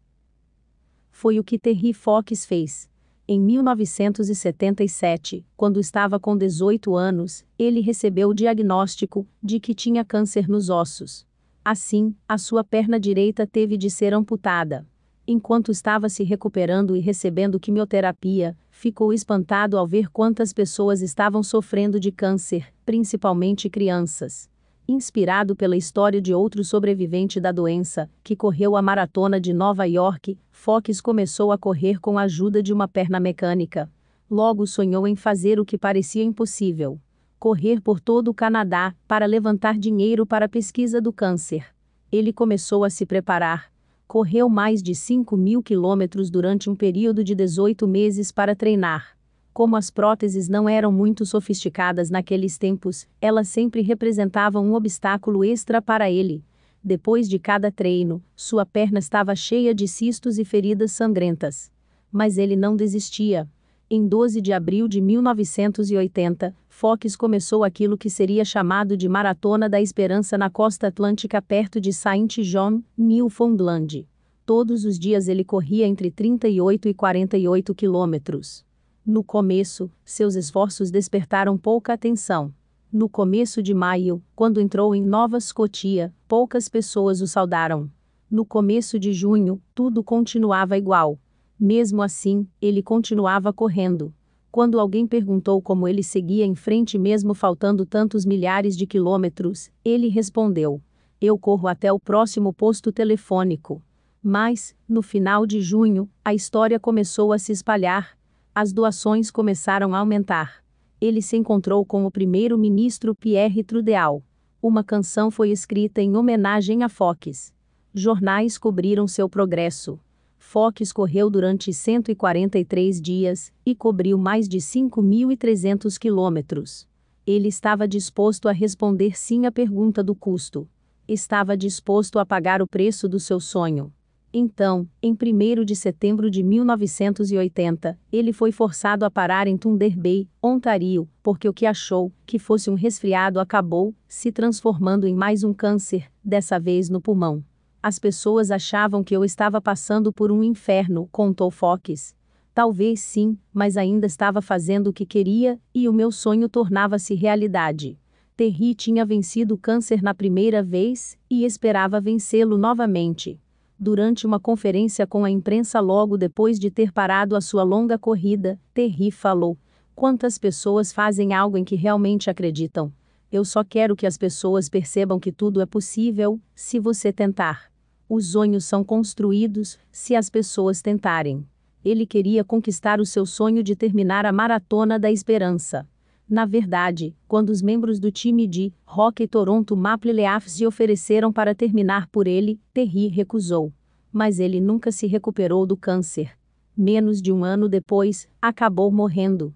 Foi o que Terry Fox fez. Em 1977, quando estava com 18 anos, ele recebeu o diagnóstico de que tinha câncer nos ossos. Assim, a sua perna direita teve de ser amputada. Enquanto estava se recuperando e recebendo quimioterapia, ficou espantado ao ver quantas pessoas estavam sofrendo de câncer, principalmente crianças. Inspirado pela história de outro sobrevivente da doença, que correu a maratona de Nova York, Fox começou a correr com a ajuda de uma perna mecânica. Logo sonhou em fazer o que parecia impossível: correr por todo o Canadá, para levantar dinheiro para a pesquisa do câncer. Ele começou a se preparar. Correu mais de 5.000 quilômetros durante um período de 18 meses para treinar. Como as próteses não eram muito sofisticadas naqueles tempos, elas sempre representavam um obstáculo extra para ele. Depois de cada treino, sua perna estava cheia de cistos e feridas sangrentas. Mas ele não desistia. Em 12 de abril de 1980, Fox começou aquilo que seria chamado de Maratona da Esperança na costa atlântica perto de Saint John, Newfoundland. Todos os dias ele corria entre 38 e 48 quilômetros. No começo, seus esforços despertaram pouca atenção. No começo de maio, quando entrou em Nova Scotia, poucas pessoas o saudaram. No começo de junho, tudo continuava igual. Mesmo assim, ele continuava correndo. Quando alguém perguntou como ele seguia em frente mesmo faltando tantos milhares de quilômetros, ele respondeu: eu corro até o próximo posto telefônico. Mas, no final de junho, a história começou a se espalhar. As doações começaram a aumentar. Ele se encontrou com o primeiro-ministro Pierre Trudeau. Uma canção foi escrita em homenagem a Fox. Jornais cobriram seu progresso. Fox correu durante 143 dias, e cobriu mais de 5.300 quilômetros. Ele estava disposto a responder sim à pergunta do custo. Estava disposto a pagar o preço do seu sonho. Então, em 1º de setembro de 1980, ele foi forçado a parar em Thunder Bay, Ontário, porque o que achou que fosse um resfriado acabou se transformando em mais um câncer, dessa vez no pulmão. As pessoas achavam que eu estava passando por um inferno, contou Fox. Talvez sim, mas ainda estava fazendo o que queria, e o meu sonho tornava-se realidade. Terry tinha vencido o câncer na primeira vez, e esperava vencê-lo novamente. Durante uma conferência com a imprensa logo depois de ter parado a sua longa corrida, Terry falou: "Quantas pessoas fazem algo em que realmente acreditam? Eu só quero que as pessoas percebam que tudo é possível, se você tentar. Os sonhos são construídos, se as pessoas tentarem." Ele queria conquistar o seu sonho de terminar a Maratona da Esperança. Na verdade, quando os membros do time de Hockey Toronto Maple Leafs se ofereceram para terminar por ele, Terry recusou. Mas ele nunca se recuperou do câncer. Menos de um ano depois, acabou morrendo.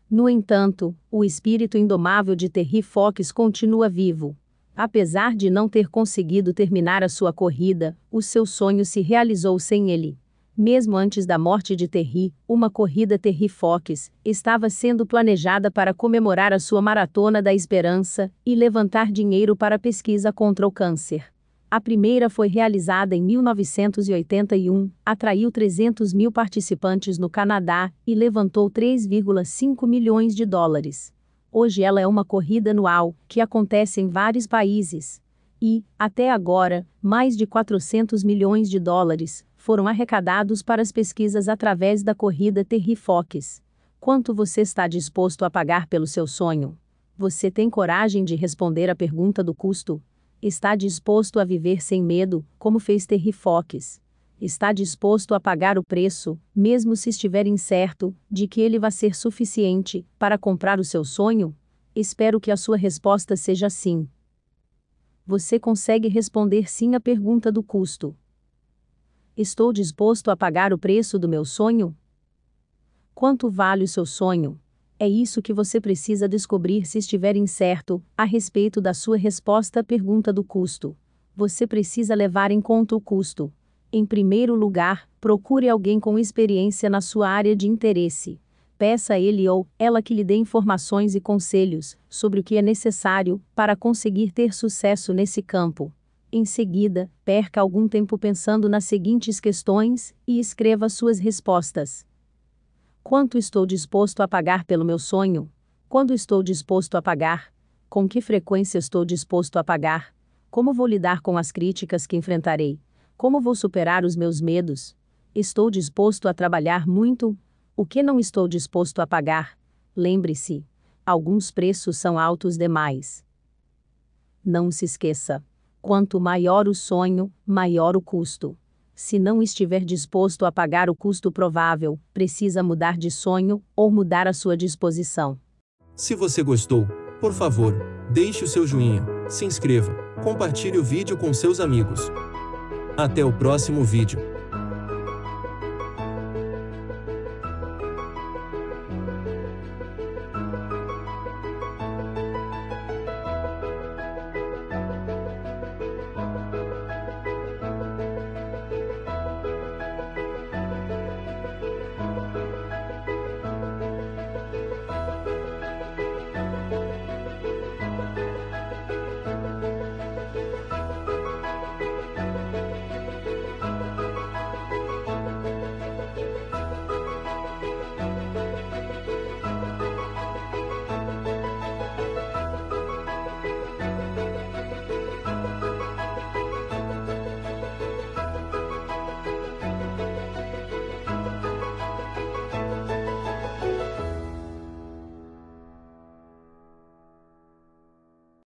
No entanto, o espírito indomável de Terry Fox continua vivo. Apesar de não ter conseguido terminar a sua corrida, o seu sonho se realizou sem ele. Mesmo antes da morte de Terry, uma corrida Terry Fox estava sendo planejada para comemorar a sua Maratona da Esperança e levantar dinheiro para a pesquisa contra o câncer. A primeira foi realizada em 1981, atraiu 300 mil participantes no Canadá e levantou 3,5 milhões de dólares. Hoje ela é uma corrida anual, que acontece em vários países. E, até agora, mais de 400 milhões de dólares foram arrecadados para as pesquisas através da corrida Terry Fox. Quanto você está disposto a pagar pelo seu sonho? Você tem coragem de responder a pergunta do custo? Está disposto a viver sem medo, como fez Terry Fox? Está disposto a pagar o preço, mesmo se estiver incerto, de que ele vai ser suficiente para comprar o seu sonho? Espero que a sua resposta seja sim. Você consegue responder sim à pergunta do custo. Estou disposto a pagar o preço do meu sonho? Quanto vale o seu sonho? É isso que você precisa descobrir se estiver incerto a respeito da sua resposta à pergunta do custo. Você precisa levar em conta o custo. Em primeiro lugar, procure alguém com experiência na sua área de interesse. Peça a ele ou ela que lhe dê informações e conselhos sobre o que é necessário para conseguir ter sucesso nesse campo. Em seguida, perca algum tempo pensando nas seguintes questões e escreva suas respostas. Quanto estou disposto a pagar pelo meu sonho? Quando estou disposto a pagar? Com que frequência estou disposto a pagar? Como vou lidar com as críticas que enfrentarei? Como vou superar os meus medos? Estou disposto a trabalhar muito? O que não estou disposto a pagar? Lembre-se, alguns preços são altos demais. Não se esqueça. Quanto maior o sonho, maior o custo. Se não estiver disposto a pagar o custo provável, precisa mudar de sonho ou mudar a sua disposição. Se você gostou, por favor, deixe o seu joinha, se inscreva, compartilhe o vídeo com seus amigos. Até o próximo vídeo.